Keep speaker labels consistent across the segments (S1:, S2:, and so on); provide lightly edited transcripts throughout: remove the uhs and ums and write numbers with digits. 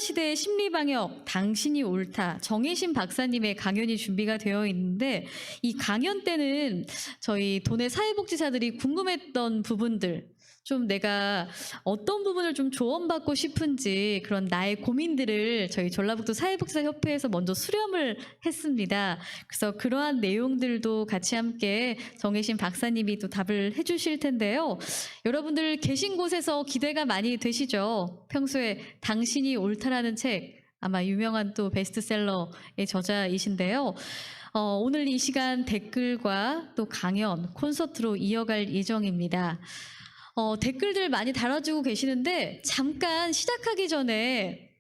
S1: 시대의 심리방역, 당신이 옳다. 정혜신 박사님의 강연이 준비가 되어 있는데 이 강연 때는 저희 도내 사회복지사들이 궁금했던 부분들, 좀 내가 어떤 부분을 좀 조언받고 싶은지 그런 나의 고민들을 저희 전라북도 사회복지사협회에서 먼저 수렴을 했습니다. 그래서 그러한 내용들도 같이 함께 정혜신 박사님이 또 답을 해주실 텐데요. 여러분들 계신 곳에서 기대가 많이 되시죠? 평소에 당신이 옳다라는 책, 아마 유명한 또 베스트셀러의 저자이신데요. 오늘 이 시간 댓글과 또 강연, 콘서트로 이어갈 예정입니다. 댓글들 많이 달아주고 계시는데 잠깐 시작하기 전에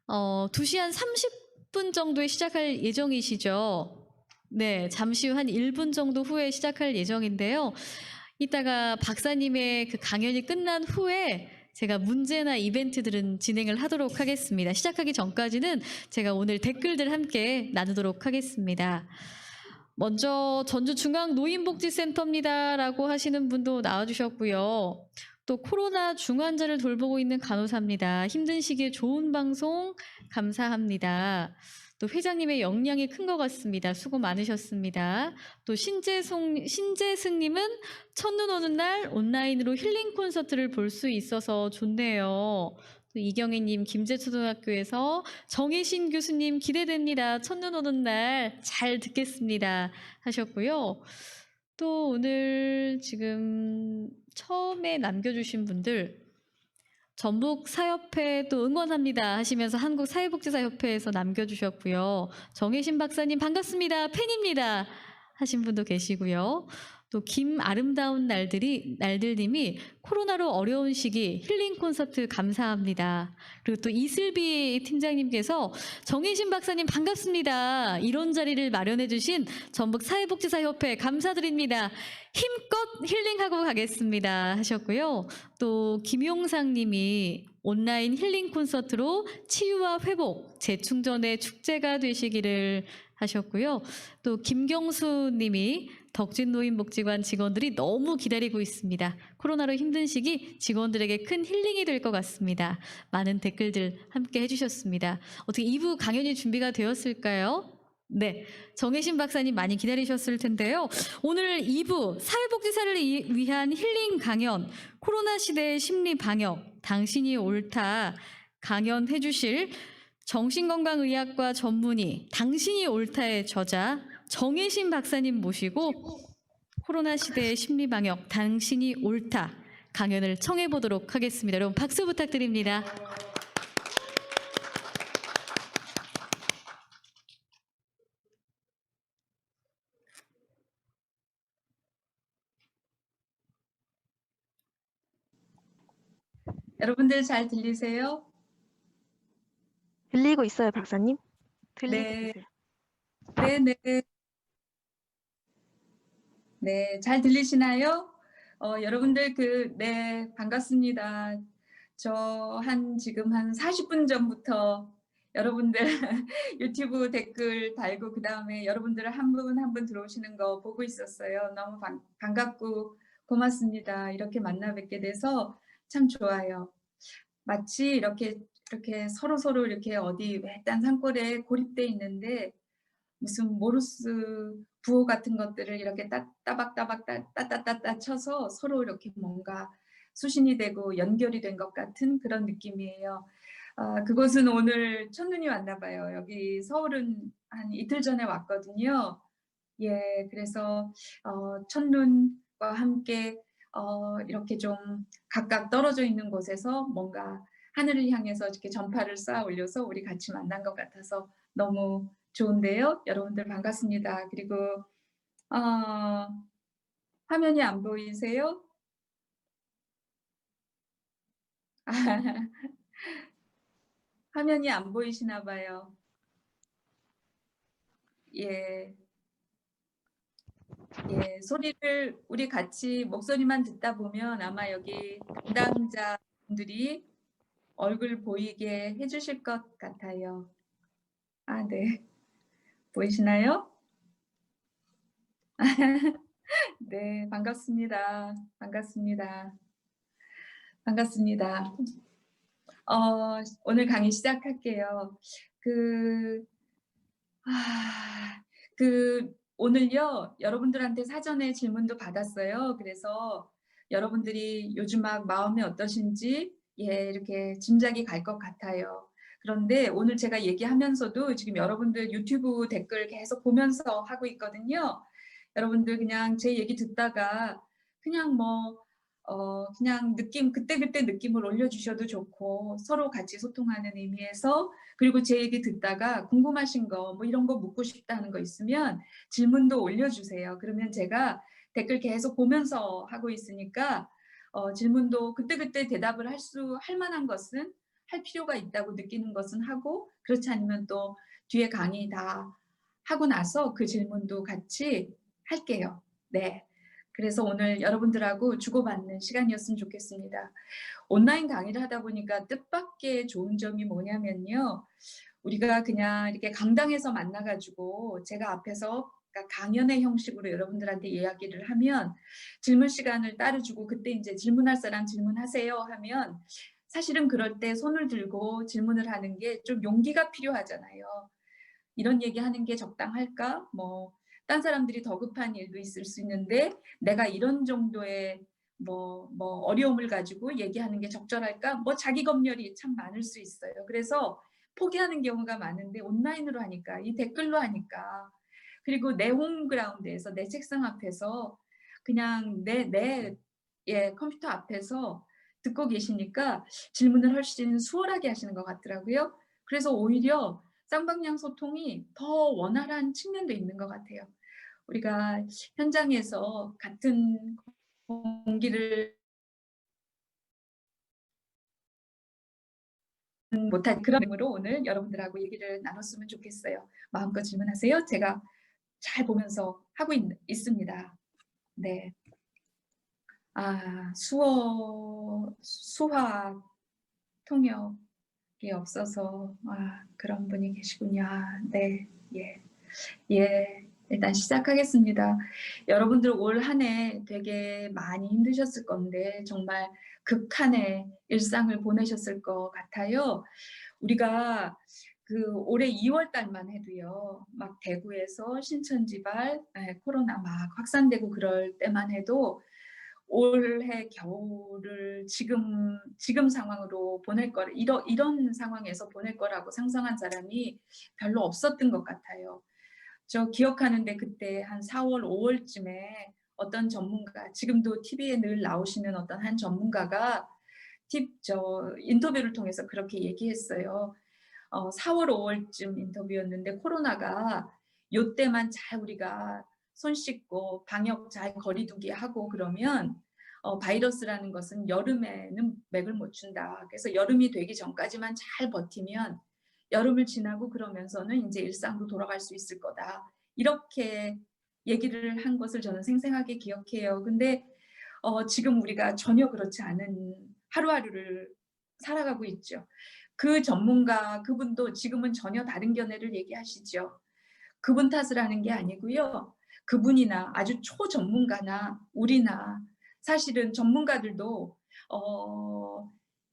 S1: 2시 한 30분 정도에 시작할 예정이시죠? 네, 잠시 후 한 1분 정도 후에 시작할 예정인데요. 이따가 박사님의 그 강연이 끝난 후에 제가 문제나 이벤트들은 진행을 하도록 하겠습니다. 시작하기 전까지는 제가 오늘 댓글들 함께 나누도록 하겠습니다. 먼저 전주중앙노인복지센터입니다 라고 하시는 분도 나와주셨고요. 또 코로나 중환자를 돌보고 있는 간호사입니다. 힘든 시기에 좋은 방송 감사합니다. 또 회장님의 역량이 큰 것 같습니다. 수고 많으셨습니다. 또 신재승님은 첫눈 오는 날 온라인으로 힐링 콘서트를 볼 수 있어서 좋네요. 또 이경희님 김제초등학교에서 정혜신 교수님 기대됩니다. 첫눈 오는 날 잘 듣겠습니다 하셨고요. 또 오늘 지금 처음에 남겨주신 분들 전북사협회 또 응원합니다 하시면서 한국사회복지사협회에서 남겨주셨고요. 정혜신 박사님 반갑습니다. 팬입니다 하신 분도 계시고요. 또 김아름다운 날들님이 코로나로 어려운 시기 힐링 콘서트 감사합니다. 그리고 또 이슬비 팀장님께서 정혜신 박사님 반갑습니다. 이런 자리를 마련해 주신 전북사회복지사협회 감사드립니다. 힘껏 힐링하고 가겠습니다 하셨고요. 또 김용상님이 온라인 힐링 콘서트로 치유와 회복, 재충전의 축제가 되시기를 하셨고요. 또 김경수님이 덕진노인복지관 직원들이 너무 기다리고 있습니다. 코로나로 힘든 시기 직원들에게 큰 힐링이 될 것 같습니다. 많은 댓글들 함께 해주셨습니다. 어떻게 2부 강연이 준비가 되었을까요? 네, 정혜신 박사님 많이 기다리셨을 텐데요. 오늘 2부 사회복지사를 위한 힐링 강연, 코로나 시대의 심리 방역, 당신이 옳다 강연해 주실 정신건강의학과 전문의, 당신이 옳다의 저자 정혜신 박사님 모시고 코로나 시대의 심리 방역, 당신이 옳다 강연을 청해 보도록 하겠습니다. 여러분 박수 부탁드립니다.
S2: 여러분들 잘 들리세요?
S3: 들리고 있어요, 박사님? 들리고
S2: 네.
S3: 계세요.
S2: 네네. 네, 잘 들리시나요? 여러분들 네, 반갑습니다. 지금 한 40분 전부터 여러분들 유튜브 댓글 달고 그 다음에 여러분들 한 분 한 분 들어오시는 거 보고 있었어요. 너무 반갑고 고맙습니다. 이렇게 만나 뵙게 돼서 참 좋아요. 마치 이렇게 서로 이렇게 어디 외딴 산골에 고립돼 있는데 무슨 모르스 부호 같은 것들을 이렇게 따박따박 따따따따 쳐서 서로 이렇게 뭔가 수신이 되고 연결이 된 것 같은 그런 느낌이에요. 그곳은 오늘 첫눈이 왔나 봐요. 여기 서울은 한 이틀 전에 왔거든요. 예, 그래서 첫눈과 함께 이렇게 좀 각각 떨어져 있는 곳에서 뭔가 하늘을 향해서 이렇게 전파를 쌓아 올려서 우리 같이 만난 것 같아서 너무 좋은데요. 여러분들 반갑습니다. 그리고 화면이 안 보이세요? 화면이 안 보이시나 봐요. 예. 예, 소리를 우리 같이 목소리만 듣다 보면 아마 여기 담당자분들이 얼굴 보이게 해주실 것 같아요. 네. 보이시나요? 네, 반갑습니다. 반갑습니다. 반갑습니다. 오늘 강의 시작할게요. 그, 아, 오늘요, 여러분들한테 사전에 질문도 받았어요. 그래서 여러분들이 요즘 막 마음이 어떠신지, 예, 이렇게 짐작이 갈 것 같아요. 그런데 오늘 제가 얘기하면서도 지금 여러분들 유튜브 댓글 계속 보면서 하고 있거든요. 여러분들 그냥 제 얘기 듣다가 그냥 그냥 그때그때 느낌을 올려주셔도 좋고, 서로 같이 소통하는 의미에서, 그리고 제 얘기 듣다가 궁금하신 거, 뭐 이런 거 묻고 싶다는 거 있으면 질문도 올려주세요. 그러면 제가 댓글 계속 보면서 하고 있으니까, 질문도 그때그때 대답을 할 만한 것은, 할 필요가 있다고 느끼는 것은 하고, 그렇지 않으면 또 뒤에 강의 다 하고 나서 그 질문도 같이 할게요. 네. 그래서 오늘 여러분들하고 주고받는 시간이었으면 좋겠습니다. 온라인 강의를 하다 보니까 뜻밖의 좋은 점이 뭐냐면요. 우리가 그냥 이렇게 강당에서 만나 가지고 제가 앞에서, 그러니까 강연의 형식으로 여러분들한테 이야기를 하면 질문 시간을 따로 주고, 그때 인제 "질문할 사람 질문하세요." 하면, 사실은 그럴 때 손을 들고 질문을 하는 게 좀 용기가 필요하잖아요. '이런 얘기하는 게 적당할까?' 딴 사람들이 더 급한 일도 있을 수 있는데 '내가 이런 정도의 어려움을 가지고 얘기하는 게 적절할까?' 자기 검열이 참 많을 수 있어요. 그래서 포기하는 경우가 많은데, 온라인으로 하니까, 이 댓글로 하니까, 그리고 내 홈그라운드에서 내 책상 앞에서 그냥 컴퓨터 앞에서 듣고 계시니까 질문을 훨씬 수월하게 하시는 것 같더라고요. 그래서 오히려 쌍방향 소통이 더 원활한 측면도 있는 것 같아요. 우리가 현장에서 같은 공기를 못한 그런 의미로 오늘 여러분들하고 얘기를 나눴으면 좋겠어요. 마음껏 질문하세요. 제가 잘 보면서 하고 있습니다. 네. 수학 통역이 없어서, 그런 분이 계시군요. 네. 예. 예. 일단 시작하겠습니다. 여러분들 올 한 해 되게 많이 힘드셨을 건데, 정말 극한의 일상을 보내셨을 것 같아요. 우리가 올해 2월 달만 해도요. 막 대구에서 신천지발 코로나 막 확산되고 그럴 때만 해도 올해 겨울을 지금 상황으로 보낼 거라, 이런 상황에서 보낼 거라고 상상한 사람이 별로 없었던 것 같아요. 저 기억하는데 그때 한 4월, 5월쯤에 어떤 전문가, 지금도 TV에 늘 나오시는 어떤 한 전문가가 인터뷰를 통해서 그렇게 얘기했어요. 4월, 5월쯤 인터뷰였는데, 코로나가 요때만 잘 우리가 손 씻고 방역 잘 거리 두기 하고 그러면 바이러스라는 것은 여름에는 맥을 못 춘다. 그래서 여름이 되기 전까지만 잘 버티면 여름을 지나고 그러면서는 인제 일상으로 돌아갈 수 있을 거다. 이렇게 얘기를 한 것을 저는 생생하게 기억해요. 근데 지금 우리가 전혀 그렇지 않은 하루하루를 살아가고 있죠. 그 전문가 그분도 지금은 전혀 다른 견해를 얘기하시죠. 그분 탓을 하는 게 아니고요. 그분이나 아주 초전문가나 우리나, 사실은 전문가들도 어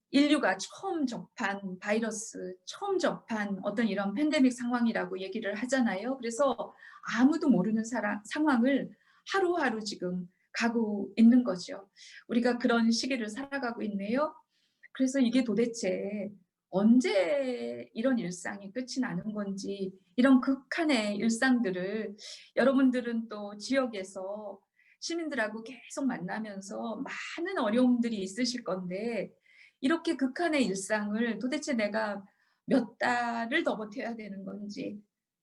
S2: 인류가 처음 접한 바이러스, 처음 접한 어떤 이런 팬데믹 상황이라고 얘기를 하잖아요. 그래서 아무도 모르는 상황을 하루하루 지금 가고 있는 거죠. 우리가 그런 시기를 살아가고 있네요. 그래서 이게 도대체 언제 이런 일상이 끝이 나는 건지, 이런 극한의 일상들을 여러분들은 또 지역에서 시민들하고 계속 만나면서 많은 어려움들이 있으실 건데, 이렇게 극한의 일상을 도대체 내가 몇 달을 더 버텨야 되는 건지,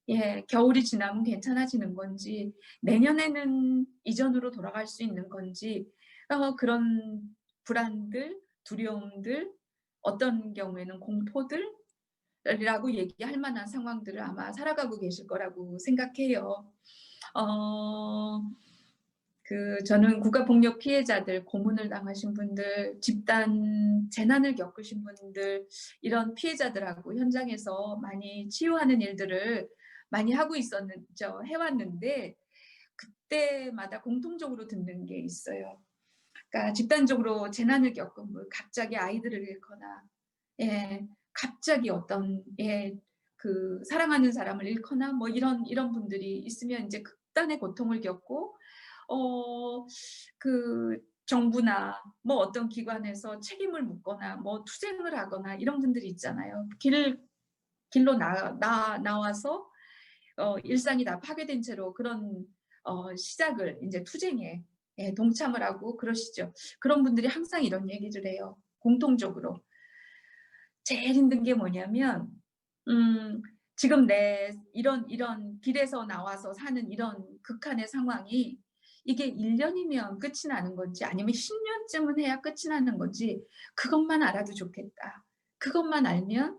S2: 예, 겨울이 지나면 괜찮아지는 건지, 내년에는 이전으로 돌아갈 수 있는 건지, 그런 불안들, 두려움들, 어떤 경우에는 공포들이라고 얘기할 만한 상황들을 아마 살아가고 계실 거라고 생각해요. 어 저는 국가폭력 피해자들, 고문을 당하신 분들, 집단 재난을 겪으신 분들, 이런 피해자들하고 현장에서 많이 치유하는 일들을 많이 해 왔는데, 그때마다 공통적으로 듣는 게 있어요. 그러니까 집단적으로 재난을 겪은 분, 갑자기 아이들을 잃거나 예, 갑자기 어떤 그 사랑하는 사람을 잃거나 뭐 이런 분들이 있으면 이제 극단의 고통을 겪고 어 그 정부나 뭐 어떤 기관에서 책임을 묻거나 뭐 투쟁을 하거나 이런 분들이 있잖아요. 길로 나와서 일상이 다 파괴된 채로 그런 시작을 인제 투쟁에 동참을 하고 그러시죠. 그런 분들이 항상 이런 얘기를 해요, 공통적으로. 제일 힘든 게 뭐냐면 음 지금 내 이런 길에서 나와서 사는 이런 극한의 상황이 이게 1 년이면 끝이 나는 건지 아니면 10 년쯤은 해야 끝이 나는 건지 그것만 알아도 좋겠다. 그것만 알면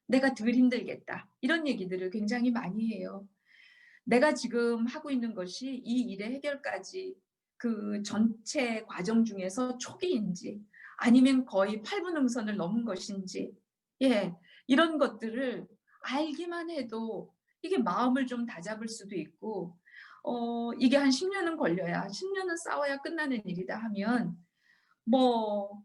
S2: 내가 덜 힘들겠다. 이런 얘기들을 굉장히 많이 해요. 내가 지금 하고 있는 것이 이 일의 해결까지 그 전체 과정 중에서 초기인지 아니면 거의 8 분 응선을 넘은 것인지 예 이런 것들을 알기만 해도 이게 마음을 좀 다잡을 수도 있고 이게 한 10 년은 걸려야 10 년은 싸워야 끝나는 일이다 하면 뭐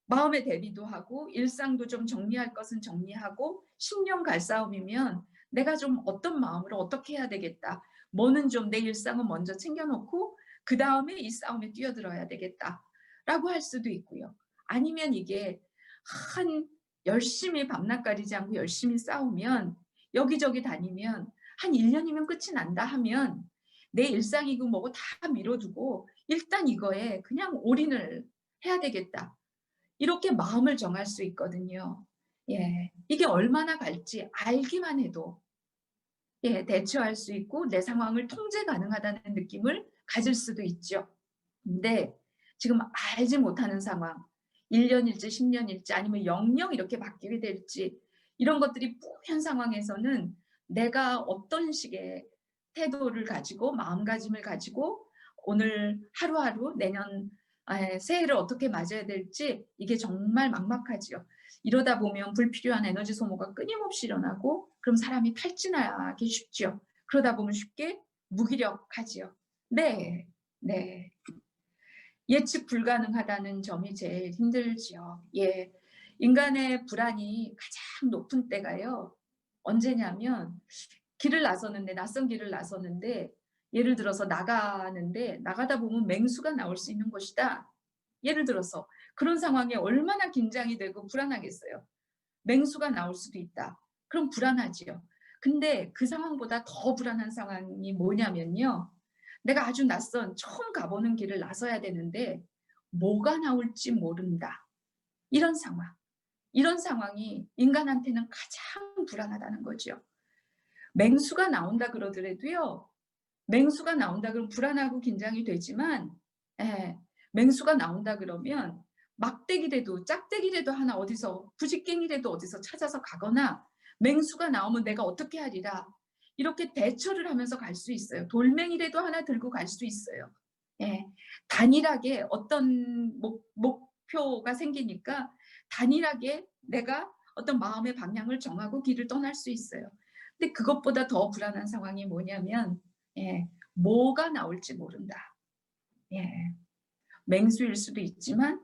S2: 마음의 대비도 하고 일상도 좀 정리할 것은 정리하고 10년 갈 싸움이면 '내가 좀 어떤 마음으로 어떻게 해야 되겠다. 뭐는 좀 내 일상은 먼저 챙겨 놓고 그다음에 이 싸움에 뛰어들어야 되겠다.'라고 할 수도 있고요. 아니면 이게 한 열심히 밤낮 가리지 않고 열심히 싸우면 여기저기 다니면 한 1 년이면 끝이 난다 하면 내 일상이고 뭐고 다 미뤄 두고 '일단 이거에 그냥 올인을 해야 되겠다.' 이렇게 마음을 정할 수 있거든요. 예. 이게 얼마나 갈지 알기만 해도 대처할 수 있고 내 상황을 통제 가능하다는 느낌을 가질 수도 있죠. 근데 지금 알지 못하는 상황, 1 년일지 10 년일지 아니면 영영 이렇게 바뀌게 될지 이런 것들이 뿌연 상황에서는 내가 어떤 식의 태도를 가지고 마음가짐을 가지고 오늘 하루하루 내년 새해를 어떻게 맞아야 될지 이게 정말 막막하지요. 이러다 보면 불필요한 에너지 소모가 끊임없이 일어나고 그럼 사람이 탈진하기 쉽죠. 그러다 보면 쉽게 무기력하지요. 네. 네. 예측 불가능하다는 점이 제일 힘들지요. 예. 인간의 불안이 가장 높은 때가요. 언제냐면 길을 나서는데 낯선 길을 나서는데 예를 들어서 나가는데 나가다 보면 맹수가 나올 수 있는 것이다. 예를 들어서 그런 상황에 얼마나 긴장이 되고 불안하겠어요. 맹수가 나올 수도 있다. 그럼 불안하지요. 근데 그 상황보다 더 불안한 상황이 뭐냐면요. 내가 아주 낯선 처음 가보는 길을 나서야 되는데 뭐가 나올지 모른다. 이런 상황. 이런 상황이 인간한테는 가장 불안하다는 거죠. 맹수가 나온다 그러더라도요. 맹수가 나온다 그러면 불안하고 긴장이 되지만 예. 맹수가 나온다 그러면 막대기라도 짝대기라도 하나 어디서 부직갱이라도 어디서 찾아서 가거나 '맹수가 나오면 내가 어떻게 하리라.' 이렇게 대처를 하면서 갈 수 있어요. 돌멩이라도 하나 들고 갈 수 있어요. 예. 단일하게 어떤 목표가 생기니까 단일하게 내가 어떤 마음의 방향을 정하고 길을 떠날 수 있어요. 근데 그것보다 더 불안한 상황이 뭐냐면 뭐가 나올지 모른다. 예. 맹수일 수도 있지만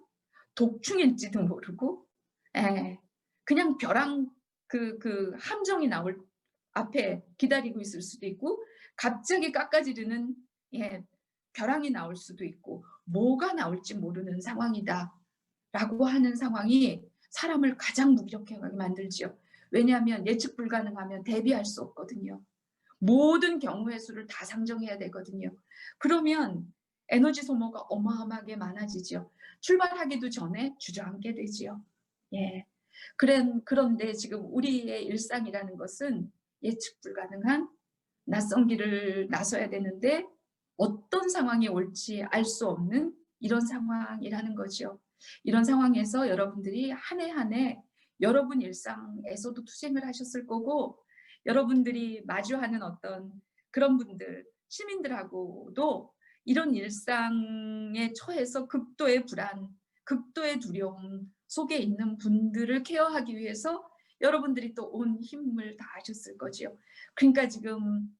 S2: 독충일지도 모르고 그냥 벼랑 함정이 나올 앞에 기다리고 있을 수도 있고 갑자기 깎아지르는 벼랑이 나올 수도 있고 '뭐가 나올지 모르는 상황이다.'라고 하는 상황이 사람을 가장 무기력하게 만들지요. 왜냐하면 예측 불가능하면 대비할 수 없거든요. 모든 경우의 수를 다 상정해야 되거든요. 그러면 에너지 소모가 어마어마하게 많아지죠. 출발하기도 전에 주저앉게 되지요. 예. 그런데 지금 우리의 일상이라는 것은 예측 불가능한 낯선 길을 나서야 되는데 어떤 상황이 올지 알 수 없는 이런 상황이라는 거죠. 이런 상황에서 여러분들이 한 해 한 해 여러분 일상에서도 투쟁을 하셨을 거고 여러분들이 마주하는 어떤 그런 분들, 시민들하고도 이런 일상에 처해서 극도의 불안, 극도의 두려움 속에 있는 분들을 케어하기 위해서 여러분들이 또 온 힘을 다하셨을 거지요. 그러니까 지금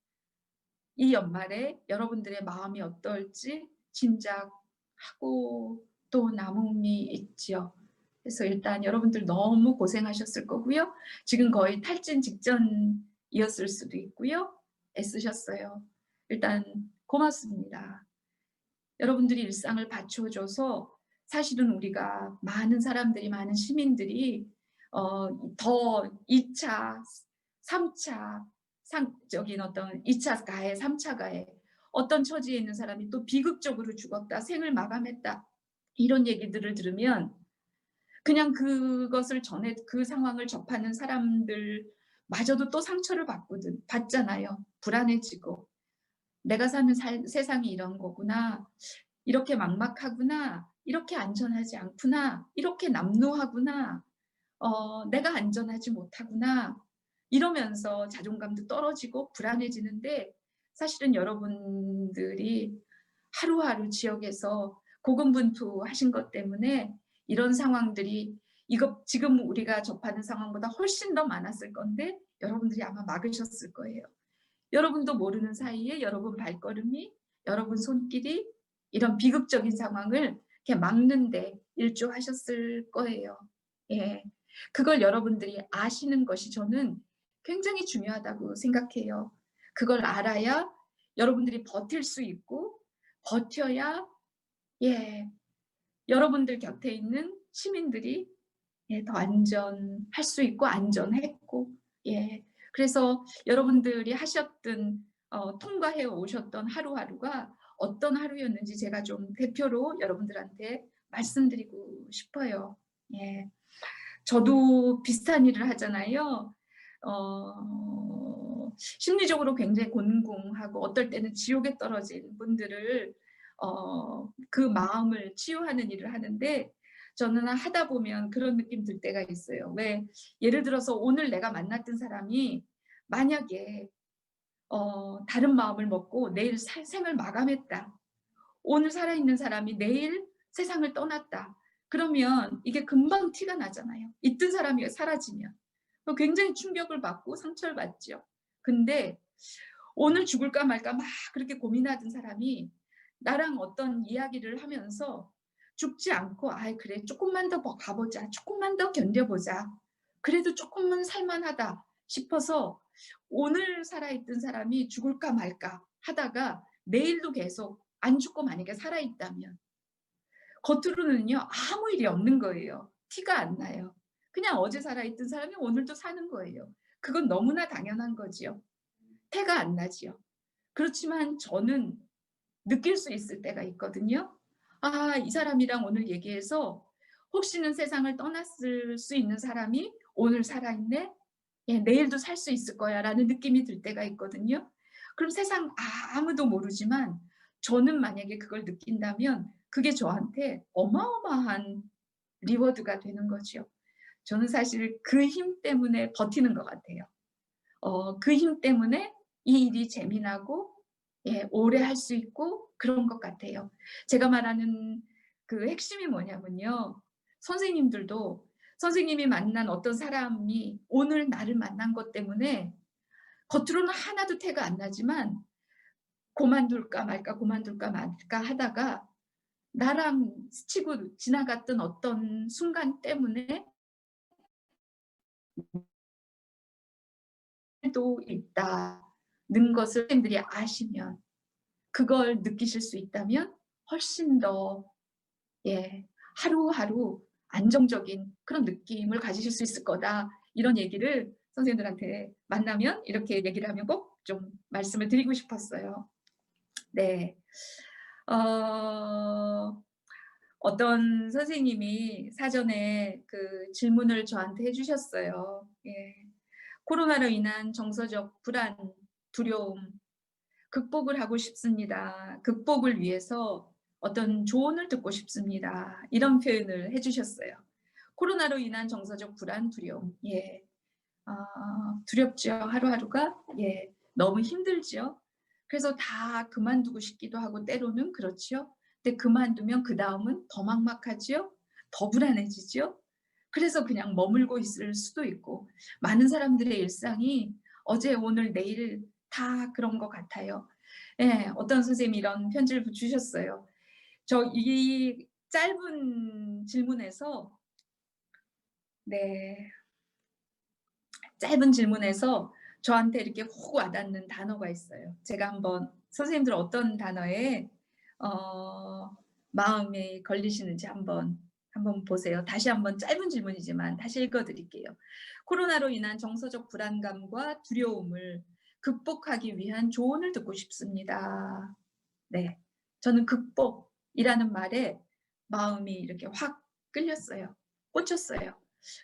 S2: 이 연말에 여러분들의 마음이 어떨지 짐작하고 또 남음이 있지요. 그래서 일단 여러분들 너무 고생하셨을 거고요. 지금 거의 탈진 직전이었을 수도 있고요. 애쓰셨어요. 일단 고맙습니다. 여러분들이 일상을 받쳐줘서 사실은 우리가 많은 사람들이, 많은 시민들이 더 2차, 3차 상적인 어떤 2차 가해, 3차 가해, 어떤 처지에 있는 사람이 또 비극적으로 죽었다, 생을 마감했다, 이런 얘기들을 들으면 그냥 그것을 전해 그 상황을 접하는 사람들마저도 또 상처를 받잖아요. 불안해지고 '내가 사는 세상이 이런 거구나. 이렇게 막막하구나. 이렇게 안전하지 않구나. 이렇게 남루하구나. 내가 안전하지 못하구나.' 이러면서 자존감도 떨어지고 불안해지는데, 사실은 여러분들이 하루하루 지역에서 고군분투하신 것 때문에 이런 상황들이, 이거 지금 우리가 접하는 상황보다 훨씬 더 많았을 건데 여러분들이 아마 막으셨을 거예요. 여러분도 모르는 사이에 여러분 발걸음이, 여러분 손길이 이런 비극적인 상황을 이렇게 막는 데 일조하셨을 거예요. 예. 그걸 여러분들이 아시는 것이 저는 굉장히 중요하다고 생각해요. 그걸 알아야 여러분들이 버틸 수 있고, 버텨야 여러분들 곁에 있는 시민들이 더 안전할 수 있고 안전했고, 그래서 여러분들이 하셨던 통과해 오셨던 하루하루가 어떤 하루였는지 제가 좀 대표로 여러분들한테 말씀드리고 싶어요. 저도 비슷한 일을 하잖아요. 심리적으로 굉장히 곤궁하고 어떨 때는 지옥에 떨어진 분들을 그 마음을 치유하는 일을 하는데, 저는 하다 보면 그런 느낌 들 때가 있어요. 왜, 예를 들어서 오늘 내가 만났던 사람이 만약에 다른 마음을 먹고 내일 생을 마감했다. 오늘 살아있는 사람이 내일 세상을 떠났다. 그러면 이게 금방 티가 나잖아요. 있던 사람이 사라지면. 굉장히 충격을 받고 상처를 받죠. 근데 오늘 죽을까 말까 막 그렇게 고민하던 사람이 나랑 어떤 이야기를 하면서 죽지 않고, 아 그래 조금만 더 가보자, 조금만 더 견뎌보자, 그래도 조금은 살만하다 싶어서 오늘 살아있던 사람이 죽을까 말까 하다가 내일도 계속 안 죽고 만약에 살아있다면 겉으로는요 아무 일이 없는 거예요. 티가 안 나요. 그냥 어제 살아있던 사람이 오늘도 사는 거예요. 그건 너무나 당연한 거지요. 태가 안 나지요. 그렇지만 저는 느낄 수 있을 때가 있거든요. 아, 이 사람이랑 오늘 얘기해서 혹시는 세상을 떠났을 수 있는 사람이 오늘 살아있네? 내일도 살 수 있을 거야 라는 느낌이 들 때가 있거든요. 그럼 세상 아무도 모르지만 저는 만약에 그걸 느낀다면 그게 저한테 어마어마한 리워드가 되는 거죠. 저는 사실 그 힘 때문에 버티는 것 같아요. 그 힘 때문에 이 일이 재미나고 오래 할 수 있고 그런 것 같아요. 제가 말하는 그 핵심이 뭐냐면요. 선생님들도 선생님이 만난 어떤 사람이 오늘 나를 만난 것 때문에 겉으로는 하나도 태가 안 나지만 고만둘까 말까 고만둘까 말까 하다가 나랑 스치고 지나갔던 어떤 순간 때문에 도 있다는 것을 선생님들이 아시면, 그걸 느끼실 수 있다면 훨씬 더 하루하루 안정적인 그런 느낌을 가지실 수 있을 거다. 이런 얘기를 선생님들한테 만나면 이렇게 얘기를 하면 꼭 좀 말씀을 드리고 싶었어요. 네. 어떤 선생님이 사전에 그 질문을 저한테 해 주셨어요. 코로나로 인한 정서적 불안, 두려움 극복을 하고 싶습니다. 극복을 위해서 어떤 조언을 듣고 싶습니다. 이런 표현을 해 주셨어요. 코로나로 인한 정서적 불안, 두려움. 두렵죠. 하루하루가. 너무 힘들죠. 그래서 다 그만두고 싶기도 하고 때로는 그렇죠. 근데 그만두면 그다음은 더 막막하지요. 더 불안해지죠. 그래서 그냥 머물고 있을 수도 있고, 많은 사람들의 일상이 어제 오늘 내일 다 그런 것 같아요. 어떤 선생님이 이런 편지를 주셨어요. 저 이 짧은 질문에서 네. 짧은 질문에서 저한테 이렇게 훅 와닿는 단어가 있어요. 제가 한번 선생님들 어떤 단어에 어 마음이 걸리시는지 한번 보세요. 다시 한번 짧은 질문이지만 다시 읽어 드릴게요. "코로나로 인한 정서적 불안감과 두려움을 극복하기 위한 조언을 듣고 싶습니다." 네. 저는 극복이라는 말에 마음이 이렇게 확 끌렸어요. 꽂혔어요.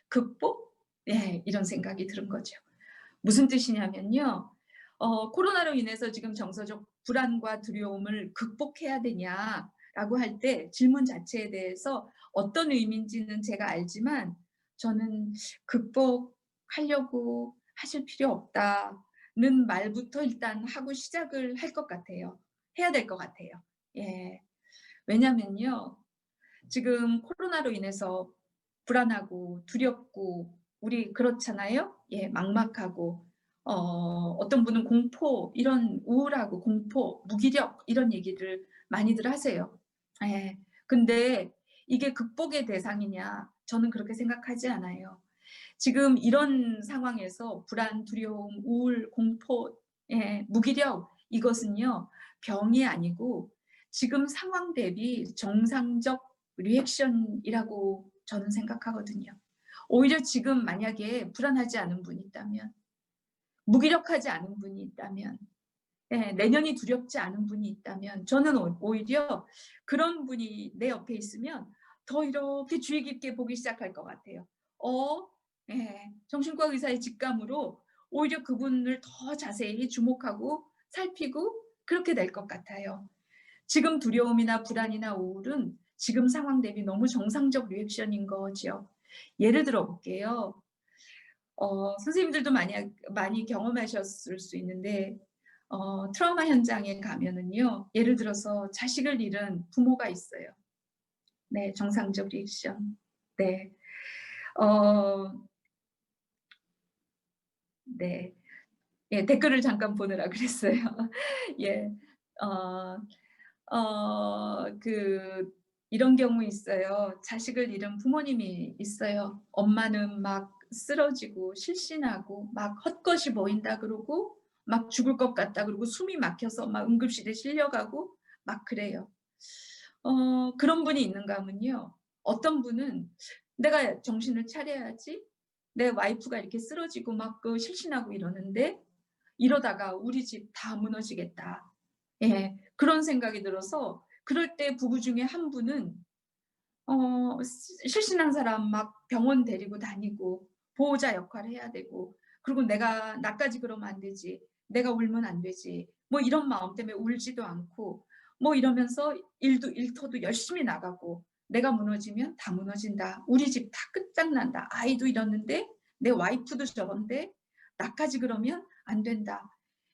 S2: 극복? 예. 이런 생각이 드는 거죠. 무슨 뜻이냐면요. 코로나로 인해서 지금 정서적 불안과 두려움을 극복해야 되냐라고 할 때 질문 자체에 대해서 어떤 의미인지는 제가 알지만 저는 '극복하려고 하실 필요 없다.'는 말부터 일단 하고 시작을 할 것 같아요. 해야 될 것 같아요. 예. 왜냐면요. 지금 코로나로 인해서 불안하고 두렵고 우리 그렇잖아요. 예, 막막하고 어떤 분은 공포 이런 우울하고 공포, 무기력 이런 얘기를 많이들 하세요. 예. 근데 이게 극복의 대상이냐? 저는 그렇게 생각하지 않아요. 지금 이런 상황에서 불안, 두려움, 우울, 공포, 예, 무기력 이것은요. 병이 아니고 지금 상황 대비 정상적 리액션이라고 저는 생각하거든요. 오히려 지금 만약에 불안하지 않은 분이 있다면, 무기력하지 않은 분이 있다면, 예, 내년이 두렵지 않은 분이 있다면 저는 오히려 그런 분이 내 옆에 있으면 더 이렇게 주의 깊게 보기 시작할 것 같아요. 어, 예, 정신과 의사의 직감으로 오히려 그분을 더 자세히 주목하고 살피고 그렇게 될 것 같아요. 지금 두려움이나 불안이나 우울은 지금 상황 대비 너무 정상적 리액션인 거죠. 예를 들어 볼게요. 선생님들도 많이 경험하셨을 수 있는데 트라우마 현장에 가면은요. 예를 들어서 자식을 잃은 부모가 있어요. 네. 정상적 리액션. 네. 어 네. 예. 댓글을 잠깐 보느라 그랬어요. 예. 어 이런 경우 있어요. 자식을 잃은 부모님이 있어요. 엄마는 막 쓰러지고 실신하고 막 헛것이 보인다 그러고 막 죽을 것 같다 그러고 숨이 막혀서 막 응급실에 실려가고 막 그래요. 그런 분이 있는가 하면요. 어떤 분은 '내가 정신을 차려야지. 내 와이프가 이렇게 쓰러지고 막 실신하고 이러는데 이러다가 우리 집 다 무너지겠다.' 예. 그런 생각이 들어서 그럴 때 부부 중에 한 분은 실신한 사람 막 병원 데리고 다니고 보호자 역할을 해야 되고 그리고 '나까지 그러면 안 되지. 내가 울면 안 되지.' 뭐 이런 마음 때문에 울지도 않고 뭐 이러면서 일터도 열심히 나가고 '내가 무너지면 다 무너진다. 우리 집 다 끝장난다. 아이도 이러는데 내 와이프도 저런데 나까지 그러면 안 된다.'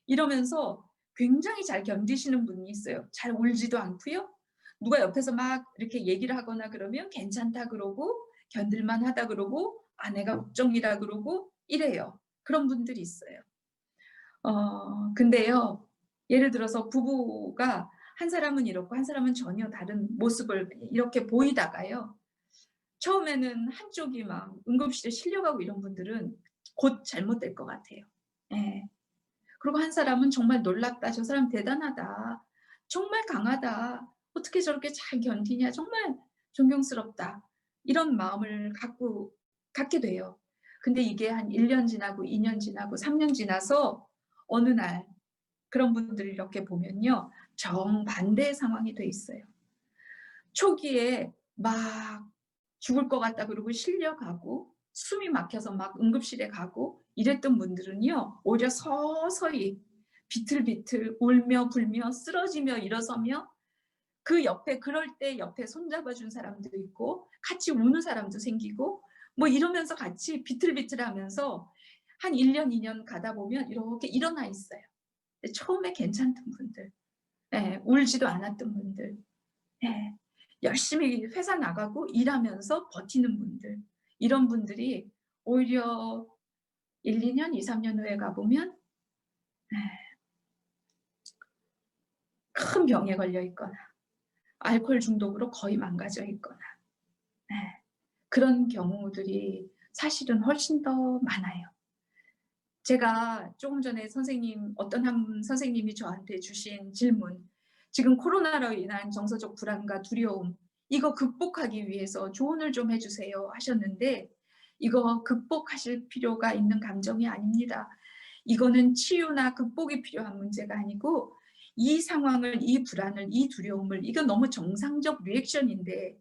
S2: 이러면서 굉장히 잘 견디시는 분이 있어요. 잘 울지도 않고요. 누가 옆에서 막 이렇게 얘기를 하거나 그러면 괜찮다 그러고 견딜만 하다 그러고 아내가 걱정이다 그러고 이래요. 그런 분들이 있어요. 근데요. 예를 들어서 부부가 한 사람은 이렇고 한 사람은 전혀 다른 모습을 이렇게 보이다가요. 처음에는 한쪽이 막 응급실에 실려가고 이런 분들은 곧 잘못될 것 같아요. 예. 그리고 한 사람은 정말 놀랍다. '저 사람 대단하다. 정말 강하다. 어떻게 저렇게 잘 견디냐. 정말 존경스럽다.' 이런 마음을 갖게 돼요. 근데 이게 한 1년 지나고 2년 지나고 3년 지나서 어느 날 그런 분들을 이렇게 보면요. 정반대의 상황이 돼 있어요. 초기에 막 죽을 것 같다 그러고 실려가고 숨이 막혀서 막 응급실에 가고 이랬던 분들은요. 오히려 서서히 비틀비틀 울며 불며 쓰러지며 일어서며 그 옆에 그럴 때 옆에 손잡아 준 사람도 있고 같이 우는 사람도 생기고 뭐 이러면서 같이 비틀비틀하면서 한 1 년, 2년 가다 보면 이렇게 일어나 있어요. 근데 처음에 괜찮던 분들, 예, 울지도 않았던 분들, 예. 열심히 회사 나가고 일하면서 버티는 분들, 이런 분들이 오히려 1-2 년, 2-3년 후에 가 보면 예, 큰 병에 걸려 있거나 알코올 중독으로 거의 망가져 있거나 예, 그런 경우들이 사실은 훨씬 더 많아요. 제가 조금 전에 어떤 한 선생님이 저한테 주신 질문, 지금 코로나로 인한 정서적 불안과 두려움, 이거 극복하기 위해서 조언을 좀 해주세요 하셨는데, 이거 극복하실 필요가 있는 감정이 아닙니다. 이거는 치유나 극복이 필요한 문제가 아니고, 이 상황을, 이 불안을, 이 두려움을, 이건 너무 정상적 리액션인데,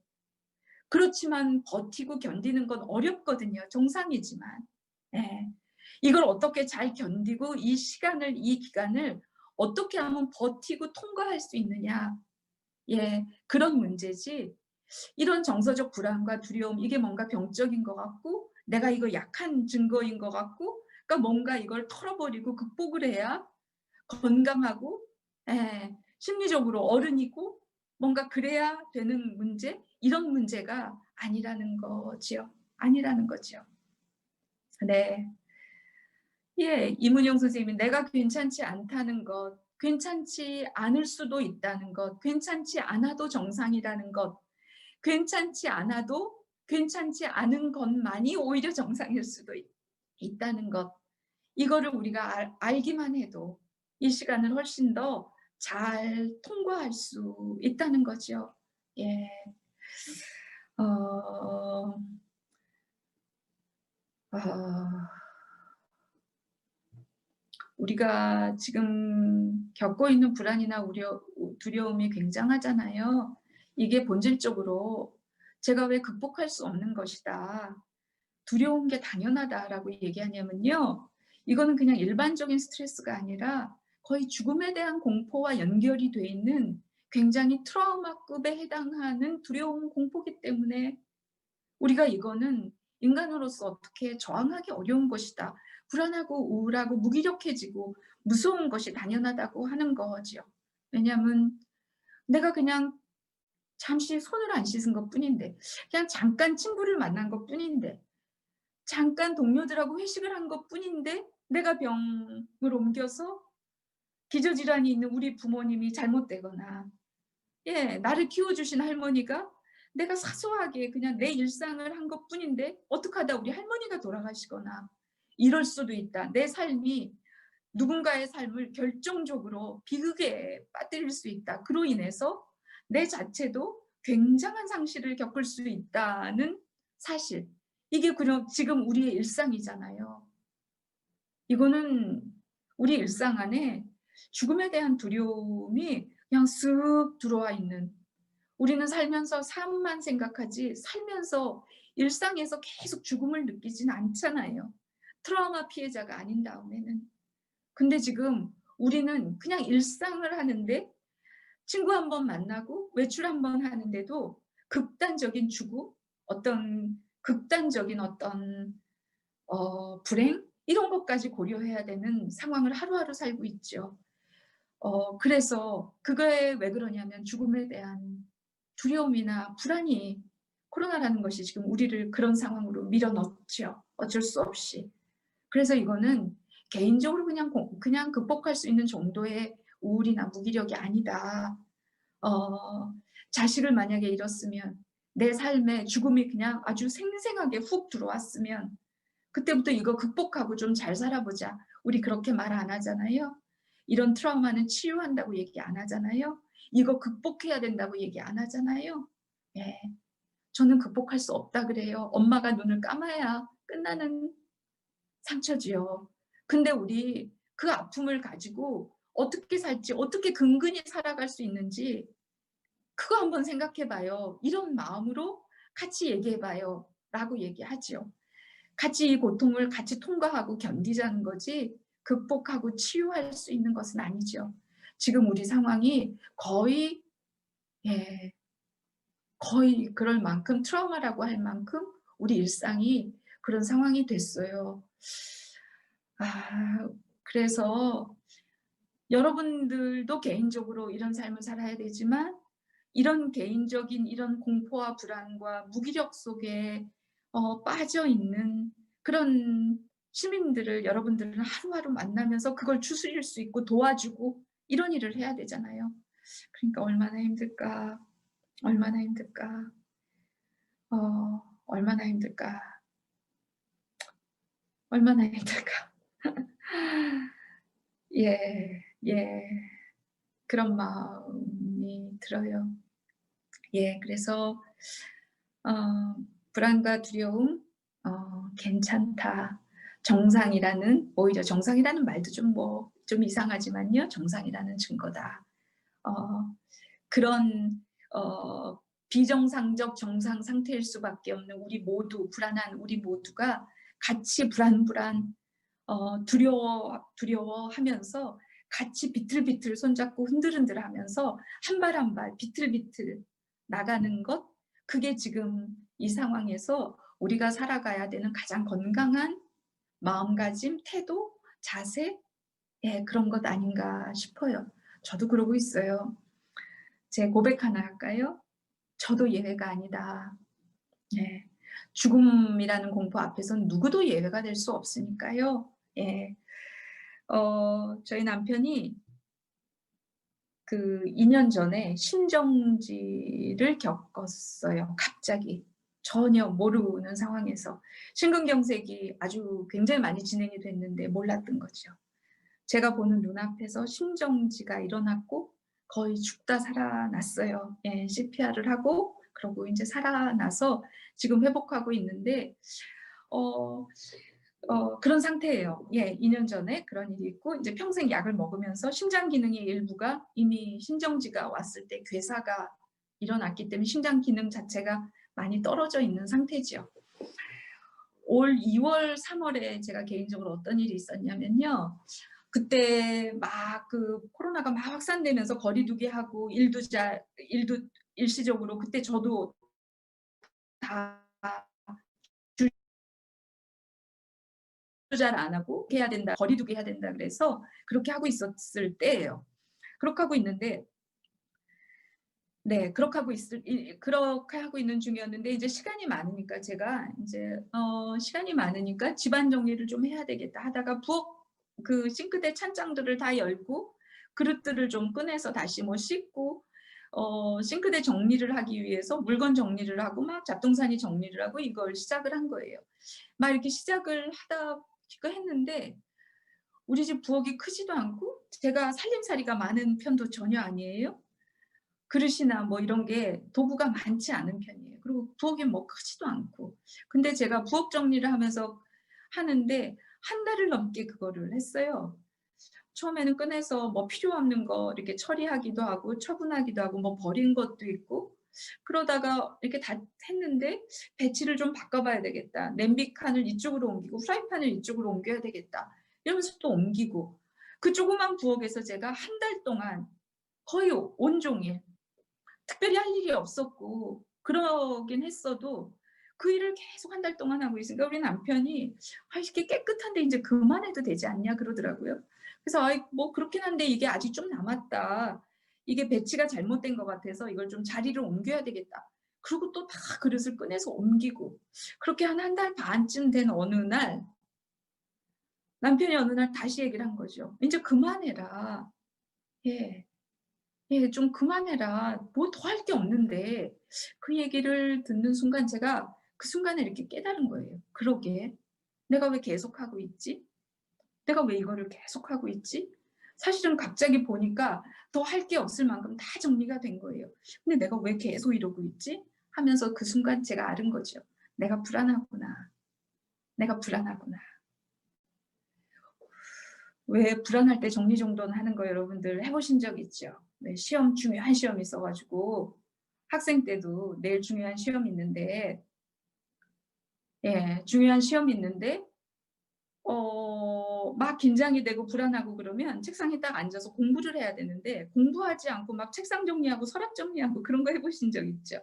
S2: 그렇지만 버티고 견디는 건 어렵거든요. 정상이지만. 예. 이걸 어떻게 잘 견디고 이 시간을, 이 기간을 어떻게 하면 버티고 통과할 수 있느냐. 예. 그런 문제지. 이런 정서적 불안과 두려움, 이게 뭔가 병적인 것 같고 내가 이거 약한 증거인 것 같고, 그러니까 뭔가 이걸 털어버리고 극복을 해야 건강하고, 예, 심리적으로 어른이고 뭔가 그래야 되는 문제, 이런 문제가 아니라는 거지요. 아니라는 거죠. 네. 예, 이문영 선생님이 내가 괜찮지 않다는 것, 괜찮지 않을 수도 있다는 것, 괜찮지 않아도 정상이라는 것, 괜찮지 않아도 괜찮지 않은 것만이 오히려 정상일 수도 있다는 것, 이거를 우리가 알기만 해도 이 시간을 훨씬 더 잘 통과할 수 있다는 거죠. 예. 어, 어, 우리가 지금 겪고 있는 불안이나 두려움이 굉장하잖아요. 이게 본질적으로 제가 왜 극복할 수 없는 것이다, 두려운 게 당연하다라고 얘기하냐면요. 이거는 그냥 일반적인 스트레스가 아니라 거의 죽음에 대한 공포와 연결이 돼 있는 굉장히 트라우마급에 해당하는 두려움, 공포기 때문에 우리가 이거는 인간으로서 어떻게 저항하기 어려운 것이다. 불안하고 우울하고 무기력해지고 무서운 것이 당연하다고 하는 거지요. 왜냐하면 내가 그냥 잠시 손을 안 씻은 것뿐인데, 그냥 잠깐 친구를 만난 것뿐인데, 잠깐 동료들하고 회식을 한 것뿐인데 내가 병을 옮겨서 기저질환이 있는 우리 부모님이 잘못되거나, 예, 나를 키워주신 할머니가 내가 사소하게 그냥 내 일상을 한 것뿐인데 어떡하다 우리 할머니가 돌아가시거나 이럴 수도 있다. 내 삶이 누군가의 삶을 결정적으로 비극에 빠뜨릴 수 있다. 그로 인해서 내 자체도 굉장한 상실을 겪을 수 있다는 사실. 이게 그럼 지금 우리의 일상이잖아요. 이거는 우리 일상 안에 죽음에 대한 두려움이 그냥 쓱 들어와 있는, 우리는 살면서 삶만 생각하지 살면서 일상에서 계속 죽음을 느끼진 않잖아요. 트라우마 피해자가 아닌 다음에는. 근데 지금 우리는 그냥 일상을 하는데, 친구 한 번 만나고 외출 한 번 하는데도 극단적인 죽음, 극단적인 불행, 이런 것까지 고려해야 되는 상황을 하루하루 살고 있죠. 그래서 그거에 왜 그러냐면 죽음에 대한 두려움이나 불안이, 코로나라는 것이 지금 우리를 그런 상황으로 밀어넣죠. 어쩔 수 없이. 그래서 이거는 개인적으로 그냥 극복할 수 있는 정도의 우울이나 무기력이 아니다. 자식을 만약에 잃었으면, 내 삶에 죽음이 그냥 아주 생생하게 훅 들어왔으면 그때부터 이거 극복하고 좀 잘 살아보자, 우리 그렇게 말 안 하잖아요. 이런 트라우마는 치유한다고 얘기 안 하잖아요. 이거 극복해야 된다고 얘기 안 하잖아요. 예, 저는 극복할 수 없다 그래요. 엄마가 눈을 감아야 끝나는 상처지요. 근데 우리 그 아픔을 가지고 어떻게 살지, 어떻게 근근히 살아갈 수 있는지 그거 한번 생각해 봐요. 이런 마음으로 같이 얘기해 봐요. 라고 얘기하죠. 같이 이 고통을 같이 통과하고 견디자는 거지 극복하고 치유할 수 있는 것은 아니죠. 지금 우리 상황이 거의, 예, 거의 그럴 만큼, 트라우마라고 할 만큼 우리 일상이 그런 상황이 됐어요. 그래서 여러분들도 개인적으로 이런 삶을 살아야 되지만, 이런 개인적인 이런 공포와 불안과 무기력 속에 빠져 있는 그런 시민들을 여러분들은 하루하루 만나면서 그걸 추스릴 수 있고 도와주고 이런 일을 해야 되잖아요. 그러니까 얼마나 힘들까, 얼마나 힘들까, 얼마나 힘들까. 얼마나 힘들까. 예, 예. 그런 마음이 들어요. 예, 그래서 불안과 두려움, 괜찮다. 정상이라는, 오히려 정상이라는 말도 좀 이상하지만요. 정상이라는 증거다. 어, 그런 비정상적 정상 상태일 수밖에 없는 우리 모두, 불안한 우리 모두가 같이 불안불안 두려워하면서 같이 비틀비틀 손잡고 흔들흔들하면서 한 발 한 발 비틀비틀 나가는 것, 그게 지금 이 상황에서 우리가 살아가야 되는 가장 건강한 마음가짐, 태도, 자세, 예, 그런 것 아닌가 싶어요. 저도 그러고 있어요. 제 고백 하나 할까요? 저도 예외가 아니다. 네. 죽음이라는 공포 앞에서는 누구도 예외가 될 수 없으니까요. 예. 저희 남편이 그 2년 전에 심정지를 겪었어요. 갑자기. 전혀 모르는 상황에서. 심근경색이 아주 굉장히 많이 진행이 됐는데 몰랐던 거죠. 제가 보는 눈앞에서 심정지가 일어났고 거의 죽다 살아났어요. 예, CPR을 하고 그러고 이제 살아나서 지금 회복하고 있는데 어 그런 상태예요. 예, 2년 전에 그런 일이 있고 이제 평생 약을 먹으면서 심장 기능의 일부가 이미 심정지가 왔을 때 괴사가 일어났기 때문에 심장 기능 자체가 많이 떨어져 있는 상태지요. 올 2월, 3월에 제가 개인적으로 어떤 일이 있었냐면요. 그때 막 그 코로나가 막 확산되면서 거리 두기 하고 일도 일시적으로 그때 저도 다 잘 안 하고 해야 된다. 거리 두기 해야 된다 그래서 그렇게 하고 있었을 때예요. 그렇게 하고 있는데 네, 그렇게 하고 있는 중이었는데 이제 시간이 많으니까 제가 이제 시간이 많으니까 '집안 정리를 좀 해야 되겠다.' 하다가 부엌 그 싱크대 찬장들을 다 열고 그릇들을 좀 꺼내서 다시 뭐 씻고 싱크대 정리를 하기 위해서 물건 정리를 하고 막 잡동사니 정리를 하고 이걸 시작을 한 거예요. 막 이렇게 시작을 하다 했는데 우리 집 부엌이 크지도 않고 제가 살림살이가 많은 편도 전혀 아니에요. 그릇이나 뭐 이런 게 도구가 많지 않은 편이에요. 그리고 부엌이 뭐 크지도 않고. 근데 제가 부엌 정리를 하면서 하는데 한 달을 넘게 그거를 했어요. 처음에는 꺼내서 뭐 필요 없는 거 이렇게 처리하기도 하고 처분하기도 하고 뭐 버린 것도 있고 그러다가 이렇게 다 했는데 '배치를 좀 바꿔 봐야 되겠다. 냄비 칸을 이쪽으로 옮기고 프라이팬을 이쪽으로 옮겨야 되겠다.' 이러면서 또 옮기고 그 조그만 부엌에서 제가 한 달 동안 거의 온종일 특별히 할 일이 없었고 그러긴 했어도 그 일을 계속 한 달 동안 하고 있으니까 우리 남편이 "아 이렇게 깨끗한데 인제 그만해도 되지 않냐?" 그러더라고요. 그래서 "아이 뭐 그렇긴 한데 이게 아직 좀 남았다. 이게 배치가 잘못된 것 같아서 이걸 좀 자리를 옮겨야 되겠다." 그러고 또 다 그릇을 꺼내서 옮기고 그렇게 한 달 반쯤 된 어느 날 남편이 어느 날 다시 얘기를 한 거죠. "인제 그만해라." 예. 예. "좀 그만해라. 뭐 더 할 게 없는데." 그 얘기를 듣는 순간 제가 그 순간에 이렇게 깨달은 거예요. '그러게. 내가 왜 계속하고 있지? 내가 왜 이거를 계속하고 있지?' 사실은 갑자기 보니까 더 할 게 없을 만큼 다 정리가 된 거예요. '근데 내가 왜 계속 이러고 있지?' 하면서 그 순간 제가 알은 거죠. '내가 불안하구나. 내가 불안하구나.' 왜 불안할 때 정리정돈하는 거 여러분들 해 보신 적 있죠? 네, 시험 중요한 시험이 있어 가지고 학생 때도 내일 중요한 시험이 있는데 예, 중요한 시험이 있는데 막 긴장이 되고 불안하고 그러면 책상에 딱 앉아서 공부를 해야 되는데 공부하지 않고 막 책상 정리하고 서랍 정리하고 그런 거 해 보신 적 있죠?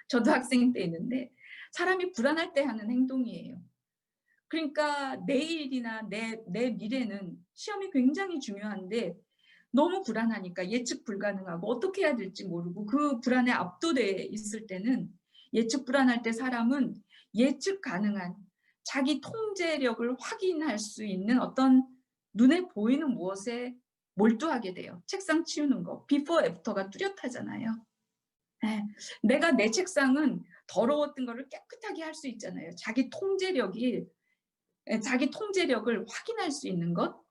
S2: 저도 학생 때 있는데 사람이 불안할 때 하는 행동이에요. 그러니까 내일이나 내 미래는 시험이 굉장히 중요한데 너무 불안하니까 예측 불가능하고 어떻게 해야 될지 모르고 그 불안에 압도돼 있을 때는 예측 불안할 때 사람은 예측 가능한 자기 통제력을 확인할 수 있는 어떤 눈에 보이는 무엇에 몰두하게 돼요. 책상 치우는 거. 비포 애프터가 뚜렷하잖아요. 예. 내가 내 책상은 더러웠던 거를 깨끗하게 할 수 있잖아요. 자기 통제력이 자기 통제력을 확인할 수 있는 것,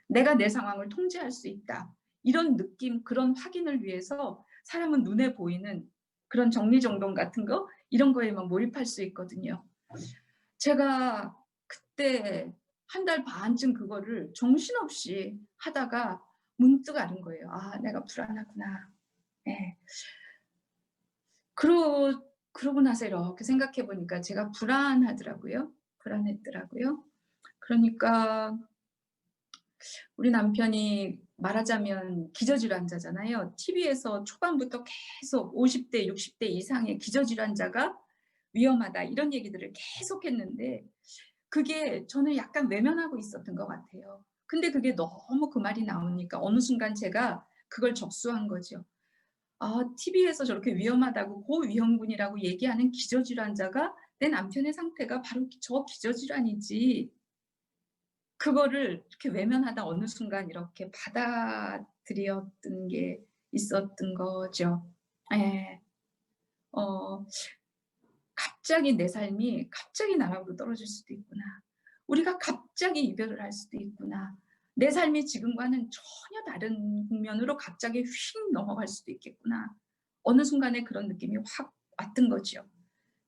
S2: 내가 내 상황을 통제할 수 있다. 이런 느낌, 그런 확인을 위해서 사람은 눈에 보이는 그런 정리정돈 같은 거, 이런 거에 막 몰입할 수 있거든요. 제가 그때 한 달 반쯤 그거를 정신없이 하다가 문득 아는 거예요. '아, 내가 불안하구나.' 예. 그러고 나서 이렇게 생각해 보니까 제가 불안하더라고요. 불안했더라고요. 그러니까 우리 남편이 말하자면 기저질환자잖아요. TV에서 초반부터 계속 50대, 60대 이상의 기저질환자가 위험하다, 이런 얘기들을 계속 했는데 그게 저는 약간 외면하고 있었던 것 같아요. 근데 그게 너무 그 말이 나오니까 어느 순간 제가 그걸 접수한 거죠. 아, TV에서 저렇게 위험하다고 고위험군이라고 얘기하는 기저질환자가 내 남편의 상태가 바로 저 기저질환이지. 그거를 이렇게 외면하다 어느 순간 이렇게 받아들였던 게 있었던 거죠. 예. 어 갑자기 내 삶이 갑자기 나락으로 떨어질 수도 있구나. 우리가 갑자기 이별을 할 수도 있구나. 내 삶이 지금과는 전혀 다른 국면으로 갑자기 휙 넘어갈 수도 있겠구나. 어느 순간에 그런 느낌이 확 왔던 거죠.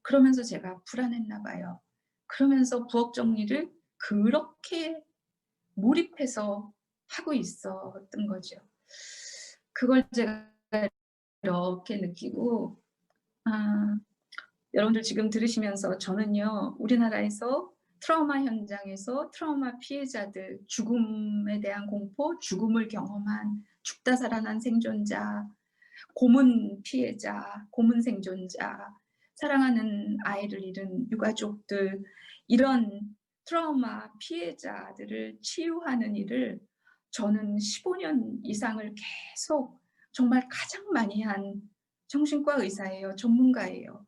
S2: 그러면서 제가 불안했나 봐요. 그러면서 부업 정리를 그렇게 몰입해서 하고 있었던 거죠. 그걸 제가 이렇게 느끼고, 아, 여러분들 지금 들으시면서 저는요, 우리나라에서 트라우마 현장에서 트라우마 피해자들, 죽음에 대한 공포, 죽음을 경험한 죽다 살아난 생존자, 고문 피해자, 고문 생존자, 사랑하는 아이를 잃은 유가족들, 이런 트라우마 피해자들을 치유하는 일을 저는 15년 이상을 계속 정말 가장 많이 한 정신과 의사예요. 전문가예요.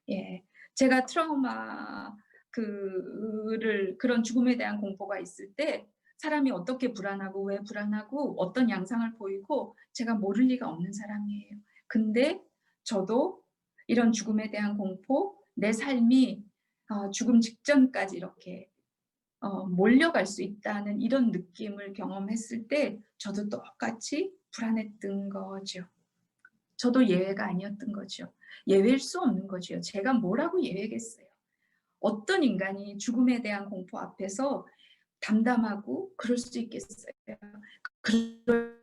S2: 예. 제가 트라우마 그런 죽음에 대한 공포가 있을 때 사람이 어떻게 불안하고 왜 불안하고 어떤 양상을 보이고 제가 모를 리가 없는 사람이에요. 근데 저도 이런 죽음에 대한 공포, 내 삶이 죽음 직전까지 이렇게 몰려갈 수 있다는 이런 느낌을 경험했을 때 저도 똑같이 불안했던 거죠. 저도 예외가 아니었던 거죠. 예외일 수 없는 거죠. 제가 뭐라고 예외겠어요. 어떤 인간이 죽음에 대한 공포 앞에서 담담하고 그럴 수 있겠어요. 그러려고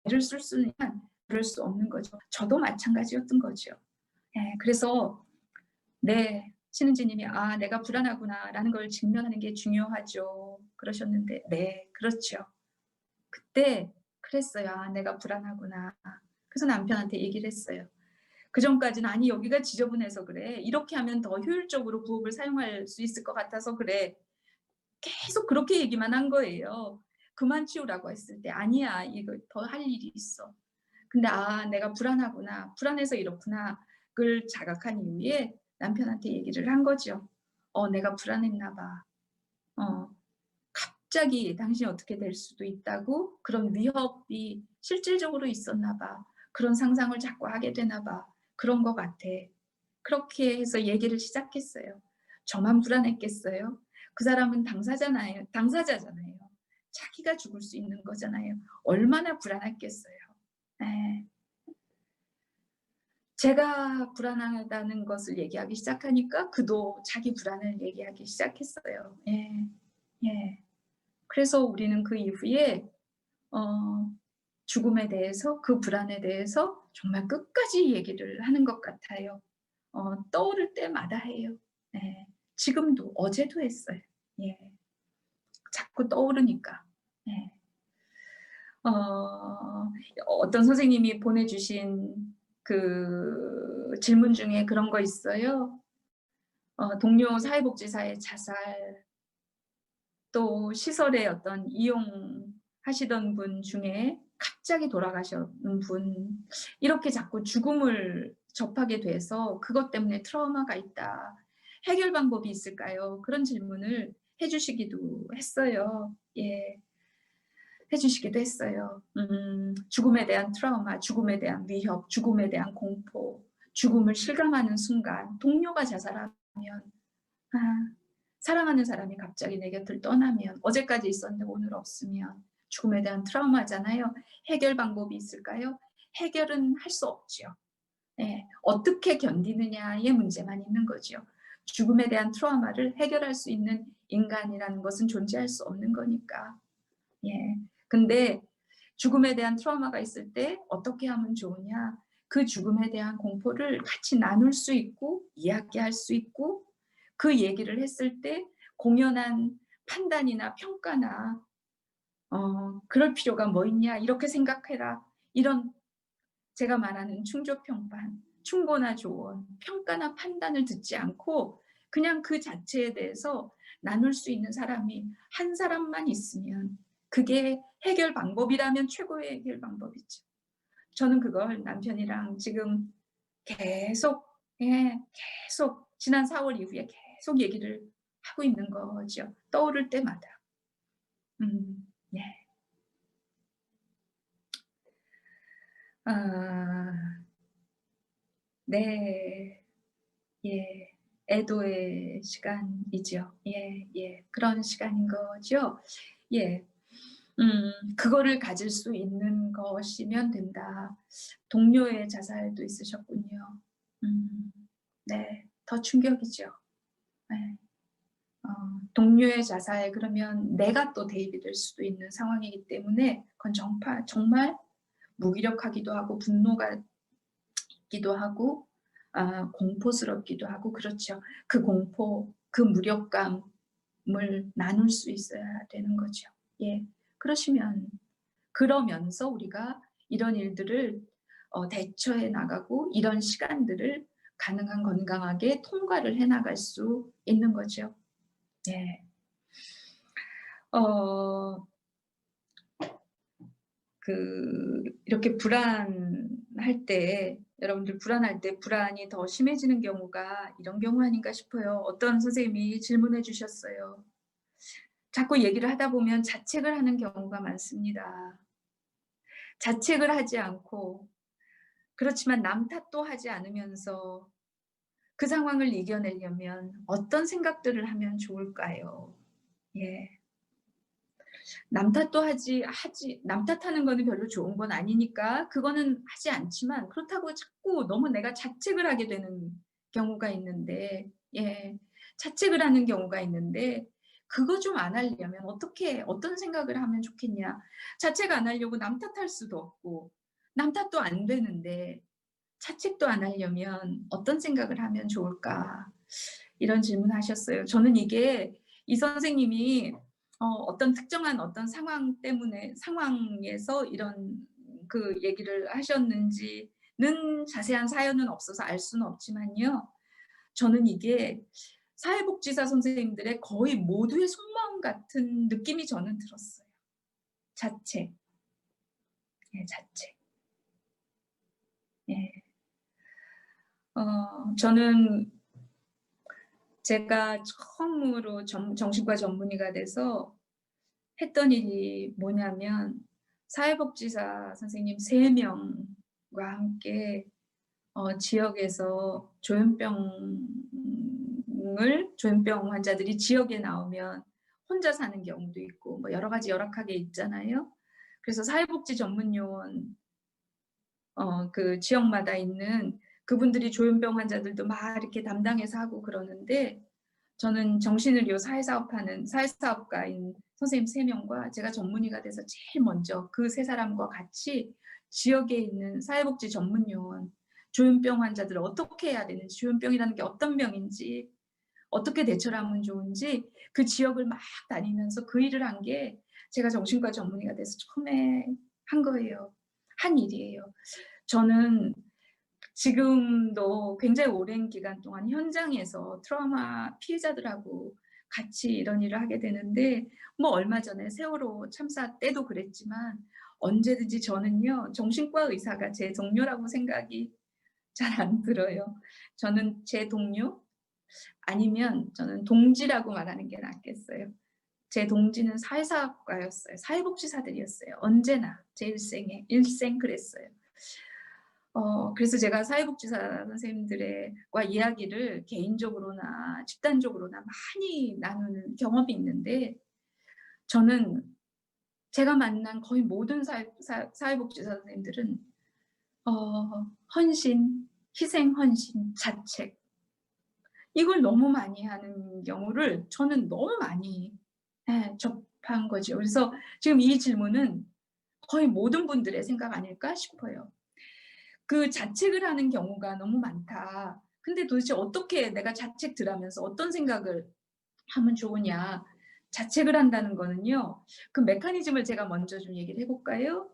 S2: 애를 쓸 수는 그럴 수 없는 거죠. 저도 마찬가지였던 거죠. 예, 그래서 네, 신은지님이 "아, 내가 불안하구나."라는 걸 직면하는 게 중요하죠. 그러셨는데 네, 그렇죠. 그때 그랬어요. '아, 내가 불안하구나.' 그래서 남편한테 얘기를 했어요. 그전까지는 "아니, 여기가 지저분해서 그래. 이렇게 하면 더 효율적으로 부엌을 사용할 수 있을 것 같아서 그래." 계속 그렇게 얘기만 한 거예요. 그만 치우라고 했을 때 "아니야. 이거 더 할 일이 있어." 근데 '아, 내가 불안하구나. 불안해서 이렇구나.' 그걸 자각한 이후에 남편한테 얘기를 한 거죠. "내가 불안했나 봐. 어 갑자기 당신이 어떻게 될 수도 있다고 그런 위협이 실질적으로 있었나 봐. 그런 상상을 자꾸 하게 되나 봐. 그런 것 같아." 그렇게 해서 얘기를 시작했어요. 저만 불안했겠어요? 그 사람은 당사자잖아요. 자기가 죽을 수 있는 거잖아요. 얼마나 불안했겠어요. 예. 제가 불안하다는 것을 얘기하기 시작하니까 그도 자기 불안을 얘기하기 시작했어요. 예. 예. 그래서 우리는 그 이후에 어 죽음에 대해서, 그 불안에 대해서 정말 끝까지 얘기를 하는 것 같아요. 떠오를 때마다 해요. 예. 지금도 어제도 했어요. 예. 자꾸 떠오르니까. 예. 어떤 선생님이 보내주신 그 질문 중에 그런 거 있어요. 동료 사회복지사의 자살, 또 시설의 어떤 이용하시던 분 중에 갑자기 돌아가신 분, 이렇게 자꾸 죽음을 접하게 돼서 그것 때문에 트라우마가 있다. 해결 방법이 있을까요? 그런 질문을 해 주시기도 했어요. 예. 해 주시기도 했어요. 죽음에 대한 트라우마, 죽음에 대한 위협, 죽음에 대한 공포, 죽음을 실감하는 순간, 동료가 자살하면 아, 사랑하는 사람이 갑자기 내 곁을 떠나면, 어제까지 있었는데 오늘 없으면 죽음에 대한 트라우마잖아요. 해결 방법이 있을까요? 해결은 할 수 없죠. 네, 어떻게 견디느냐의 문제만 있는 거죠. 죽음에 대한 트라우마를 해결할 수 있는 인간이라는 것은 존재할 수 없는 거니까. 예. 근데 죽음에 대한 트라우마가 있을 때 어떻게 하면 좋으냐? 그 죽음에 대한 공포를 같이 나눌 수 있고 이야기할 수 있고, 그 얘기를 했을 때 공연한 판단이나 평가나 그럴 필요가 뭐 있냐, 이렇게 생각해라, 이런 제가 말하는 충조평판, 충고나 조언, 평가나 판단을 듣지 않고 그냥 그 자체에 대해서 나눌 수 있는 사람이 한 사람만 있으면, 그게 해결 방법이라면 최고의 해결 방법이죠. 저는 그걸 남편이랑 지금 계속, 계속 지난 4월 이후에 계속 얘기를 하고 있는 거죠. 떠오를 때마다. 예. 네. 예. 애도의 시간이죠. 그런 시간인 거죠. 예. 그거를 가질 수 있는 것이면 된다. 동료의 자살도 있으셨군요. 네. 더 충격이죠. 네. 동료의 자살, 그러면 내가 또 대입이 될 수도 있는 상황이기 때문에 그건 정말 무기력하기도 하고 분노가 있기도 하고 공포스럽기도 하고 그렇죠. 그 공포, 그 무력감을 나눌 수 있어야 되는 거죠. 예. 그러면서 우리가 이런 일들을 대처해 나가고 이런 시간들을 가능한 건강하게 통과를 해 나갈 수 있는 거죠. 예. 이렇게 불안할 때, 여러분들 불안할 때 불안이 더 심해지는 경우가 이런 경우 아닌가 싶어요. 어떤 선생님이 질문해 주셨어요. 자꾸 얘기를 하다 보면 자책을 하는 경우가 많습니다. 자책을 하지 않고, 그렇지만 남 탓도 하지 않으면서 그 상황을 이겨내려면 어떤 생각들을 하면 좋을까요? 예. 남 탓하는 거는 별로 좋은 건 아니니까 그거는 하지 않지만, 그렇다고 자꾸 너무 내가 자책을 하게 되는 경우가 있는데, 자책을 하는 경우가 있는데, 그거 좀 안 하려면 어떤 생각을 하면 좋겠냐. 자책 안 하려고 남 탓할 수도 없고 남 탓도 안 되는데 자책도 안 하려면 어떤 생각을 하면 좋을까? 이런 질문하셨어요. 저는 이게 이 선생님이 어떤 특정한 어떤 상황에서 이런 그 얘기를 하셨는지는 자세한 사연은 없어서 알 수는 없지만요. 저는 이게 사회복지사 선생님들의 거의 모두의 속마음 같은 느낌이 저는 들었어요. 자책. 자책. 저는 제가 처음으로 정신과 전문의가 돼서 했던 일이 뭐냐면, 사회복지사 선생님 3명과 함께 지역에서 조현병 환자들이 지역에 나오면 혼자 사는 경우도 있고 뭐 여러 가지 열악하게 있잖아요. 그래서 사회복지 전문 요원 그 지역마다 있는 그분들이 조현병 환자들도 막 이렇게 담당해서 하고 그러는데, 저는 정신의료 사회사업가인 선생님 3명과 제가 전문의가 돼서 제일 먼저 그 3사람과 같이 지역에 있는 사회복지 전문 요원, 조현병 환자들을 어떻게 해야 되는지, 조현병이라는 게 어떤 병인지, 어떻게 대처를 하면 좋은지 그 지역을 막 다니면서 그 일을 한 게 제가 정신과 전문의가 돼서 처음에 한 거예요. 한 일이에요. 저는 지금도 굉장히 오랜 기간 동안 현장에서 트라우마 피해자들하고 같이 이런 일을 하게 되는데, 뭐 얼마 전에 세월호 참사 때도 그랬지만 언제든지 저는요, 정신과 의사가 제 동료라고 생각이 잘 안 들어요. 저는 제 동료, 아니면 저는 동지라고 말하는 게 낫겠어요. 제 동지는 사회사업가였어요. 사회복지사들이었어요. 언제나 제 일생 그랬어요. 그래서 제가 사회복지사 선생님들과 이야기를 개인적으로나 집단적으로나 많이 나누는 경험이 있는데, 저는 제가 만난 거의 모든 사회복지사 선생님들은 헌신, 희생, 헌신, 자책, 이걸 너무 많이 하는 경우를 저는 너무 많이 접한 거죠. 그래서 지금 이 질문은 거의 모든 분들의 생각 아닐까 싶어요. 그 자책을 하는 경우가 너무 많다. 근데 도대체 어떻게 내가 자책들 하면서 어떤 생각을 하면 좋으냐. 자책을 한다는 거는요. 그 메커니즘을 제가 먼저 좀 얘기를 해 볼까요?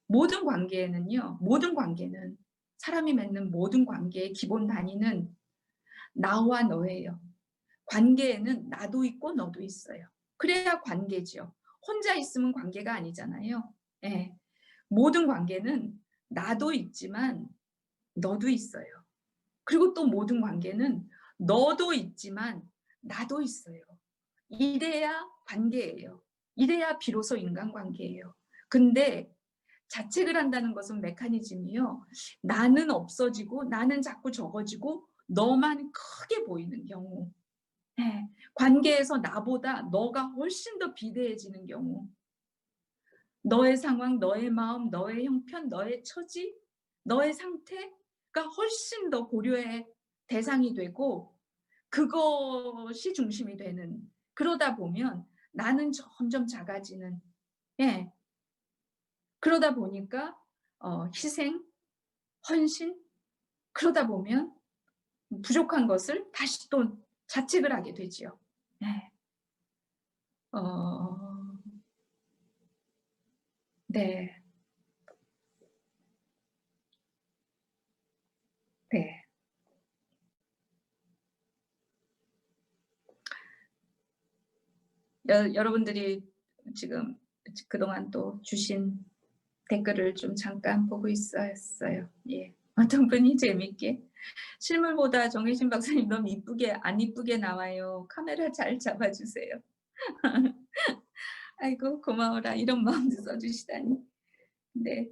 S2: 모든 관계에는요. 모든 관계는, 사람이 맺는 모든 관계의 기본 단위는 나와 너예요. 관계에는 나도 있고 너도 있어요. 그래야 관계죠. 혼자 있으면 관계가 아니잖아요. 예. 모든 관계는 나도 있지만 너도 있어요. 그리고 또 모든 관계는 너도 있지만 나도 있어요. 이래야 관계예요. 이래야 비로소 인간관계예요. 근데 자책을 한다는 것은 메커니즘이요. 나는 없어지고 나는 자꾸 적어지고 너만 크게 보이는 경우. 예. 관계에서 나보다 너가 훨씬 더 비대해지는 경우. 너의 상황, 너의 마음, 너의 형편, 너의 처지, 너의 상태가 훨씬 더 고려의 대상이 되고 그것이 중심이 되는, 그러다 보면 나는 점점 작아지는, 예. 그러다 보니까 희생, 헌신, 그러다 보면 부족한 것을 다시 또 자책을 하게 되지요. 네. 어 네. 네. 여러분들이 지금 그동안 또 주신 댓글을 좀 잠깐 보고 있었어요. 예. 어떤 분이 재밌게 "실물보다 정혜신 박사님 너무 이쁘게 안 이쁘게 나와요. 카메라 잘 잡아 주세요." 아이고 고마워라. 이런 마음도 써 주시다니. 네.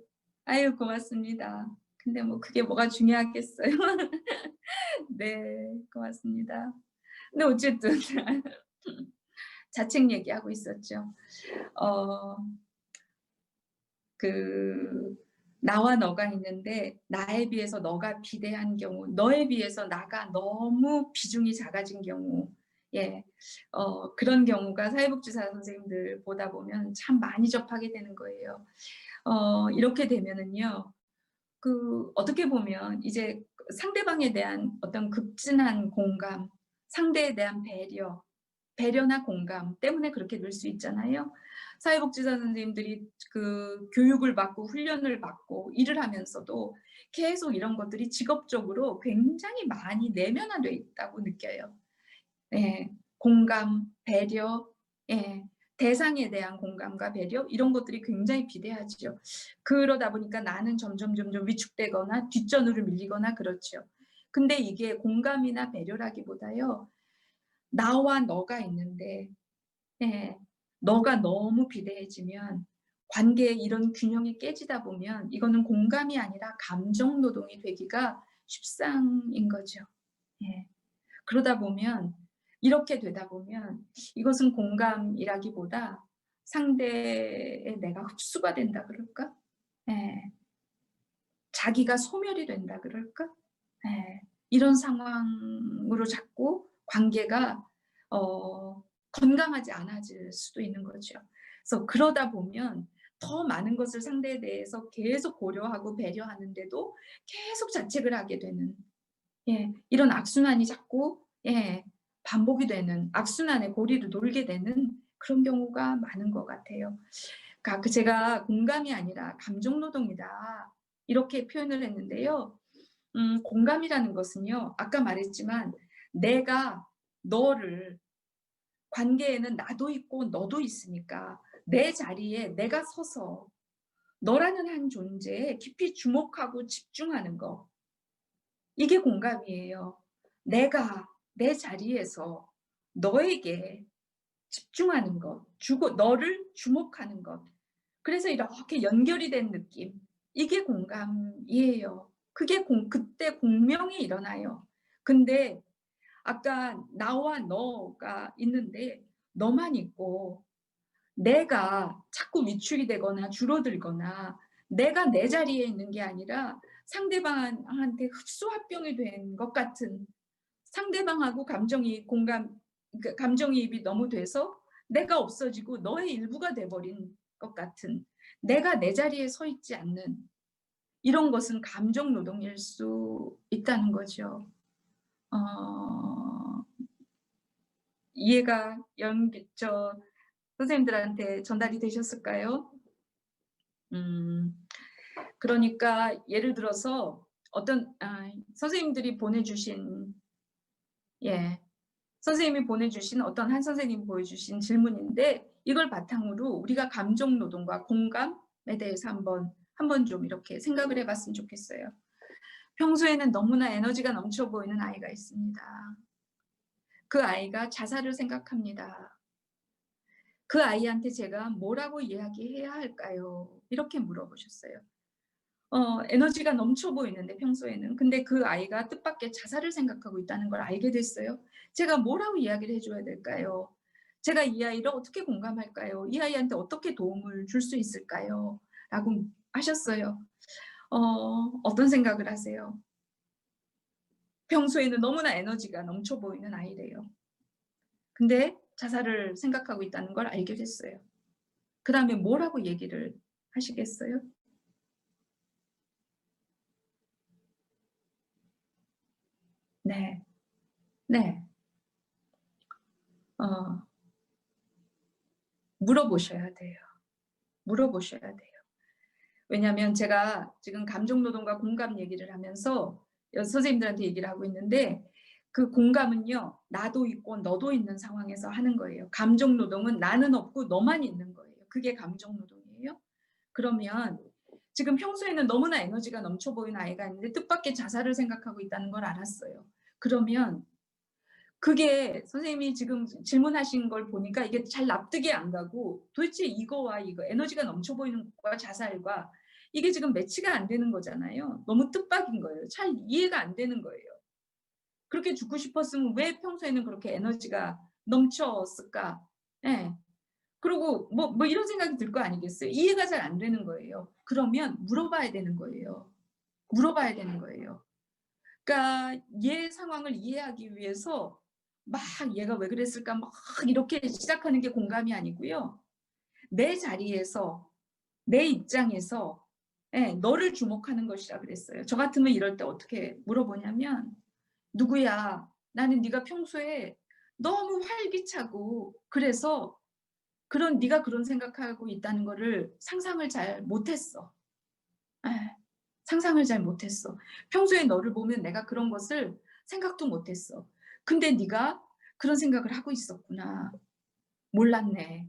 S2: 아유 고맙습니다. 근데 뭐 그게 뭐가 중요하겠어요. 네. 고맙습니다. 근데 어쨌든 자책 얘기하고 있었죠. 어 그 나와 너가 있는데 나에 비해서 너가 비대한 경우, 너에 비해서 나가 너무 비중이 작아진 경우, 예. 그런 경우가 사회복지사 선생님들 보다 보면 참 많이 접하게 되는 거예요. 이렇게 되면은요. 어떻게 보면 이제 상대방에 대한 어떤 극진한 공감, 상대에 대한 배려나 공감 때문에 그렇게 늘 수 있잖아요. 사회복지사 선생님들이 그 교육을 받고 훈련을 받고 일을 하면서도 계속 이런 것들이 직업적으로 굉장히 많이 내면화돼 있다고 느껴요. 예. 공감, 배려, 예. 대상에 대한 공감과 배려, 이런 것들이 굉장히 비대하지요. 그러다 보니까 나는 점점 위축되거나 뒷전으로 밀리거나 그렇죠. 근데 이게 공감이나 배려라기보다요. 나와 너가 있는데, 예. 너가 너무 비대해지면 관계의 이런 균형이 깨지다 보면 이거는 공감이 아니라 감정 노동이 되기가 십상인 거죠. 예. 그러다 보면, 이렇게 되다 보면 이것은 공감이라기보다 상대의 내가 흡수가 된다 그럴까? 예. 자기가 소멸이 된다 그럴까? 예. 이런 상황으로 자꾸 관계가 건강하지 않아질 수도 있는 거죠. 그래서 그러다 보면 더 많은 것을 상대에 대해서 계속 고려하고 배려하는데도 계속 자책을 하게 되는, 예. 이런 악순환이 자꾸, 예. 반복이 되는 악순환의 고리를 돌게 되는 그런 경우가 많은 것 같아요. 그러니까 제가 "공감이 아니라 감정 노동이다." 이렇게 표현을 했는데요. 공감이라는 것은요. 아까 말했지만 내가 너를, 관계에는 나도 있고 너도 있으니까 내 자리에 내가 서서 너라는 한 존재에 깊이 주목하고 집중하는 거. 이게 공감이에요. 내가 내 자리에서 너에게 집중하는 것, 너를 주목하는 것. 그래서 이렇게 연결이 된 느낌. 이게 공감이에요. 그때 공명이 일어나요. 근데 아까 나와 너가 있는데 너만 있고 내가 자꾸 위축이 되거나 줄어들거나 내가 내 자리에 있는 게 아니라 상대방한테 흡수합병이 된 것 같은, 상대방하고 감정이입이 너무 돼서 내가 없어지고 너의 일부가 돼 버린 것 같은, 내가 내 자리에 서 있지 않는 이런 것은 감정 노동일 수 있다는 거죠. 어 이해가 선생님들한테 전달이 되셨을까요? 음. 그러니까 예를 들어서 선생님들이 보내주신, 예, 선생님이 보내주신 어떤 한 선생님이 보여주신 질문인데, 이걸 바탕으로 우리가 감정 노동과 공감에 대해서 한번 좀 이렇게 생각을 해봤으면 좋겠어요. 평소에는 너무나 에너지가 넘쳐 보이는 아이가 있습니다. 그 아이가 자살을 생각합니다. 그 아이한테 제가 뭐라고 이야기해야 할까요? 이렇게 물어보셨어요. 에너지가 넘쳐 보이는데 평소에는. 근데 그 아이가 뜻밖의 자살을 생각하고 있다는 걸 알게 됐어요. 제가 뭐라고 이야기를 해 줘야 될까요? 제가 이 아이를 어떻게 공감할까요? 이 아이한테 어떻게 도움을 줄 수 있을까요? 라고 하셨어요. 어떤 생각을 하세요? 평소에는 너무나 에너지가 넘쳐 보이는 아이래요. 근데 자살을 생각하고 있다는 걸 알게 됐어요. 그다음에 뭐라고 얘기를 하시겠어요? 네. 네. 어 물어보셔야 돼요. 물어보셔야 돼요. 왜냐하면 제가 지금 감정 노동과 공감 얘기를 하면서 선생님들한테 얘기를 하고 있는데, 그 공감은요, 나도 있고 너도 있는 상황에서 하는 거예요. 감정 노동은 나는 없고 너만 있는 거예요. 그게 감정 노동이에요. 그러면 지금 평소에는 너무나 에너지가 넘쳐 보이는 아이가 있는데 뜻밖의 자살을 생각하고 있다는 걸 알았어요. 그러면 그게 선생님이 지금 질문하신 걸 보니까 이게 잘 납득이 안 가고, 도대체 이거와 이거 에너지가 넘쳐 보이는 것과 자살과 이게 지금 매치가 안 되는 거잖아요. 너무 뜻밖인 거예요. 잘 이해가 안 되는 거예요. 그렇게 죽고 싶었으면 왜 평소에는 그렇게 에너지가 넘쳤을까? 예. 그리고 뭐 이런 생각이 들 거 아니겠어요. 이해가 잘 안 되는 거예요. 그러면 물어봐야 되는 거예요. 물어봐야 되는 거예요. 그러니까 얘 상황을 이해하기 위해서 막 '얘가 왜 그랬을까?' 막 이렇게 시작하는 게 공감이 아니고요. 내 자리에서 내 입장에서, 예, 너를 주목하는 것이라 그랬어요. 저 같으면 이럴 때 어떻게 물어보냐면 "누구야? 나는 네가 평소에 너무 활기차고 그래서 네가 그런 생각하고 있다는 거를 상상을 잘 못했어. 예. 상상을 잘 못했어. 평소에 너를 보면 내가 그런 것을 생각도 못했어. 근데 네가 그런 생각을 하고 있었구나. 몰랐네.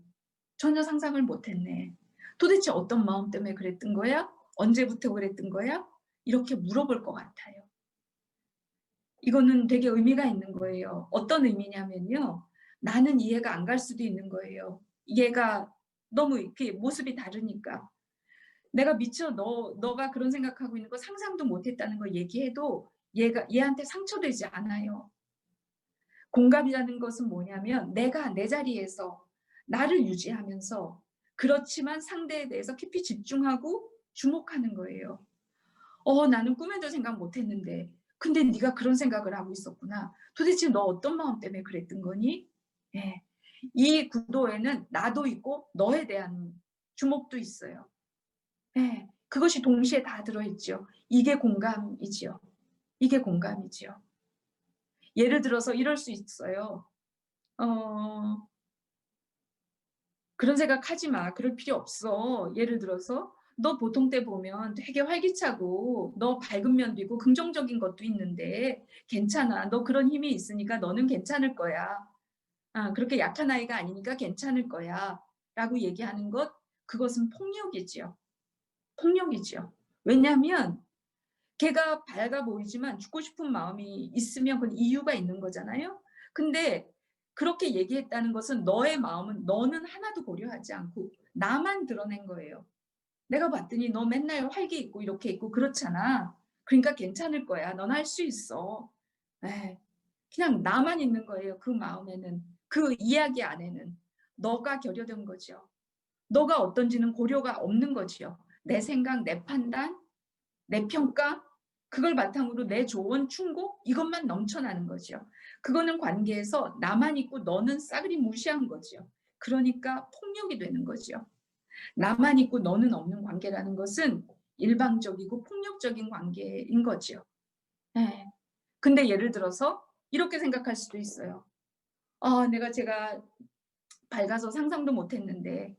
S2: 전혀 상상을 못했네. 도대체 어떤 마음 때문에 그랬던 거야? 언제부터 그랬던 거야?" 이렇게 물어볼 것 같아요. 이거는 되게 의미가 있는 거예요. 어떤 의미냐면요, 나는 이해가 안 갈 수도 있는 거예요. 얘가 너무 이렇게 모습이 다르니까. 내가 미처 너가 그런 생각하고 있는 거 상상도 못 했다는 걸 얘기해도 얘한테 상처되지 않아요. 공감이라는 것은 뭐냐면 내가 내 자리에서 나를 유지하면서, 그렇지만 상대에 대해서 깊이 집중하고 주목하는 거예요. 나는 꿈에도 생각 못 했는데 근데 네가 그런 생각을 하고 있었구나. 도대체 너 어떤 마음 때문에 그랬던 거니? 예. 이 구도에는 나도 있고 너에 대한 주목도 있어요. 예. 그것이 동시에 다 들어 있죠. 이게 공감이지요. 이게 공감이지요. 예를 들어서 이럴 수 있어요. 어 "그런 생각하지 마. 그럴 필요 없어." 예를 들어서 "너 보통 때 보면 되게 활기차고 너 밝은 면도 있고 긍정적인 것도 있는데 괜찮아. 너 그런 힘이 있으니까 너는 괜찮을 거야. 아 그렇게 약한 아이가 아니니까 괜찮을 거야."라고 얘기하는 것, 그것은 폭력이지요. 폭력이지요. 왜냐하면 걔가 밝아 보이지만 죽고 싶은 마음이 있으면 그건 이유가 있는 거잖아요. 근데 그렇게 얘기했다는 것은 너의 마음은 너는 하나도 고려하지 않고 나만 드러낸 거예요. 내가 봤더니 너 맨날 활기 있고 이렇게 있고 그렇잖아. 그러니까 괜찮을 거야. 넌 할 수 있어. 에 그냥 나만 있는 거예요. 그 마음에는. 그 이야기 안에는. 너가 결여된 거죠. 너가 어떤지는 고려가 없는 거지요. 내 생각, 내 판단, 내 평가, 그걸 바탕으로 내 조언, 충고 이것만 넘쳐나는 거죠. 그거는 관계에서 나만 있고 너는 싸그리 무시한 거죠. 그러니까 폭력이 되는 거죠. 나만 있고 너는 없는 관계라는 것은 일방적이고 폭력적인 관계인 거죠. 예. 근데 예를 들어서 이렇게 생각할 수도 있어요. 제가 밝아서 상상도 못했는데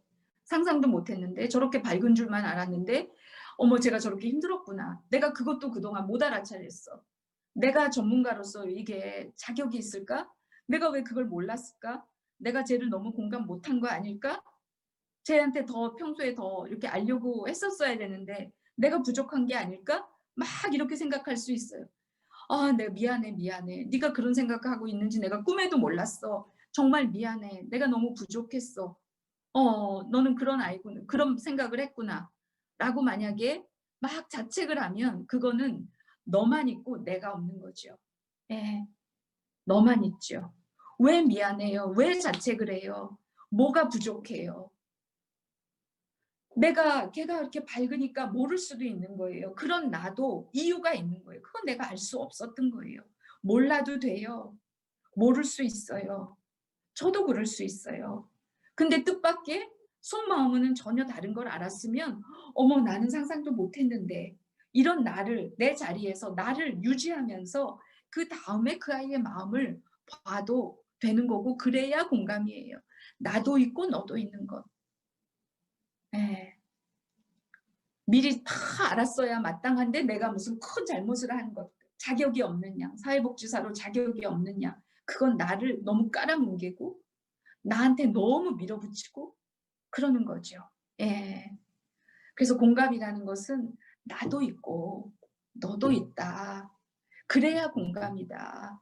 S2: 저렇게 밝은 줄만 알았는데 어머 제가 저렇게 힘들었구나. 내가 그것도 그동안 못 알아차렸어. 내가 전문가로서 이게 자격이 있을까? 내가 왜 그걸 몰랐을까? 내가 쟤를 너무 공감 못한 거 아닐까? 쟤한테 더 평소에 더 이렇게 알려고 했었어야 되는데 내가 부족한 게 아닐까? 막 이렇게 생각할 수 있어요. 내가 미안해, 미안해. 네가 그런 생각하고 있는지 내가 꿈에도 몰랐어. 정말 미안해. 내가 너무 부족했어. 너는 그런 아이구나. 그런 생각을 했구나. 라고 만약에 막 자책을 하면 그거는 너만 있고 내가 없는 거죠. 예. 너만 있죠. 왜 미안해요? 왜 자책을 해요? 뭐가 부족해요? 걔가 이렇게 밝으니까 모를 수도 있는 거예요. 그런 나도 이유가 있는 거예요. 그건 내가 알 수 없었던 거예요. 몰라도 돼요. 모를 수 있어요. 저도 그럴 수 있어요. 근데 뜻밖의 속마음은 전혀 다른 걸 알았으면 어머 나는 상상도 못 했는데 이런 나를 내 자리에서 나를 유지하면서 그다음에 그 아이의 마음을 봐도 되는 거고 그래야 공감이에요. 나도 있고 너도 있는 것. 예. 미리 다 알았어야 마땅한데 내가 무슨 큰 잘못을 한 것, 자격이 없는 양, 사회복지사로 자격이 없는 양, 그건 나를 너무 깔아뭉개고 나한테 너무 밀어붙이고 그러는 거죠. 예. 그래서 공감이라는 것은 나도 있고 너도 있다. 그래야 공감이다.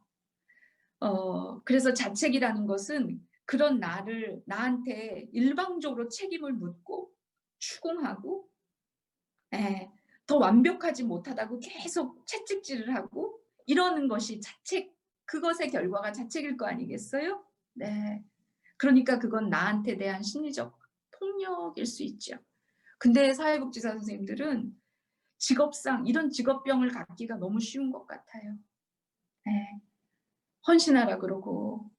S2: 그래서 자책이라는 것은 그런 나한테 일방적으로 책임을 묻고 추궁하고 예. 더 완벽하지 못하다고 계속 채찍질을 하고 이러는 것이 자책, 그것의 결과가 자책일 거 아니겠어요? 네. 그러니까 그건 나한테 대한 심리적 폭력일 수 있죠. 근데 사회복지사 선생님들은 직업상 이런 직업병을 갖기가 너무 쉬운 것 같아요. 예. 헌신하라 그러고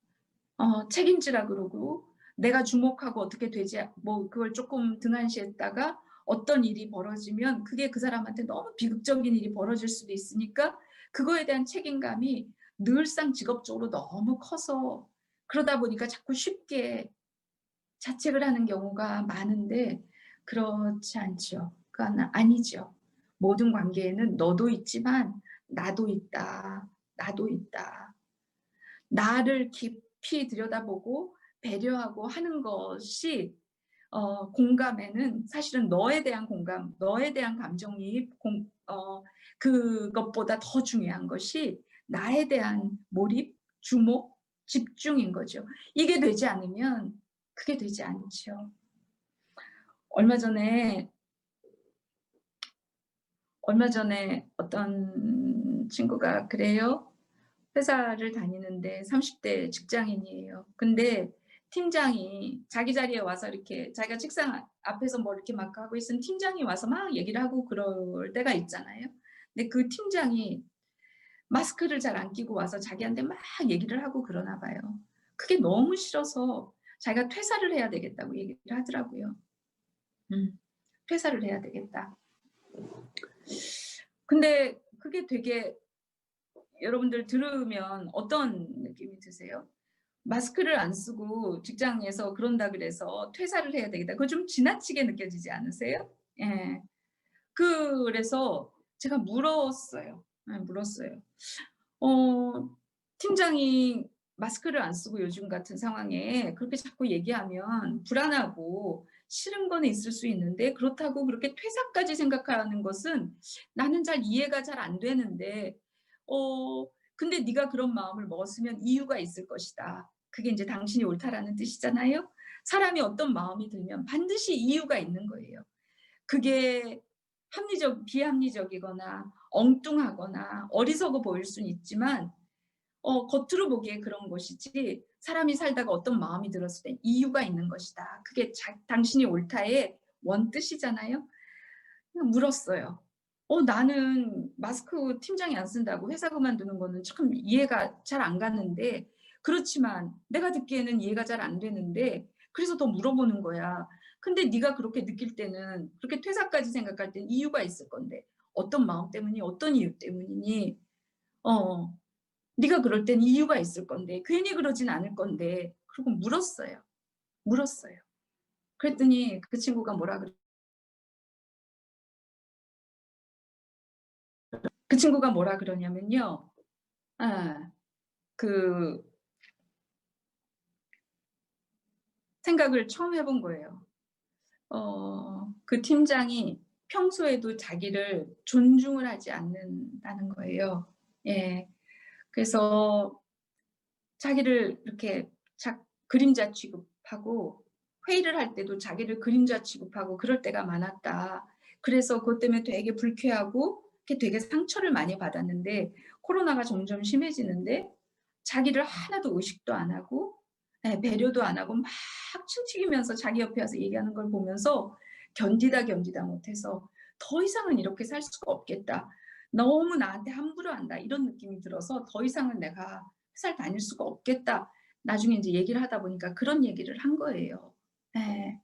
S2: 책임지라 그러고 내가 주목하고 어떻게 되지 뭐 그걸 조금 등한시했다가 어떤 일이 벌어지면 그게 그 사람한테 너무 비극적인 일이 벌어질 수도 있으니까 그거에 대한 책임감이 늘상 직업적으로 너무 커서 그러다 보니까 자꾸 쉽게 자책을 하는 경우가 많은데 그렇지 않죠. 그건 아니죠. 모든 관계에는 너도 있지만 나도 있다. 나도 있다. 나를 깊이 들여다보고 배려하고 하는 것이 공감에는 사실은 너에 대한 공감, 너에 대한 감정이입, 그것보다 더 중요한 것이 나에 대한 몰입, 주목, 집중인 거죠. 이게 되지 않으면 그게 되지 않죠. 얼마 전에 어떤 친구가 그래요. 회사를 다니는데 30대 직장인이에요. 근데 팀장이 자기 자리에 와서 이렇게 자기가 책상 앞에서 뭐 이렇게 막 하고 있으면 팀장이 와서 막 얘기를 하고 그럴 때가 있잖아요. 근데 그 팀장이 마스크를 잘 안 끼고 와서 자기한테 막 얘기를 하고 그러나 봐요. 그게 너무 싫어서 자기가 퇴사를 해야 되겠다고 얘기를 하더라고요. 퇴사를 해야 되겠다. 근데 그게 되게 여러분들 들으면 어떤 느낌이 드세요? 마스크를 안 쓰고 직장에서 그런다 그래서 퇴사를 해야 되겠다. 그거 좀 지나치게 느껴지지 않으세요? 예. 그래서 제가 물었어요. 예, 물었어요. 어, 팀장이 마스크를 안 쓰고 요즘 같은 상황에 그렇게 자꾸 얘기하면 불안하고 싫은 거는 있을 수 있는데 그렇다고 그렇게 퇴사까지 생각하는 것은 나는 이해가 잘 안 되는데 근데 네가 그런 마음을 먹었으면 이유가 있을 것이다. 그게 이제 당신이 옳다라는 뜻이잖아요. 사람이 어떤 마음이 들면 반드시 이유가 있는 거예요. 그게 비합리적이거나 엉뚱하거나 어리석어 보일 수는 있지만 겉으로 보기에 그런 것이지 사람이 살다가 어떤 마음이 들었을 때 이유가 있는 것이다. 그게 당신이 옳다의 원뜻이잖아요. 그냥 물었어요. 나는 마스크 팀장이 안 쓴다고 회사 그만두는 거는 참 이해가 잘 안 가는데 그렇지만 내가 듣기에는 이해가 잘 안 되는데 그래서 더 물어보는 거야. 근데 네가 그렇게 느낄 때는 그렇게 퇴사까지 생각할 땐 이유가 있을 건데 어떤 마음 때문이 어떤 이유 때문이니 어 네가 그럴 땐 이유가 있을 건데 괜히 그러진 않을 건데 그리고 물었어요. 물었어요. 그랬더니 그 친구가 뭐라 그러냐면요. 아, 그 생각을 처음 해본 거예요. 그 팀장이 평소에도 자기를 존중을 하지 않는다는 거예요. 예. 그래서 자기를 이렇게 그림자 취급하고 회의를 할 때도 자기를 그림자 취급하고 그럴 때가 많았다. 그래서 그것 때문에 되게 불쾌하고 되게 상처를 많이 받았는데 코로나가 점점 심해지는데 자기를 하나도 의식도 안 하고 배려도 안 하고 막 춤추면서 자기 옆에 와서 얘기하는 걸 보면서 견디다 못해서 더 이상은 이렇게 살 수가 없겠다. 너무 나한테 함부로 한다. 이런 느낌이 들어서 더 이상은 내가 회사를 다닐 수가 없겠다. 나중에 이제 얘기를 하다 보니까 그런 얘기를 한 거예요. 네.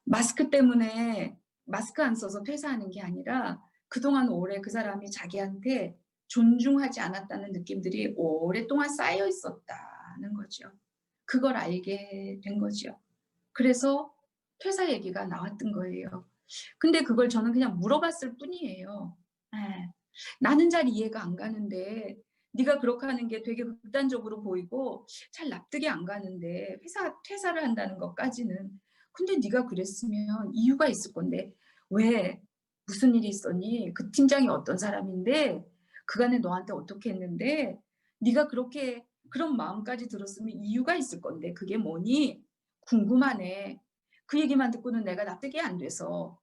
S2: 마스크 때문에 마스크 안 써서 퇴사하는 게 아니라 그동안 오래 그 사람이 자기한테 존중하지 않았다는 느낌들이 오랫동안 쌓여 있었다는 거죠. 그걸 알게 된 거죠. 그래서 퇴사 얘기가 나왔던 거예요. 근데 그걸 저는 그냥 물어봤을 뿐이에요. 예. 나는 잘 이해가 안 가는데 네가 그렇게 하는 게 되게 극단적으로 보이고 잘 납득이 안 가는데 퇴사를 한다는 것까지는. 근데 네가 그랬으면 이유가 있을 건데 왜 무슨 일이 있었니? 그 팀장이 어떤 사람인데 그간에 너한테 어떻게 했는데 네가 그렇게 그런 마음까지 들었으면 이유가 있을 건데 그게 뭐니? 궁금하네. 그 얘기만 듣고는 내가 납득이 안 돼서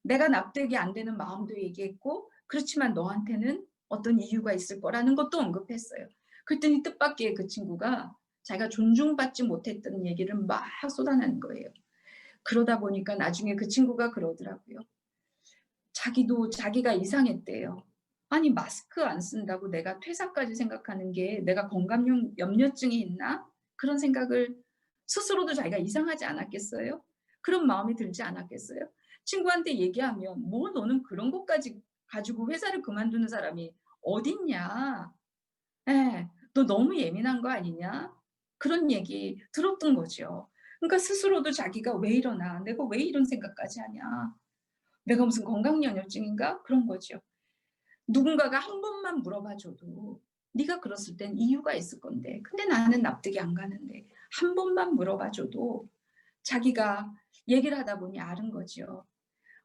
S2: 내가 납득이 안 되는 마음도 얘기했고 그렇지만 너한테는 어떤 이유가 있을 거라는 것도 언급했어요. 그랬더니 뜻밖의 그 친구가 자기가 존중받지 못했던 얘기를 막 쏟아내는 거예요. 그러다 보니까 나중에 그 친구가 그러더라고요. 자기도 자기가 이상했대요. 아니 마스크 안 쓴다고 내가 퇴사까지 생각하는 게 내가 염려증이 있나? 그런 생각을 스스로도 자기가 이상하지 않았겠어요? 그런 마음이 들지 않았겠어요? 친구한테 얘기하면 뭐 너는 그런 것까지 가지고 회사를 그만두는 사람이 어딨냐? 예, 너 너무 예민한 거 아니냐? 그런 얘기 들었던 거죠. 그러니까 스스로도 자기가 왜 이러나? 내가 왜 이런 생각까지 하냐? 내가 무슨 건강염려증인가? 그런 거죠. 누군가가 한 번만 물어봐 줘도 네가 그랬을 땐 이유가 있을 건데 근데 나는 납득이 안 가는데 한 번만 물어봐 줘도 자기가 얘기를 하다 보니 아는 거죠.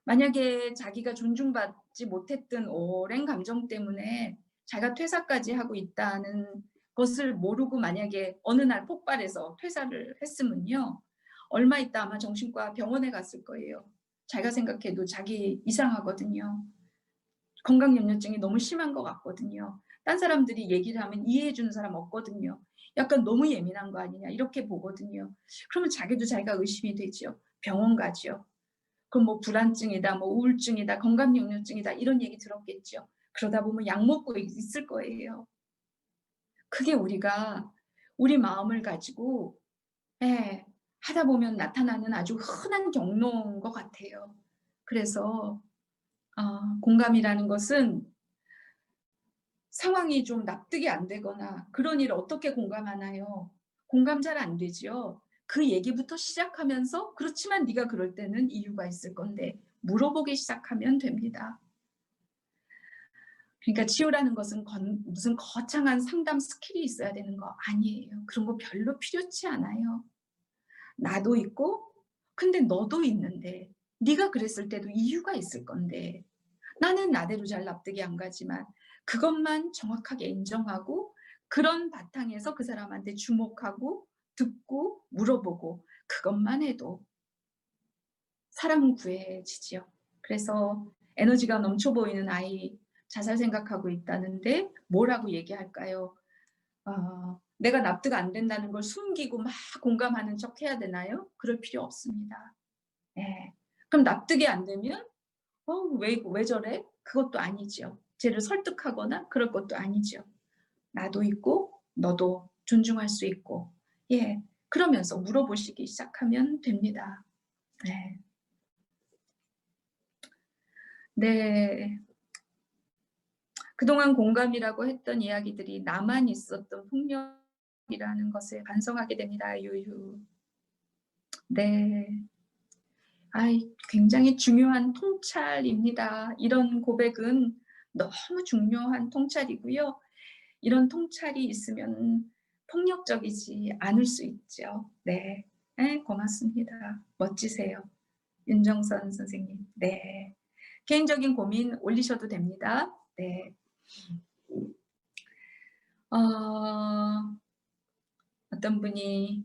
S2: 만약에 자기가 존중받지 못했던 오랜 감정 때문에 자기가 퇴사까지 하고 있다는 것을 모르고 만약에 어느 날 폭발해서 퇴사를 했으면요. 얼마 있다 아마 정신과 병원에 갔을 거예요. 자기가 생각해도 자기 이상하거든요. 건강염려증이 너무 심한 것 같거든요. 딴 사람들이 얘기를 하면 이해해 주는 사람 없거든요. 약간 너무 예민한 거 아니냐 이렇게 보거든요. 그러면 자기도 자기가 의심이 되죠. 병원 가죠. 그럼 뭐 불안증이다, 뭐 우울증이다, 건강염려증이다 이런 얘기 들었겠죠. 그러다 보면 약 먹고 있을 거예요. 그게 우리가 우리 마음을 가지고 예, 하다 보면 나타나는 아주 흔한 경로인 것 같아요. 그래서 공감이라는 것은 상황이 좀 납득이 안 되거나 그런 일을 어떻게 공감하나요? 공감 잘 안 되죠. 그 얘기부터 시작하면서 그렇지만 네가 그럴 때는 이유가 있을 건데 물어보기 시작하면 됩니다. 그러니까 치유라는 것은 무슨 거창한 상담 스킬이 있어야 되는 거 아니에요. 그런 거 별로 필요치 않아요. 나도 있고 근데 너도 있는데 네가 그랬을 때도 이유가 있을 건데 나는 나대로 잘 납득이 안 가지만 그것만 정확하게 인정하고 그런 바탕에서 그 사람한테 주목하고 듣고 물어보고 그것만 해도 사람은 구해지지요. 그래서 에너지가 넘쳐 보이는 아이 자살 생각하고 있다는데 뭐라고 얘기할까요? 내가 납득 안 된다는 걸 숨기고 막 공감하는 척 해야 되나요? 그럴 필요 없습니다. 예. 그럼 납득이 안 되면 왜 저래? 그것도 아니지요. 쟤를 설득하거나 그럴 것도 아니지요. 나도 있고 너도 존중할 수 있고 예. 그러면서 물어보시기 시작하면 됩니다. 네. 네. 그동안 공감이라고 했던 이야기들이 나만 있었던 폭력이라는 것을 반성하게 됩니다. 유유. 네. 굉장히 중요한 통찰입니다. 이런 고백은 너무 중요한 통찰이고요. 이런 통찰이 있으면 폭력적이지 않을 수 있죠. 네. 네, 고맙습니다. 멋지세요. 윤정선 선생님. 네. 개인적인 고민 올리셔도 됩니다. 네. 어떤 분이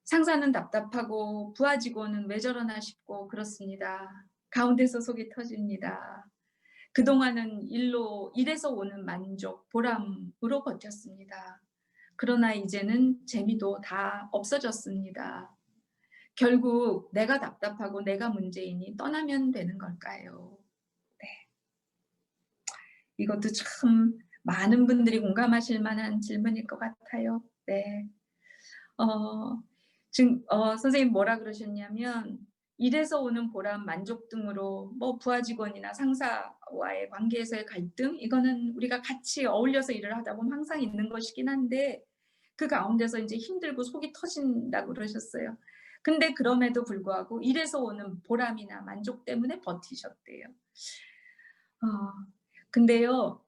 S2: 상사는 답답하고 부하 직원은 왜 저러나 싶고 그렇습니다. 가운데서 속이 터집니다. 그동안은 일에서 오는 만족, 보람으로 버텼습니다. 그러나 이제는 재미도 다 없어졌습니다. 결국 내가 답답하고 내가 문제이니 떠나면 되는 걸까요? 네. 이것도 참 많은 분들이 공감하실 만한 질문일 것 같아요. 네. 선생님 뭐라 그러셨냐면 일에서 오는 보람, 만족 등으로 뭐 부하 직원이나 상사와의 관계에서의 갈등 이거는 우리가 같이 어울려서 일을 하다 보면 항상 있는 것이긴 한데 그 가운데서 이제 힘들고 속이 터진다고 그러셨어요. 근데 그럼에도 불구하고 일에서 오는 보람이나 만족 때문에 버티셨대요. 근데요.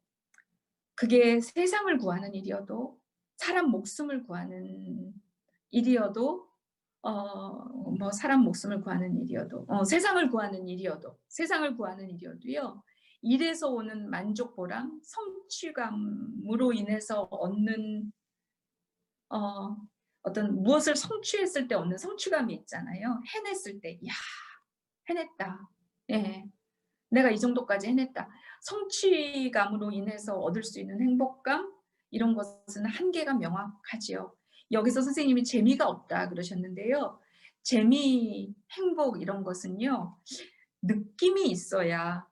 S2: 그게 세상을 구하는 일이어도 사람 목숨을 구하는 일이어도 사람 목숨을 구하는 일이어도 세상을 구하는 일이어도요. 일에서 오는 만족, 보람, 성취감으로 인해서 얻는 어떤 무엇을 성취했을 때 얻는 성취감이 있잖아요. 해냈을 때 '야 해냈다.' 예. '내가 이 정도까지 해냈다.' 성취감으로 인해서 얻을 수 있는 행복감 이런 것은 한계가 명확하지요. 여기서 선생님이 "재미가 없다." 그러셨는데요. 재미, 행복 이런 것은요. 느낌이 있어야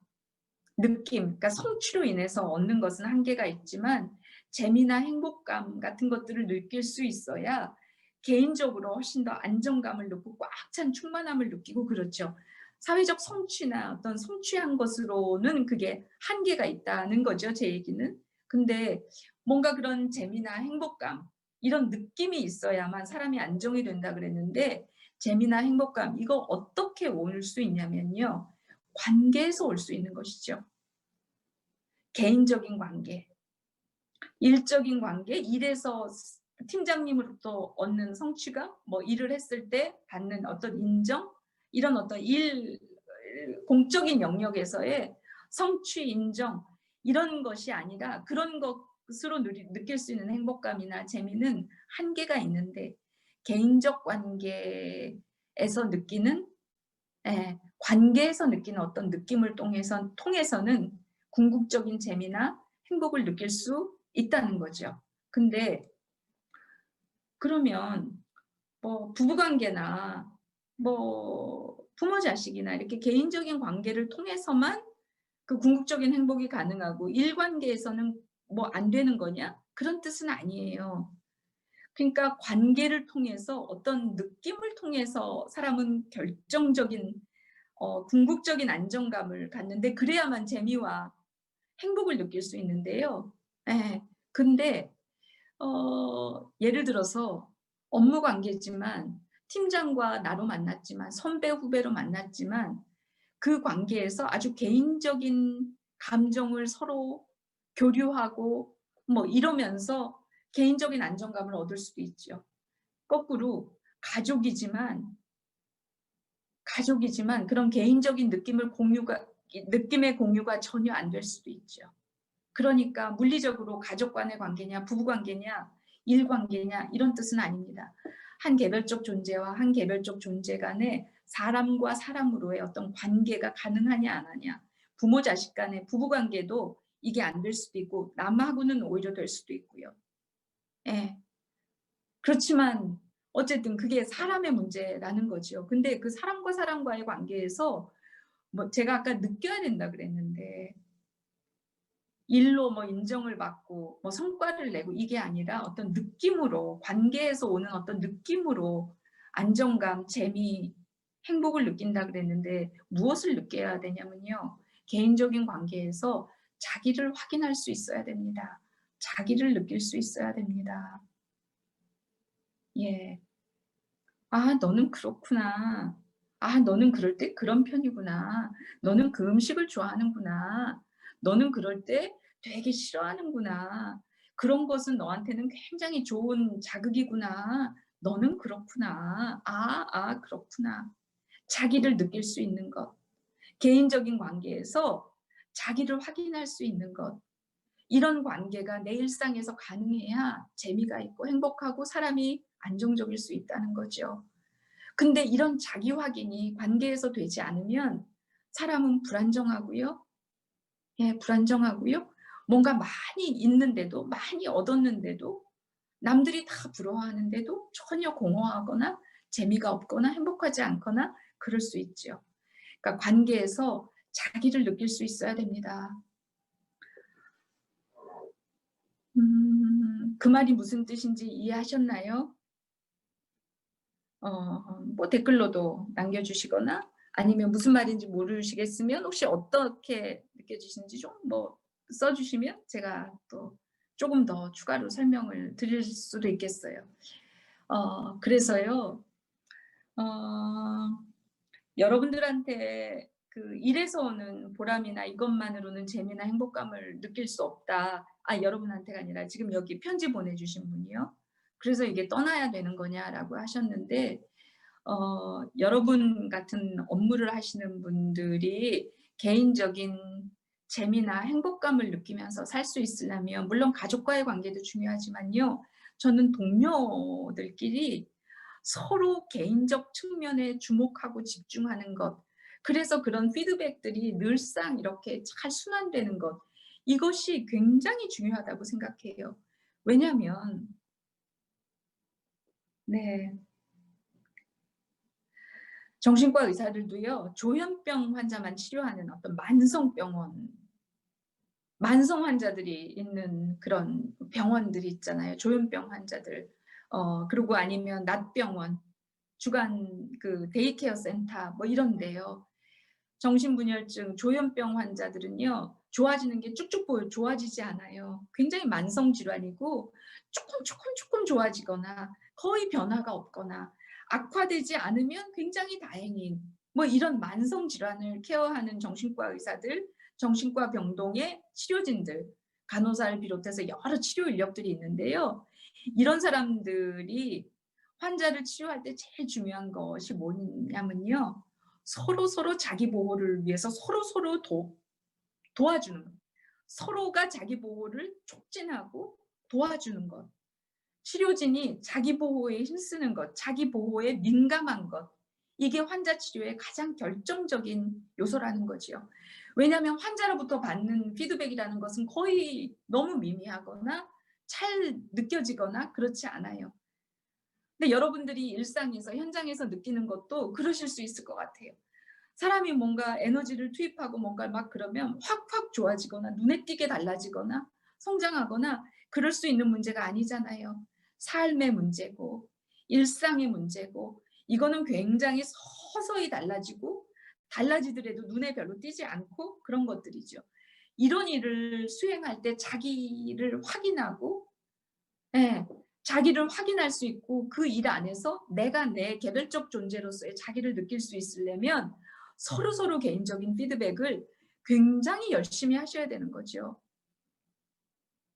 S2: 그러니까 성취로 인해서 얻는 것은 한계가 있지만 재미나 행복감 같은 것들을 느낄 수 있어야 개인적으로 훨씬 더 안정감을 느끼고 꽉 찬 충만함을 느끼고 그렇죠. 사회적 성취나 어떤 성취한 것으로는 그게 한계가 있다는 거죠, 제 얘기는. 근데 뭔가 그런 재미나 행복감 이런 느낌이 있어야만 사람이 안정이 된다 그랬는데 재미나 행복감 이거 어떻게 올 수 있냐면요. 관계에서 올 수 있는 것이죠. 개인적인 관계, 일적인 관계, 일에서 팀장님으로부터 얻는 성취감, 뭐 일을 했을 때 받는 어떤 인정, 이런 어떤 공적인 영역에서의 성취, 인정 이런 것이 아니라 그런 것으로 느낄 수 있는 행복감이나 재미는 한계가 있는데 개인적 관계에서 느끼는 관계에서 느끼는 어떤 느낌을 통해서는 궁극적인 재미나 행복을 느낄 수 있다는 거죠. 근데 그러면 뭐 부부관계나 뭐 부모 자식이나 이렇게 개인적인 관계를 통해서만 그 궁극적인 행복이 가능하고 일관계에서는 뭐 안 되는 거냐? 그런 뜻은 아니에요. 그러니까 관계를 통해서 어떤 느낌을 통해서 사람은 결정적인 궁극적인 안정감을 갖는데 그래야만 재미와 행복을 느낄 수 있는데요. 예. 근데 예를 들어서 업무 관계지만 팀장과 나로 만났지만 선배 후배로 만났지만 그 관계에서 아주 개인적인 감정을 서로 교류하고 뭐 이러면서 개인적인 안정감을 얻을 수도 있죠. 거꾸로 가족이지만 그런 개인적인 느낌의 공유가 전혀 안 될 수도 있죠. 그러니까 물리적으로 가족 간의 관계냐 부부 관계냐 일 관계냐 이런 뜻은 아닙니다. 한 개별적 존재와 한 개별적 존재 간에 사람과 사람으로의 어떤 관계가 가능하냐 안 하냐. 부모 자식 간의 부부 관계도 이게 안 될 수도 있고 남하고는 오히려 될 수도 있고요. 예. 그렇지만 어쨌든 그게 사람의 문제라는 거죠. 근데 그 사람과 사람과의 관계에서 뭐 제가 아까 느껴야 된다 그랬는데 일로 뭐 인정을 받고 뭐 성과를 내고 이게 아니라 어떤 느낌으로 관계에서 오는 어떤 느낌으로 안정감, 재미, 행복을 느낀다 그랬는데 무엇을 느껴야 되냐면요. 개인적인 관계에서 자기를 확인할 수 있어야 됩니다. 자기를 느낄 수 있어야 됩니다. 예. '아 너는 그렇구나. 아 너는 그럴 때 그런 편이구나. 너는 그 음식을 좋아하는구나. 너는 그럴 때 되게 싫어하는구나. 그런 것은 너한테는 굉장히 좋은 자극이구나. 너는 그렇구나. 그렇구나.' 자기를 느낄 수 있는 것. 개인적인 관계에서 자기를 확인할 수 있는 것. 이런 관계가 내 일상에서 가능해야 재미가 있고 행복하고 사람이 안정적일 수 있다는 거죠. 근데 이런 자기 확인이 관계에서 되지 않으면 사람은 불안정하고요. 예, 불안정하고요. 뭔가 많이 있는데도 많이 얻었는데도 남들이 다 부러워하는데도 전혀 공허하거나 재미가 없거나 행복하지 않거나 그럴 수 있죠. 그러니까 관계에서 자기를 느낄 수 있어야 됩니다. 그 말이 무슨 뜻인지 이해하셨나요? 뭐 댓글로도 남겨주시거나 아니면 무슨 말인지 모르시겠으면 혹시 어떻게 느껴지시는지 좀 뭐 써주시면 제가 또 조금 더 추가로 설명을 드릴 수도 있겠어요. 그래서요. 어 여러분들한테 그 일에서 오는 보람이나 이것만으로는 재미나 행복감을 느낄 수 없다. 여러분한테가 아니라 지금 여기 편지 보내주신 분이요. 그래서 "이게 떠나야 되는 거냐?"라고 하셨는데 여러분 같은 업무를 하시는 분들이 개인적인 재미나 행복감을 느끼면서 살 수 있으려면 물론 가족과의 관계도 중요하지만요. 저는 동료들끼리 서로 개인적 측면에 주목하고 집중하는 것. 그래서 그런 피드백들이 늘상 이렇게 잘 순환되는 것. 이것이 굉장히 중요하다고 생각해요. 왜냐하면 네. 정신과 의사들도요. 조현병 환자만 치료하는 어떤 만성 환자들이 있는 그런 병원들이 있잖아요. 조현병 환자들. 그리고 아니면 낮병원, 주간 그 데이케어 센터 뭐 이런 데요. 정신분열증, 조현병 환자들은요. 좋아지는 게 쭉쭉 보여 좋아지지 않아요. 굉장히 만성 질환이고 조금 좋아지거나 거의 변화가 없거나 악화되지 않으면 굉장히 다행인 뭐 이런 만성 질환을 케어하는 정신과 의사들, 정신과 병동의 치료진들, 간호사를 비롯해서 여러 치료 인력들이 있는데요. 이런 사람들이 환자를 치료할 때 제일 중요한 것이 뭐냐면요. 서로서로 자기 보호를 위해서 서로서로 도와주는 것. 서로가 자기 보호를 촉진하고 도와주는 것. 치료진이 자기 보호에 힘쓰는 것, 자기 보호에 민감한 것. 이게 환자 치료의 가장 결정적인 요소라는 거지요. 왜냐하면 환자로부터 받는 피드백이라는 것은 거의 너무 미미하거나 잘 느껴지거나 그렇지 않아요. 근데 여러분들이 일상에서 현장에서 느끼는 것도 그러실 수 있을 것 같아요. 사람이 뭔가 에너지를 투입하고 뭔가 막 그러면 확확 좋아지거나 눈에 띄게 달라지거나 성장하거나 그럴 수 있는 문제가 아니잖아요. 삶의 문제고 일상의 문제고 이거는 굉장히 서서히 달라지고 달라지더라도 눈에 별로 띄지 않고 그런 것들이죠. 이런 일을 수행할 때 자기를 확인하고 예. 자기를 확인할 수 있고 그 일 안에서 내가 내 개별적 존재로서의 자기를 느낄 수 있으려면 서로서로 개인적인 피드백을 굉장히 열심히 하셔야 되는 거죠.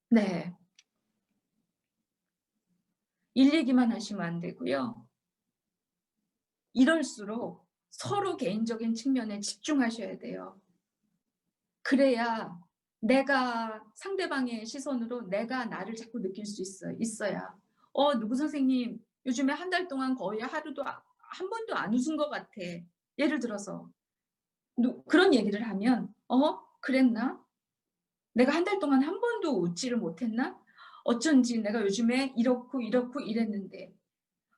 S2: 네. 일 얘기만 하시면 안 되고요. 이럴수록 서로 개인적인 측면에 집중하셔야 돼요. 그래야 내가 상대방의 시선으로 내가 나를 자꾸 느낄 수 있어야 "누구 선생님 요즘에 한 달 동안 거의 하루도 한 번도 안 웃은 것 같아. 예를 들어서 그런 얘기를 하면 그랬나? 내가 한 달 동안 한 번도 웃지를 못했나? 어쩐지 내가 요즘에 이렇고 이렇고 이랬는데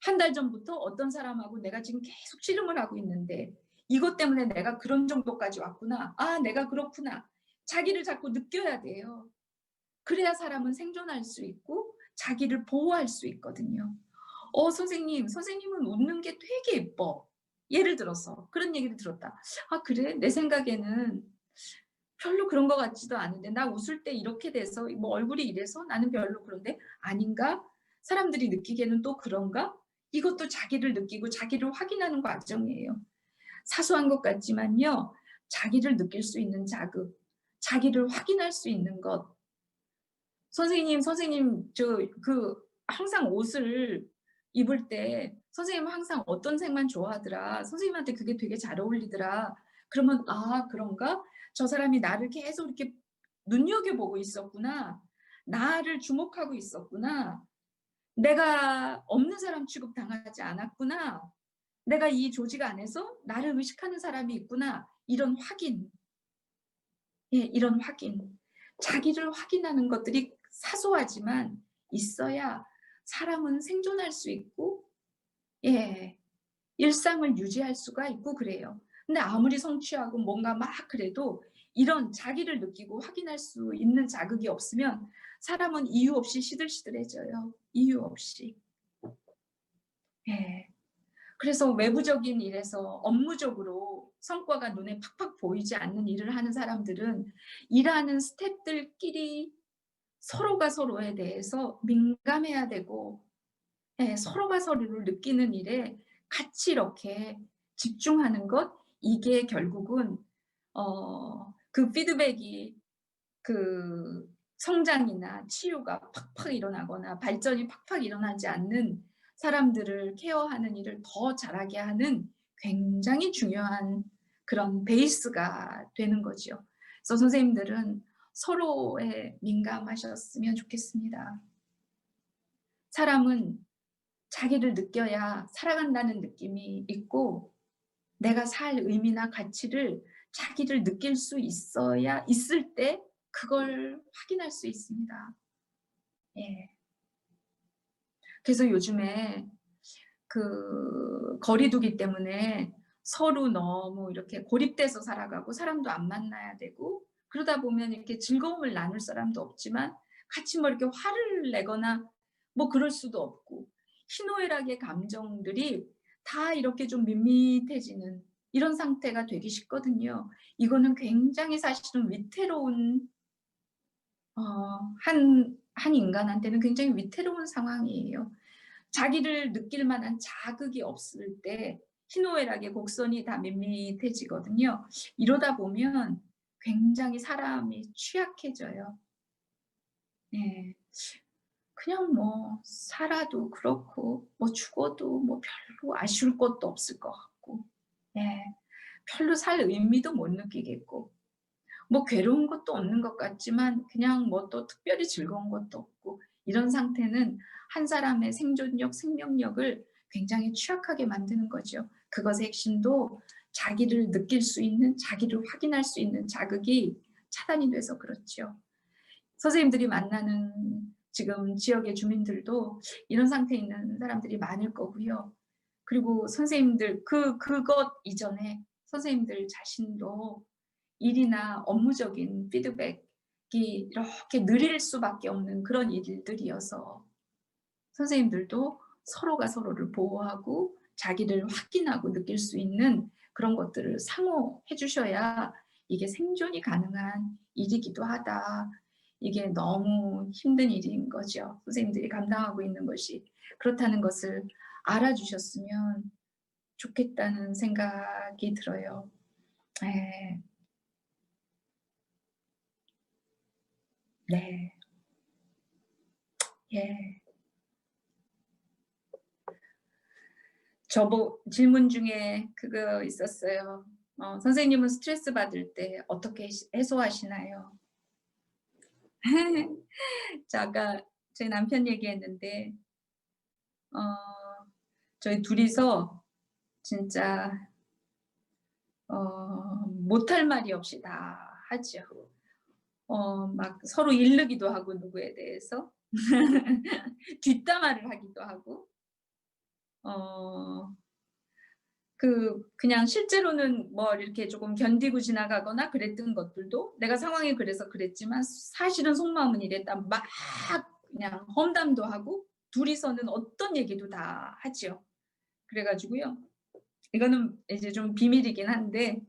S2: 한 달 전부터 어떤 사람하고 내가 지금 계속 씨름을 하고 있는데 이것 때문에 내가 그런 정도까지 왔구나. 아, 내가 그렇구나. 자기를 자꾸 느껴야 돼요. 그래야 사람은 생존할 수 있고 자기를 보호할 수 있거든요. 선생님은 웃는 게 되게 예뻐. 예를 들어서 그런 얘기를 들었다. 아, 그래? 내 생각에는 별로 그런 것 같지도 않은데 나 웃을 때 이렇게 돼서 뭐 얼굴이 이래서 나는 별로 그런데 아닌가? 사람들이 느끼기에는 또 그런가? 이것도 자기를 느끼고 자기를 확인하는 과정이에요. 사소한 것 같지만요. 자기를 느낄 수 있는 자극, 자기를 확인할 수 있는 것. 선생님 항상 옷을 입을 때 선생님은 항상 어떤 색만 좋아하더라. 선생님한테 그게 되게 잘 어울리더라. 그러면 '아, 그런가? 저 사람이 나를 계속 이렇게 눈여겨보고 있었구나. 나를 주목하고 있었구나. 내가 없는 사람 취급당하지 않았구나. 내가 이 조직 안에서 나를 의식하는 사람이 있구나.' 이런 확인. 예, 이런 확인. 자기를 확인하는 것들이 사소하지만 있어야 사람은 생존할 수 있고 예, 일상을 유지할 수가 있고 그래요. 근데 아무리 성취하고 뭔가 막 그래도 이런 자기를 느끼고 확인할 수 있는 자극이 없으면 사람은 이유 없이 시들시들해져요. 이유 없이. 예. 그래서 외부적인 일에서 업무적으로 성과가 눈에 팍팍 보이지 않는 일을 하는 사람들은 일하는 스태프들끼리 서로가 서로에 대해서 민감해야 되고 예, 서로가 서로를 느끼는 일에 같이 이렇게 집중하는 것, 이게 결국은 그 피드백이 그 성장이나 치유가 팍팍 일어나거나 발전이 팍팍 일어나지 않는 사람들을 케어하는 일을 더 잘하게 하는 굉장히 중요한 그런 베이스가 되는 거죠. 그래서 선생님들은 서로에 민감하셨으면 좋겠습니다. 사람은 자기를 느껴야 살아간다는 느낌이 있고 내가 살 의미나 가치를 자기를 느낄 수 있을 때 그걸 확인할 수 있습니다. 예. 그래서 요즘에 거리 두기 때문에 서로 너무 이렇게 고립돼서 살아가고 사람도 안 만나야 되고 그러다 보면 이렇게 즐거움을 나눌 사람도 없지만 같이 뭐 이렇게 화를 내거나 뭐 그럴 수도 없고 희노애락의 감정들이 다 이렇게 좀 밋밋해지는 이런 상태가 되기 쉽거든요. 이거는 굉장히 사실은 위태로운 한 인간한테는 굉장히 위태로운 상황이에요. 자기를 느낄 만한 자극이 없을 때 희노애락의 곡선이 다 밋밋해지거든요. 이러다 보면 굉장히 사람이 취약해져요. 예. 그냥 뭐 살아도 그렇고 뭐 죽어도 뭐 별로 아쉬울 것도 없을 것 같고 예. 별로 살 의미도 못 느끼겠고 뭐 괴로운 것도 없는 것 같지만 그냥 뭐 또 특별히 즐거운 것도 없고 이런 상태는 한 사람의 생존력, 생명력을 굉장히 취약하게 만드는 거죠. 그것의 핵심도 자기를 느낄 수 있는, 자기를 확인할 수 있는 자극이 차단이 돼서 그렇죠. 선생님들이 만나는 지금 지역의 주민들도 이런 상태에 있는 사람들이 많을 거고요. 그리고 선생님들 그것 이전에 선생님들 자신도 일이나 업무적인 피드백이 이렇게 느릴 수밖에 없는 그런 일들이어서 선생님들도 서로가 서로를 보호하고 자기를 확인하고 느낄 수 있는 그런 것들을 상호해 주셔야 이게 생존이 가능한 일이기도 하다. 이게 너무 힘든 일인 거죠. 선생님들이 감당하고 있는 것이. 그렇다는 것을 알아주셨으면 좋겠다는 생각이 들어요. 예. 네. 예. 질문 중에 그거 있었어요. 선생님은 스트레스 받을 때 어떻게 해소하시나요? 저 아까 제 남편 얘기했는데 저희 둘이서 진짜 못할 말이 없이 다 하죠. 막 서로 이르기도 하고 누구에 대해서 뒷담화를 하기도 하고 그냥 실제로는 뭐 이렇게 조금 견디고 지나가거나 그랬던 것들도 내가 상황이 그래서 그랬지만 사실은 속마음은 이랬다. 막 그냥 험담도 하고 둘이서는 어떤 얘기도 다 하죠. 그래 가지고요. 이거는 이제 좀 비밀이긴 한데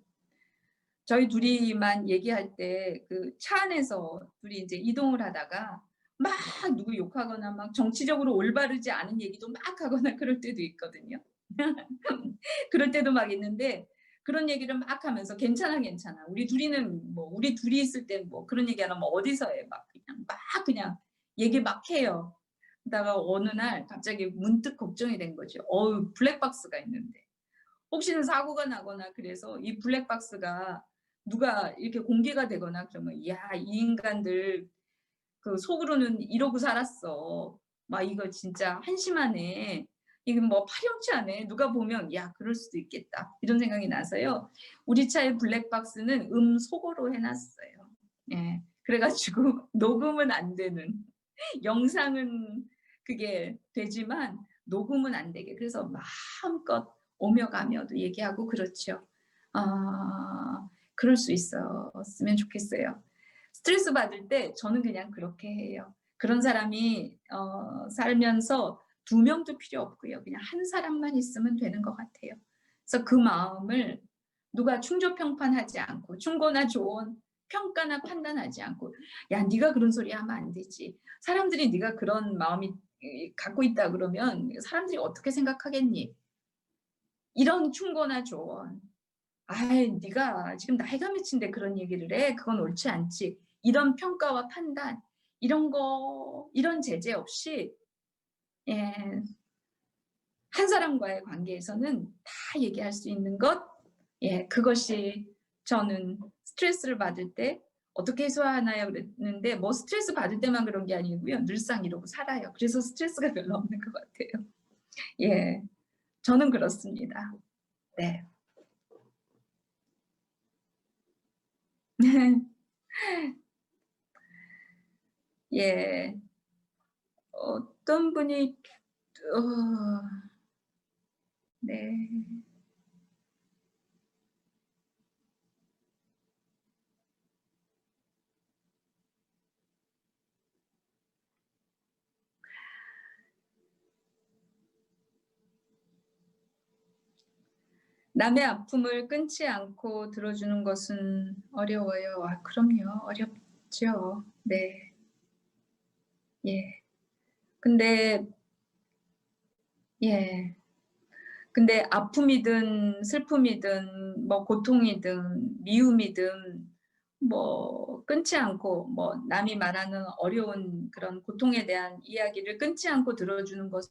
S2: 저희 둘이만 얘기할 때 그 차 안에서 둘이 이제 이동을 하다가 막 누구 욕하거나 막 정치적으로 올바르지 않은 얘기도 막 하거나 그럴 때도 있거든요. 그럴 때도 막 있는데 그런 얘기를 막 하면서 "괜찮아, 괜찮아. 우리 둘이는 뭐 우리 둘이 있을 땐 뭐 그런 얘기 안 하면 어디서 해." 막 그냥 얘기 막 해요. 그러다가 어느 날 갑자기 문득 걱정이 된 거죠. 블랙박스가 있는데 혹시나 사고가 나거나 그래서 이 블랙박스가 누가 이렇게 공개가 되거나 그러면 "야, 이 인간들 그 속으로는 이러고 살았어. 막 이거 진짜 한심하네. 이건 뭐 파렴치 않네. 누가 보면 '야, 그럴 수도 있겠다.' 이런 생각이 나서요. 우리 차의 블랙박스는 음소거로 해 놨어요. 예. 그래 가지고 녹음은 안 되는 영상은 그게 되지만 녹음은 안 되게. 그래서 마음껏 오며 가며도 얘기하고 그렇죠. 그럴 수 있었으면 좋겠어요. 스트레스 받을 때 저는 그냥 그렇게 해요. 그런 사람이 살면서 두 명도 필요 없고요. 그냥 한 사람만 있으면 되는 것 같아요. 그래서 그 마음을 누가 충조평판하지 않고 충고나 조언, 평가나 판단하지 않고 "야, 네가 그런 소리 하면 안 되지. 사람들이 네가 그런 마음이 갖고 있다 그러면 사람들이 어떻게 생각하겠니?" 이런 충고나 조언. "아이, 네가 지금 나이가 몇인데 그런 얘기를 해. 그건 옳지 않지." 이런 평가와 판단 이런 제재 없이 예 한 사람과의 관계에서는 다 얘기할 수 있는 것 그것이 저는 스트레스를 받을 때 "어떻게 해소하나요?" 그랬는데 뭐 스트레스 받을 때만 그런 게 아니고요. 늘상 이러고 살아요. 그래서 스트레스가 별로 없는 것 같아요. 예. 저는 그렇습니다. 네. 예. 어떤 분이 어 네. 남의 아픔을 끊지 않고 들어주는 것은 어려워요. 그럼요. 어렵죠. 네. 예. 근데 예. 근데 아픔이든 슬픔이든 뭐 고통이든 미움이든 뭐 끊지 않고 뭐 남이 말하는 어려운 그런 고통에 대한 이야기를 끊지 않고 들어주는 것은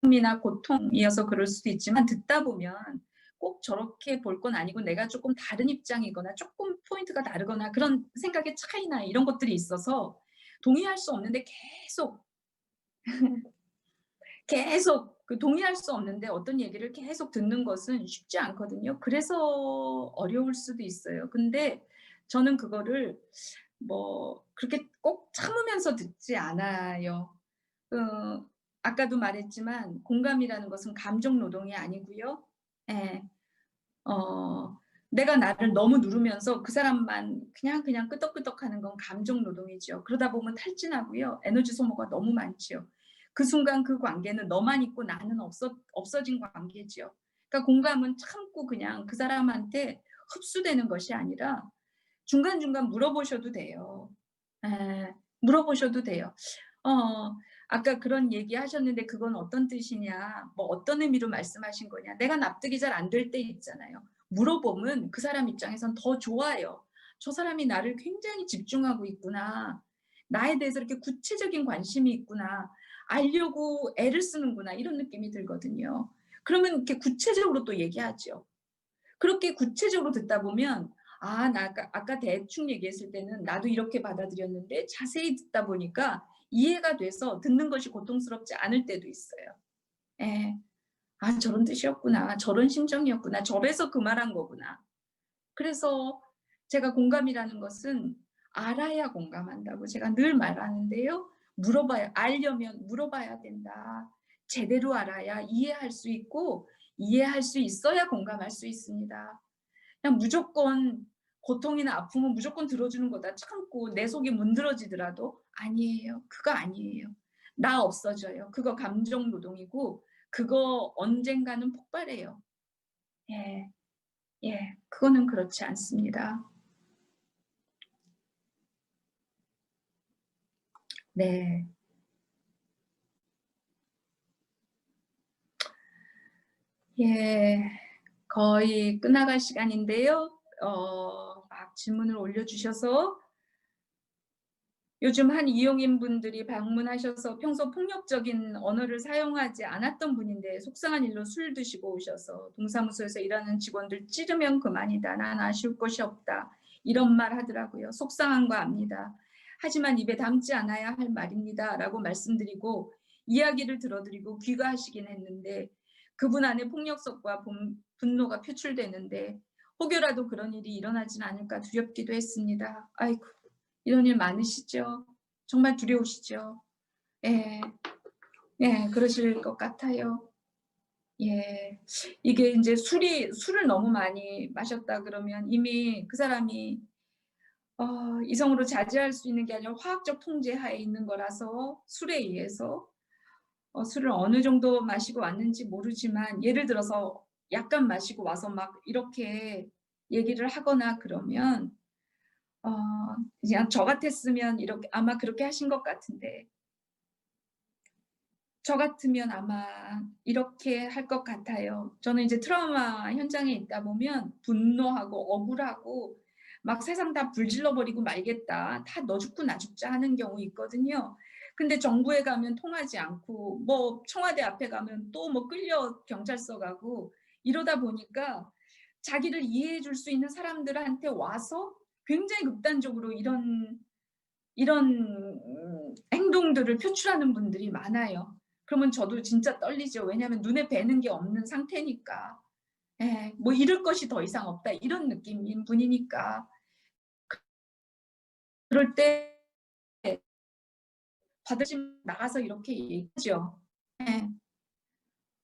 S2: 어려움이나 고통이어서 그럴 수도 있지만 듣다 보면 꼭 저렇게 볼 건 아니고 내가 쪼끔 다른 입장이거나 쪼끔 포인트가 다르거나 그런 생각의 차이나 이런 것들이 있어서 동의할 수 없는데 계속 그 동의할 수 없는데 어떤 얘기를 계속 듣는 것은 쉽지 않거든요. 그래서 어려울 수도 있어요. 근데 저는 그거를 뭐 그렇게 꼭 참으면서 듣지 않아요. 어 아까도 말했지만 공감이라는 것은 감정 노동이 아니고요. 예. 어 내가 나를 너무 누르면서 그 사람만 그냥 끄덕끄덕하는 건 감정 노동이죠. 그러다 보면 탈진하고요. 에너지 소모가 너무 많지요. 그 순간 그 관계는 너만 있고 나는 없어진 관계지요. 그러니까 공감은 참고 그냥 그 사람한테 흡수되는 것이 아니라 중간중간 물어보셔도 돼요. 예. 물어보셔도 돼요. 어 "아까 그런 얘기하셨는데 그건 어떤 뜻이냐? 뭐 어떤 의미로 말씀하신 거냐?" 내가 납득이 잘 안 될 때 있잖아요. 물어보면 그 사람 입장에선 더 좋아요. '저 사람이 나를 굉장히 집중하고 있구나. 나에 대해서 이렇게 구체적인 관심이 있구나. 알려고 애를 쓰는구나.' 이런 느낌이 들거든요. 그러면 이렇게 구체적으로 또 얘기하죠. 그렇게 구체적으로 듣다 보면 나 아까 대충 얘기했을 때는 나도 이렇게 받아들였는데 자세히 듣다 보니까 이해가 돼서 듣는 것이 고통스럽지 않을 때도 있어요. 예. 저런 뜻이었구나. 저런 심정이었구나. 저래서 그 말한 거구나. 그래서 제가 공감이라는 것은 알아야 공감한다고 제가 늘 말하는데요. 알려면 물어봐야 된다. 제대로 알아야 이해할 수 있고 이해할 수 있어야 공감할 수 있습니다. 그냥 무조건 고통이나 아픔은 무조건 들어주는 거다 참고 내 속이 문드러지더라도 아니에요. 그거 아니에요. 나 없어져요. 그거 감정 노동이고 그거 언젠가는 폭발해요. 예. 예. 그거는 그렇지 않습니다. 네. 예. 거의 끝나갈 시간인데요. 막 질문을 올려주셔서 요즘 한 이용인분들이 방문하셔서 평소 폭력적인 언어를 사용하지 않았던 분인데 속상한 일로 술 드시고 오셔서 동사무소에서 일하는 직원들 찌르면 그만이다. 난 아쉬울 것이 없다. 이런 말 하더라고요. 속상한 거 압니다. 하지만 입에 담지 않아야 할 말입니다. 라고 말씀드리고 이야기를 들어드리고 귀가하시긴 했는데 그분 안에 폭력성과 분노가 표출되는데 혹여라도 그런 일이 일어나진 않을까 두렵기도 했습니다. 아이고. 이런 일 많으시죠? 정말 두려우시죠? 예. 예, 그러실 것 같아요. 예. 이게 인제 술을 너무 많이 마셨다 그러면 이미 그 사람이 이성으로 자제할 수 있는 게 아니라 화학적 통제 하에 있는 거라서 술에 의해서 술을 어느 정도 마시고 왔는지 모르지만 예를 들어서 약간 마시고 와서 막 이렇게 얘기를 하거나 그러면 어 그냥 저 같았으면 이렇게 아마 그렇게 하신 것 같은데 저 같으면 아마 이렇게 할 것 같아요. 저는 이제 트라우마 현장에 있다 보면 분노하고 억울하고 막 '세상 다 불질러 버리고 말겠다. 다 너 죽고 나 죽자.' 하는 경우 있거든요. 근데 정부에 가면 통하지 않고 뭐 청와대 앞에 가면 또 뭐 끌려 경찰서 가고 이러다 보니까 자기를 이해해 줄 수 있는 사람들한테 와서 굉장히 극단적으로 이런 행동들을 표출하는 분들이 많아요. 그러면 저도 진짜 떨리죠. 왜냐하면 눈에 뵈는 게 없는 상태니까. 예. 뭐 '잃을 것이 더 이상 없다.' 이런 느낌인 분이니까. 그럴 때 받으시면 나가서 이렇게 얘기하죠. 예.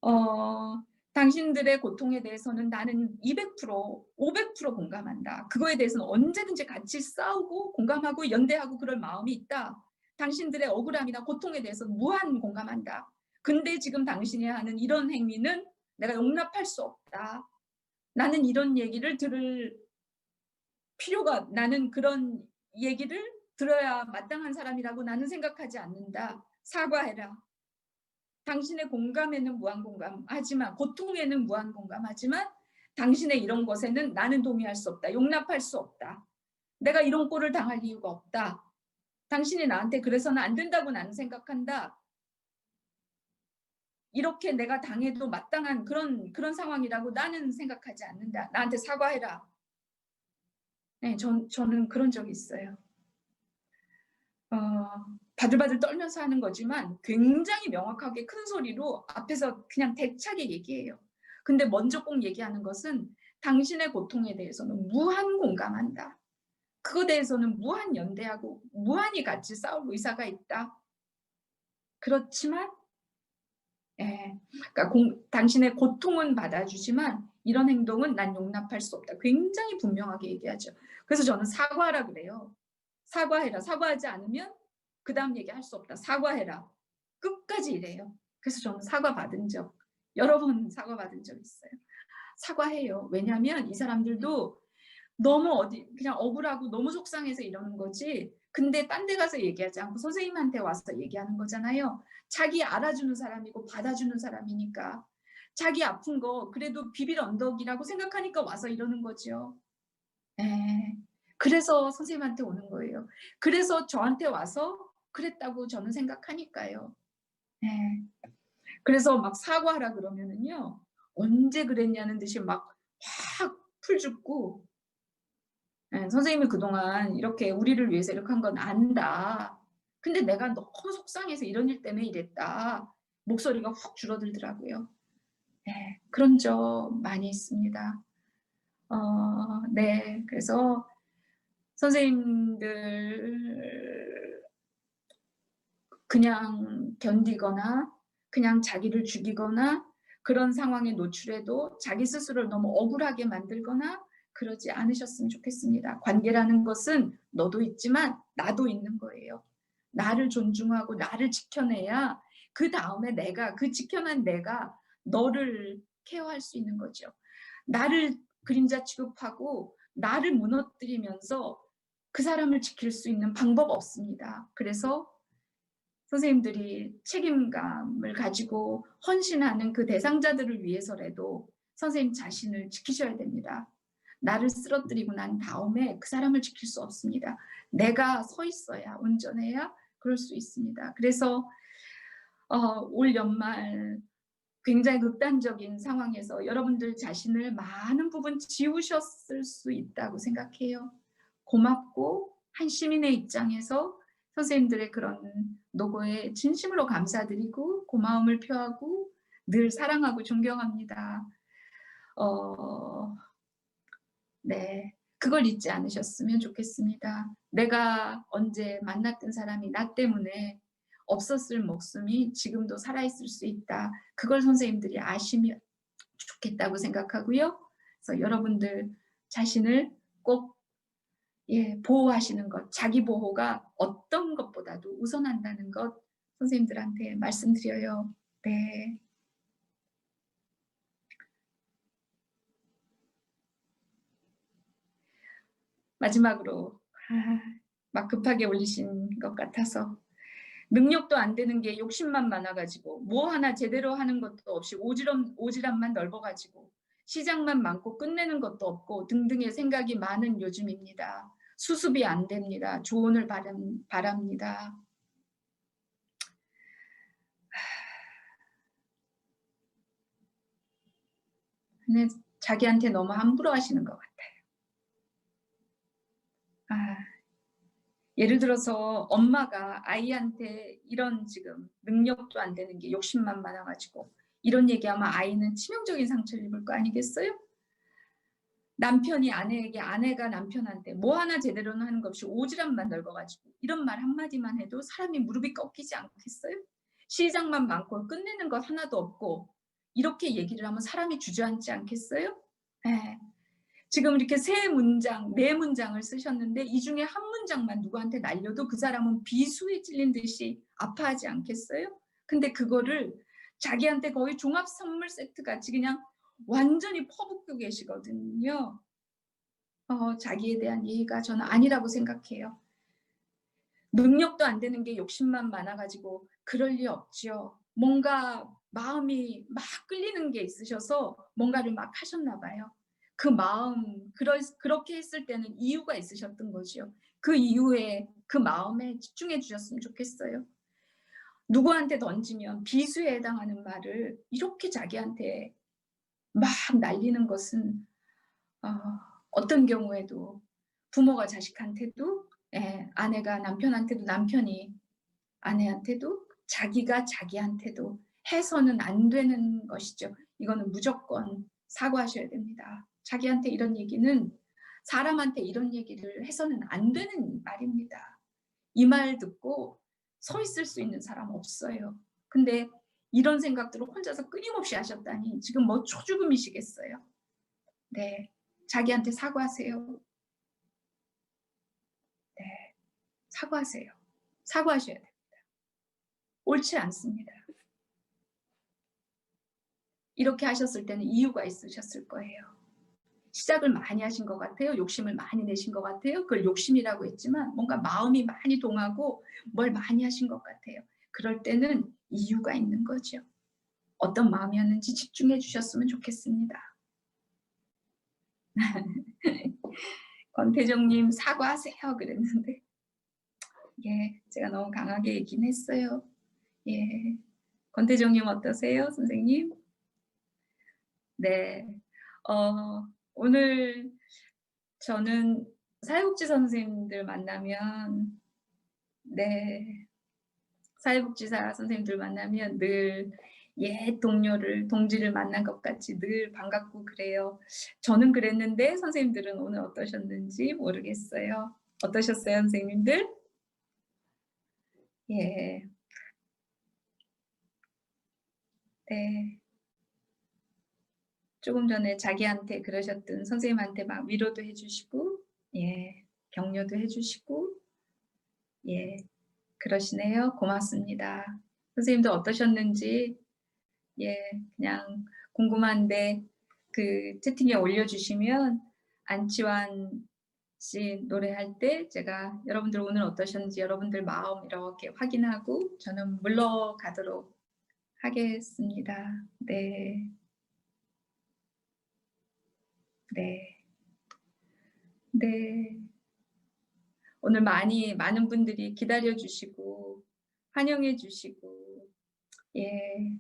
S2: 어 "당신들의 고통에 대해서는 나는 200% 500% 공감한다. 그거에 대해서는 언제든지 같이 싸우고 공감하고 연대하고 그럴 마음이 있다. 당신들의 억울함이나 고통에 대해서는 무한 공감한다. 근데 지금 당신이 하는 이런 행위는 내가 용납할 수 없다. 나는 이런 얘기를 들을 필요가 나는 그런 얘기를 들어야 마땅한 사람이라고 나는 생각하지 않는다. 사과해라. 당신의 공감에는 무한 공감하지만 고통에는 무한 공감하지만 당신의 이런 것에는 나는 동의할 수 없다. 용납할 수 없다. 내가 이런 꼴을 당할 이유가 없다. 당신이 나한테 그래서는 안 된다고 나는 생각한다. 이렇게 내가 당해도 마땅한 그런 상황이라고 나는 생각하지 않는다. 나한테 사과해라. 네, 저는 그런 적이 있어요. 어, 바들바들 떨면서 하는 거지만 굉장히 명확하게 큰 소리로 앞에서 그냥 대차게 얘기해요. 근데 먼저 꼭 얘기하는 것은 당신의 고통에 대해서는 무한 공감한다. 그거에 대해서는 무한 연대하고 무한히 같이 싸울 의사가 있다. 그렇지만 그러니까 당신의 고통은 받아주지만 이런 행동은 난 용납할 수 없다. 굉장히 분명하게 얘기하죠. 그래서 저는 사과하라 그래요. 사과해라. 사과하지 않으면 그다음 얘기할 수 없다. 사과해라. 끝까지 이래요. 그래서 저는 사과받은 적 여러 번 사과받은 적 있어요. 사과해요. 왜냐하면 이 사람들도 너무 그냥 억울하고 너무 속상해서 이러는 거지 근데 딴 데 가서 얘기하지 않고 선생님한테 와서 얘기하는 거잖아요. 자기 알아주는 사람이고 받아주는 사람이니까. 자기 아픈 거 그래도 비빌 언덕이라고 생각하니까 와서 이러는 거죠. 예. 그래서 선생님한테 오는 거예요. 그래서 저한테 와서 그랬다고 저는 생각하니까요. 예. 그래서 막 사과하라 그러면은요. 언제 그랬냐는 듯이 막 확 풀 죽고 예, 선생님이 그동안 이렇게 우리를 위해서 이렇게 한 건 안다. 근데 내가 너무 속상해서 이런 일 때문에 이랬다. 목소리가 훅 줄어들더라고요. 네, 그런 적 많이 있습니다. 네, 그래서 선생님들 그냥 견디거나 그냥 자기를 죽이거나 그런 상황에 노출해도 자기 스스로를 너무 억울하게 만들거나 그러지 않으셨으면 좋겠습니다. 관계라는 것은 너도 있지만 나도 있는 거예요. 나를 존중하고 나를 지켜내야 그다음에 내가 그 지켜낸 내가 너를 케어할 수 있는 거죠. 나를 그림자 취급하고 나를 무너뜨리면서 그 사람을 지킬 수 있는 방법 없습니다. 그래서 선생님들이 책임감을 가지고 헌신하는 그 대상자들을 위해서라도 선생님 자신을 지키셔야 됩니다. 나를 쓰러뜨리고 난 다음에 그 사람을 지킬 수 없습니다. 내가 서 있어야, 온전해야 그럴 수 있습니다. 그래서 올 연말 굉장히 극단적인 상황에서 여러분들 자신을 많은 부분 지우셨을 수 있다고 생각해요. 고맙고 한 시민의 입장에서 선생님들의 그런 노고에 진심으로 감사드리고 고마움을 표하고 늘 사랑하고 존경합니다. 네. 그걸 잊지 않으셨으면 좋겠습니다. 내가 언제 만났던 사람이 나 때문에 없었을 목숨이 지금도 살아있을 수 있다. 그걸 선생님들이 아시면 좋겠다고 생각하고요. 그래서 여러분들 자신을 꼭 보호하시는 것, 자기 보호가 어떤 것보다도 우선한다는 것 선생님들한테 말씀드려요. 네. 마지막으로 막 급하게 올리신 것 같아서 능력도 안 되는 게 욕심만 많아가지고 뭐 하나 제대로 하는 것도 없이 오지랖만 넓어가지고 시장만 많고 끝내는 것도 없고 등등의 생각이 많은 요즘입니다. 수습이 안 됩니다. 조언을 바랍니다. 근데 자기한테 너무 함부로 하시는 것 같아요. 예를 들어서 엄마가 아이한테 이런 지금 능력도 안 되는 게 욕심만 많아가지고 이런 얘기하면 아이는 치명적인 상처를 입을 거 아니겠어요? 남편이 아내에게 아내가 남편한테 뭐 하나 제대로는 하는 것 없이 오지랖만 넓어가지고 이런 말 한마디만 해도 사람이 무릎이 꺾이지 않겠어요? 시장만 많고 끝내는 것 하나도 없고 이렇게 얘기를 하면 사람이 주저앉지 않겠어요? 네. 지금 이렇게 세 문장, 네 문장을 쓰셨는데 이 중에 한 문장만 누구한테 날려도 그 사람은 비수에 찔린 듯이 아파하지 않겠어요? 근데 그거를 자기한테 거의 종합 선물 세트 같이 그냥 완전히 퍼붓고 계시거든요. 자기에 대한 이해가 저는 아니라고 생각해요. 능력도 안 되는 게 욕심만 많아가지고 그럴 리 없지요. 뭔가 마음이 막 끌리는 게 있으셔서 뭔가를 막 하셨나 봐요. 그 마음, 그렇게 했을 때는 이유가 있으셨던 거죠. 그 이유에 그 마음에 집중해 주셨으면 좋겠어요. 누구한테 던지면 비수에 해당하는 말을 이렇게 자기한테 막 날리는 것은 어떤 경우에도 부모가 자식한테도 아내가 남편한테도 남편이 아내한테도 자기가 자기한테도 해서는 안 되는 것이죠. 이거는 무조건 사과하셔야 됩니다. 자기한테 이런 얘기는 사람한테 이런 얘기를 해서는 안 되는 말입니다. 이 말 듣고 서 있을 수 있는 사람 없어요. 근데 이런 생각들을 혼자서 끊임없이 하셨다니 지금 뭐 초죽음이시겠어요. 네. 자기한테 사과하세요. 네. 사과하세요. 사과하셔야 돼요. 옳지 않습니다. 이렇게 하셨을 때는 이유가 있으셨을 거예요. 시작을 많이 하신 것 같아요. 욕심을 많이 내신 것 같아요. 그걸 욕심이라고 했지만 뭔가 마음이 많이 동하고 뭘 많이 하신 것 같아요. 그럴 때는 이유가 있는 거죠. 어떤 마음이었는지 집중해 주셨으면 좋겠습니다. 권태정님 사과하세요 그랬는데 제가 너무 강하게 얘기는 했어요. 권태정님 어떠세요, 선생님? 네. 오늘 저는 사회복지 선생님들 만나면 네. 사회복지사 선생님들 만나면 늘 옛 동지를 만난 것 같이 늘 반갑고 그래요. 저는 그랬는데 선생님들은 오늘 어떠셨는지 모르겠어요. 어떠셨어요, 선생님들? 예. 네. 조금 전에 자기한테 그러셨던 선생님한테 막 위로도 해 주시고 예. 격려도 해 주시고 예. 그러시네요. 고맙습니다. 선생님도 어떠셨는지 예. 그냥 궁금한데 그 채팅에 올려주시면 안치환 씨 노래할 때 제가 여러분들 오늘 어떠셨는지 여러분들 마음 이렇게 확인하고 저는 물러가도록 하겠습니다. 네. 네. 네. 오늘 많은 분들이 기다려 주시고 환영해 주시고 예.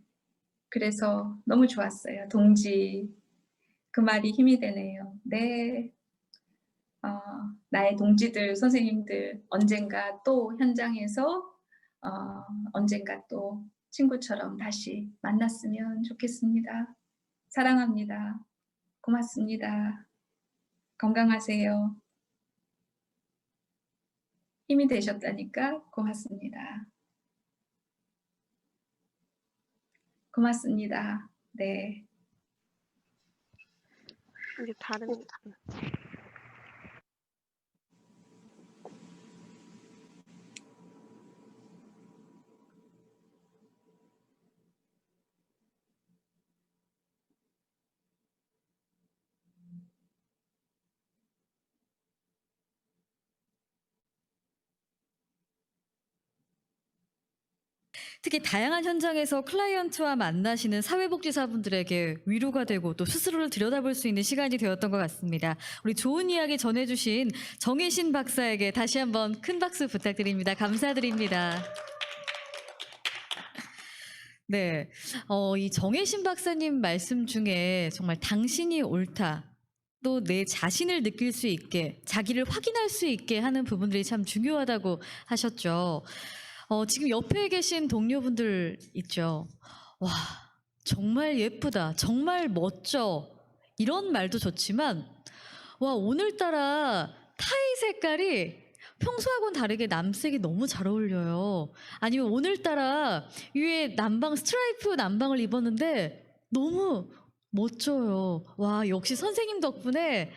S2: 그래서 너무 좋았어요. 동지 그 말이 힘이 되네요. 네. 나의 동지들, 선생님들 언젠가 또 현장에서 언젠가 또 친구처럼 다시 만났으면 좋겠습니다. 사랑합니다. 고맙습니다. 건강하세요. 힘이 되셨다니까 고맙습니다. 고맙습니다. 네.
S3: 이제 다른
S1: 특히 다양한 현장에서 클라이언트와 만나시는 사회복지사분들에게 위로가 되고 또 스스로를 들여다볼 수 있는 시간이 되었던 것 같습니다. 우리 좋은 이야기 전해주신 정혜신 박사에게 다시 한번 큰 박수 부탁드립니다. 감사드립니다. 네, 이 정혜신 박사님 말씀 중에 정말 당신이 옳다. 또 내 자신을 느낄 수 있게, 자기를 확인할 수 있게 하는 부분들이 참 중요하다고 하셨죠. 지금 옆에 계신 동료분들 있죠. 와, 정말 예쁘다. 정말 멋져. 이런 말도 좋지만, 와, 오늘따라 타이 색깔이 평소하고는 다르게 남색이 너무 잘 어울려요. 아니면 오늘따라 위에 남방, 스트라이프 남방을 입었는데 너무 멋져요. 와, 역시 선생님 덕분에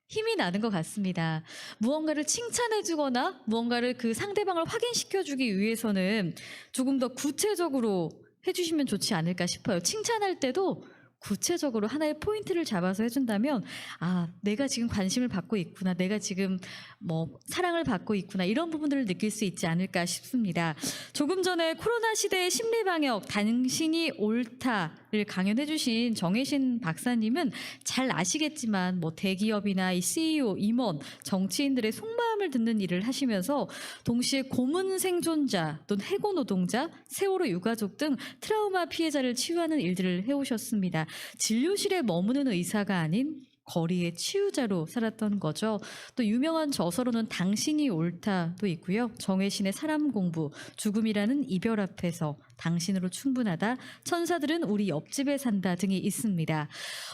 S1: 힘이 나는 것 같습니다. 무언가를 칭찬해주거나 무언가를 그 상대방을 확인시켜주기 위해서는 조금 더 구체적으로 해주시면 좋지 않을까 싶어요. 칭찬할 때도 구체적으로 하나의 포인트를 잡아서 해준다면 아, 내가 지금 관심을 받고 있구나. 내가 지금 뭐 사랑을 받고 있구나. 이런 부분들을 느낄 수 있지 않을까 싶습니다. 조금 전에 코로나 시대의 심리방역 당신이 옳다를 강연해 주신 정혜신 박사님은 잘 아시겠지만 뭐 대기업이나 이 CEO, 임원, 정치인들의 속마음을 듣는 일을 하시면서 동시에 고문 생존자 또는 해고 노동자, 세월호 유가족 등 트라우마 피해자를 치유하는 일들을 해오셨습니다. 진료실에 머무는 의사가 아닌 거리의 치유자로 살았던 거죠. 또 유명한 저서로는 당신이 옳다도 있고요. 정혜신의 사람 공부, 죽음이라는 이별 앞에서 당신으로 충분하다, 천사들은 우리 옆집에 산다 등이 있습니다.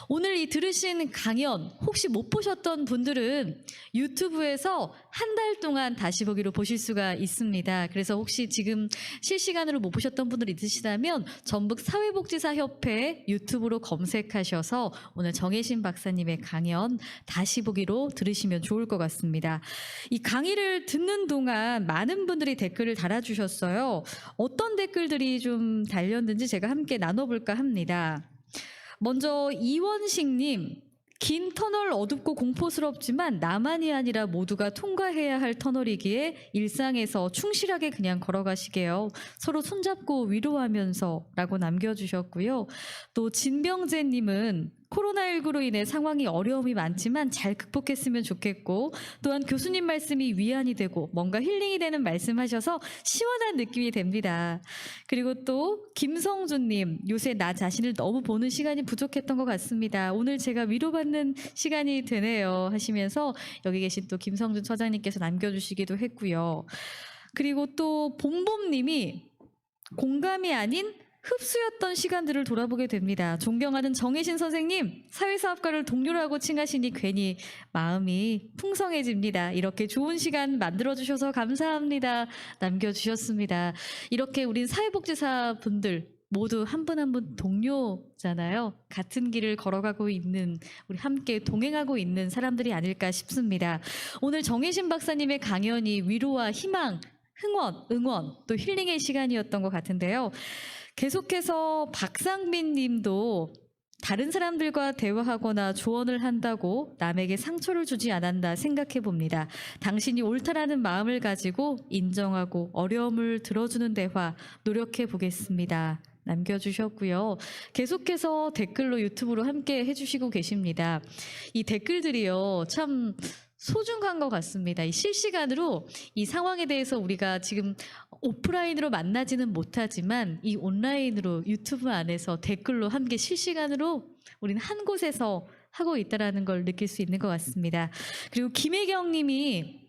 S1: 오늘 이 들으신 강연 혹시 못 보셨던 분들은 유튜브에서 한 달 동안 다시 보기로 보실 수가 있습니다. 그래서 혹시 지금 실시간으로 못 보셨던 분들 있으시다면 전북 사회복지사협회 유튜브로 검색하셔서 오늘 정혜신 박사님의 강연 다시 보기로 들으시면 좋을 것 같습니다. 이 강의를 듣는 동안 많은 분들이 댓글을 달아주셨어요. 어떤 댓글들이 좀 달렸는지 제가 함께 나눠볼까 합니다. 먼저 이원식님, 긴 터널 어둡고 공포스럽지만 나만이 아니라 모두가 통과해야 할 터널이기에 일상에서 충실하게 그냥 걸어가시게요. 서로 손잡고 위로하면서 라고 남겨주셨고요. 또 진병재님은 코로나19로 인해 상황이 어려움이 많지만 잘 극복했으면 좋겠고 또한 교수님 말씀이 위안이 되고 뭔가 힐링이 되는 말씀하셔서 시원한 느낌이 됩니다. 그리고 또 김성준님, 요새 나 자신을 너무 보는 시간이 부족했던 것 같습니다. 오늘 제가 위로받는 시간이 되네요 하시면서 여기 계신 또 김성준 처장님께서 남겨주시기도 했고요. 그리고 또 봄봄님이 공감이 아닌 흡수였던 시간들을 돌아보게 됩니다. 존경하는 정혜신 선생님, 사회사업가를 동료로 하고 칭하시니 괜히 마음이 풍성해집니다. 이렇게 좋은 시간 만들어주셔서 감사합니다. 남겨주셨습니다. 이렇게 우린 사회복지사 분들 모두 한 분 한 분 동료잖아요. 같은 길을 걸어가고 있는, 우리 함께 동행하고 있는 사람들이 아닐까 싶습니다. 오늘 정혜신 박사님의 강연이 위로와 희망, 흥원, 응원, 또 힐링의 시간이었던 것 같은데요. 계속해서 박상민 님도 다른 사람들과 대화하거나 조언을 한다고 남에게 상처를 주지 않았나 생각해 봅니다. 당신이 옳다라는 마음을 가지고 인정하고 어려움을 들어주는 대화 노력해 보겠습니다. 남겨주셨고요. 계속해서 댓글로 유튜브로 함께 해주시고 계십니다. 이 댓글들이요, 참 소중한 것 같습니다. 이 실시간으로 이 상황에 대해서 우리가 지금 오프라인으로 만나지는 못하지만 이 온라인으로 유튜브 안에서 댓글로 함께 실시간으로 우리는 한 곳에서 하고 있다는 걸 느낄 수 있는 것 같습니다. 그리고 김혜경 님이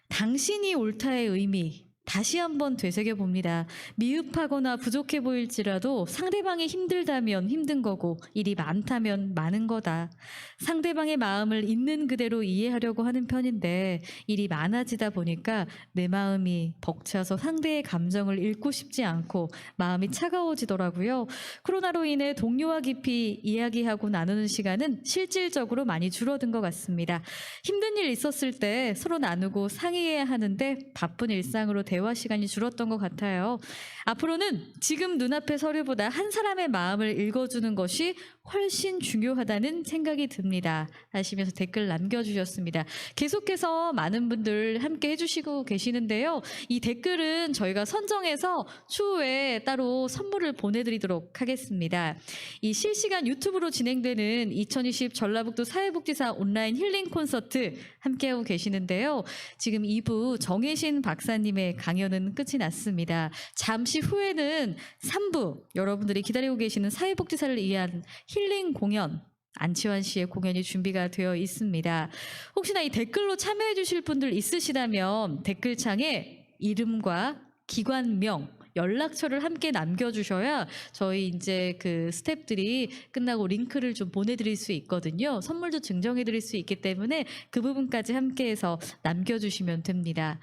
S1: 당신이 옳다의 의미 다시 한번 되새겨 봅니다. 미흡하거나 부족해 보일지라도 상대방이 힘들다면 힘든 거고 일이 많다면 많은 거다. 상대방의 마음을 있는 그대로 이해하려고 하는 편인데 일이 많아지다 보니까 내 마음이 벅차서 상대의 감정을 읽고 싶지 않고 마음이 차가워지더라고요. 코로나로 인해 동료와 깊이 이야기하고 나누는 시간은 실질적으로 많이 줄어든 것 같습니다. 힘든 일 있었을 때 서로 나누고 상의해야 하는데 바쁜 일상으로 대화 시간이 줄었던 것 같아요. 앞으로는 지금 눈앞의 서류보다 한 사람의 마음을 읽어주는 것이 훨씬 중요하다는 생각이 듭니다. 하시면서 댓글 남겨주셨습니다. 계속해서 많은 분들 함께 해주시고 계시는데요. 이 댓글은 저희가 선정해서 추후에 따로 선물을 보내드리도록 하겠습니다. 이 실시간 유튜브로 진행되는 2020 전라북도 사회복지사 온라인 힐링 콘서트 함께하고 계시는데요. 지금 2부 정혜신 박사님의 강연은 끝이 났습니다. 잠시 후에는 3부 여러분들이 기다리고 계시는 사회복지사를 위한 힐링 공연 안치환 씨의 공연이 준비가 되어 있습니다. 혹시나 이 댓글로 참여해 주실 분들 있으시다면 댓글창에 이름과 기관명 연락처를 함께 남겨주셔야 저희 이제 그 스태프들이 끝나고 링크를 좀 보내드릴 수 있거든요. 선물도 증정해드릴 수 있기 때문에 그 부분까지 함께해서 남겨주시면 됩니다.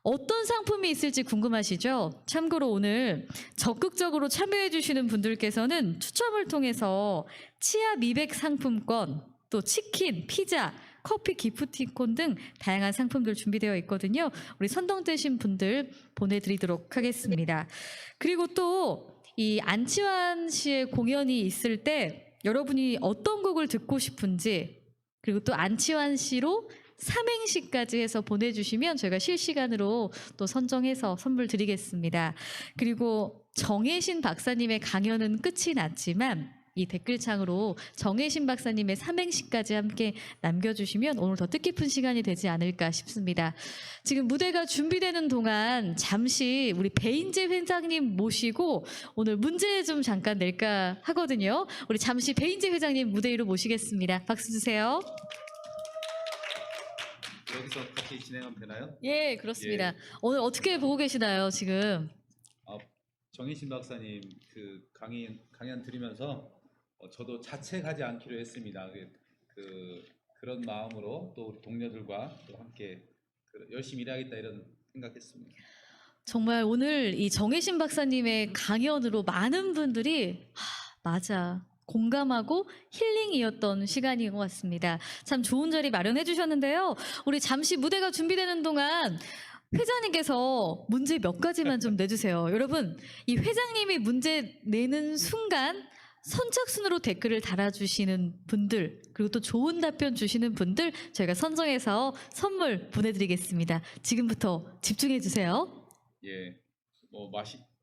S1: 어떤 상품이 있을지 궁금하시죠? 참고로 오늘 적극적으로 참여해 주시는 분들께서는 추첨을 통해서 치아 미백 상품권, 또 치킨, 피자, 커피 기프티콘 등 다양한 상품들 준비되어 있거든요. 우리 선정되신 분들 보내드리도록 하겠습니다. 그리고 또 이 안치환 씨의 공연이 있을 때 여러분이 어떤 곡을 듣고 싶은지, 그리고 또 안치환 씨로 삼행시까지 해서 보내주시면 저희가 실시간으로 또 선정해서 선물 드리겠습니다. 그리고 정혜신 박사님의 강연은 끝이 났지만 이 댓글창으로 정혜신 박사님의 삼행시까지 함께 남겨주시면 오늘 더 뜻깊은 시간이 되지 않을까 싶습니다. 지금 무대가 준비되는 동안 잠시 우리 배인재 회장님 모시고 오늘 문제 좀 잠깐 낼까 하거든요. 우리 잠시 배인재 회장님 무대 위로 모시겠습니다. 박수 주세요.
S4: 여기서 같이 진행하면 되나요?
S1: 예, 그렇습니다.
S4: 예.
S1: 오늘 어떻게 보고 계시나요, 지금?
S4: 정혜신 박사님 그 강연 들으면서 저도 자책하지 않기로 했습니다. 그런 마음으로 또 우리 동료들과 또 함께 열심히 일하겠다 이런 생각했습니다.
S1: 정말 오늘 이 정혜신 박사님의 강연으로 많은 분들이 맞아. 공감하고 힐링이었던 시간인 것 같습니다. 참 좋은 자리 마련해 주셨는데요. 우리 잠시 무대가 준비되는 동안 회장님께서 문제 몇 가지만 좀 내주세요. 여러분, 이 회장님이 문제 내는 순간 선착순으로 댓글을 달아주시는 분들, 그리고 또 좋은 답변 주시는 분들 저희가 선정해서 선물 보내드리겠습니다. 지금부터 집중해 주세요.
S4: 예,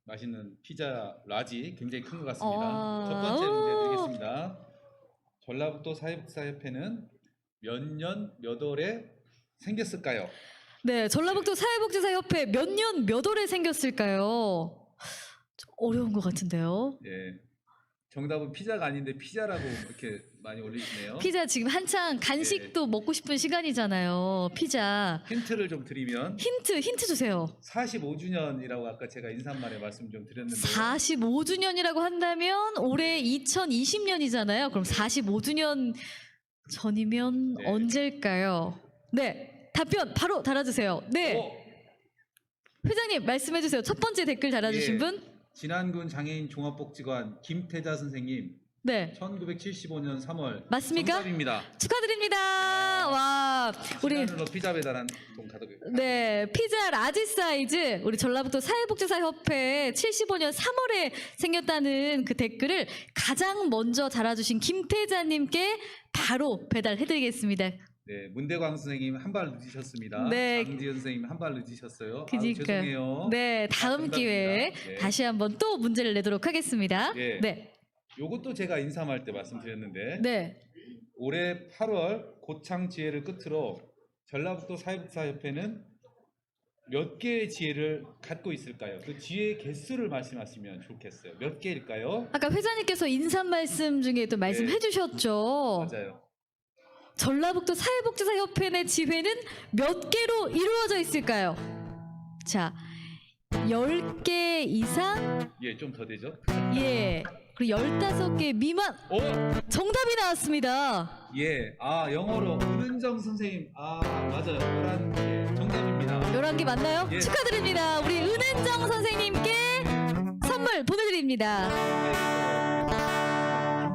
S4: 맛있는 피자 라지 굉장히 큰 것 같습니다. 첫 번째 문제 드리겠습니다. 전라북도 사회복지사협회는 몇 년 몇 월에 생겼을까요?
S1: 네, 전라북도 사회복지사협회 몇 년 몇 월에 생겼을까요? 좀 어려운 것 같은데요.
S4: 예. 정답은 피자가 아닌데 피자라고 이렇게 많이 올리시네요.
S1: 피자 지금 한창 간식도 먹고 싶은 시간이잖아요. 피자.
S4: 힌트를 좀 드리면
S1: 힌트 주세요.
S4: 45주년이라고 아까 제가 인사말에 말씀 좀 드렸는데
S1: 45주년이라고 한다면 올해 2020년이잖아요. 그럼 45주년 전이면
S4: 네.
S1: 언제일까요? 네, 답변 바로 달아주세요. 네, 회장님 말씀해 주세요. 첫 번째 댓글 달아주신
S4: 예.
S1: 분.
S4: 진안군 장애인 종합복지관 김태자 선생님
S1: 네,
S4: 1975년 3월
S1: 맞습니까?
S4: 정답입니다.
S1: 축하드립니다. 와, 우리
S4: 진안으로 피자 배달한 돈 가득.
S1: 네, 피자 라지 사이즈 우리 전라북도 사회복지사협회 75년 3월에 생겼다는 그 댓글을 가장 먼저 달아주신 김태자님께 바로 배달해드리겠습니다.
S4: 네, 문대광 선생님 한 발 늦으셨습니다.
S1: 네.
S4: 장지현 선생님 한 발 늦으셨어요. 아유,
S1: 그니까
S4: 죄송해요.
S1: 네, 다음
S4: 정답입니다.
S1: 기회에
S4: 네.
S1: 다시 한번 또 문제를 내도록 하겠습니다.
S4: 예.
S1: 네,
S4: 요것도 제가 인사말 때 말씀드렸는데
S1: 네.
S4: 올해 8월 고창 지혜를 끝으로 전라북도 사회복지사협회는 몇 개의 지혜를 갖고 있을까요? 그 지혜 개수를 말씀하시면 좋겠어요. 몇 개일까요?
S1: 아까 회장님께서 인사 말씀 중에 또 말씀해
S4: 네.
S1: 주셨죠.
S4: 맞아요.
S1: 전라북도 사회복지사협회 내 지회는 몇 개로 이루어져 있을까요? 자, 10개 이상,
S4: 예, 좀 더 되죠?
S1: 예, 그리고 15개 미만.
S4: 오!
S1: 정답이 나왔습니다.
S4: 예, 영어로 은은정 선생님, 맞아요. 11개 정답입니다.
S1: 11개 맞나요?
S4: 예.
S1: 축하드립니다. 우리 은은정 선생님께 선물 보내드립니다.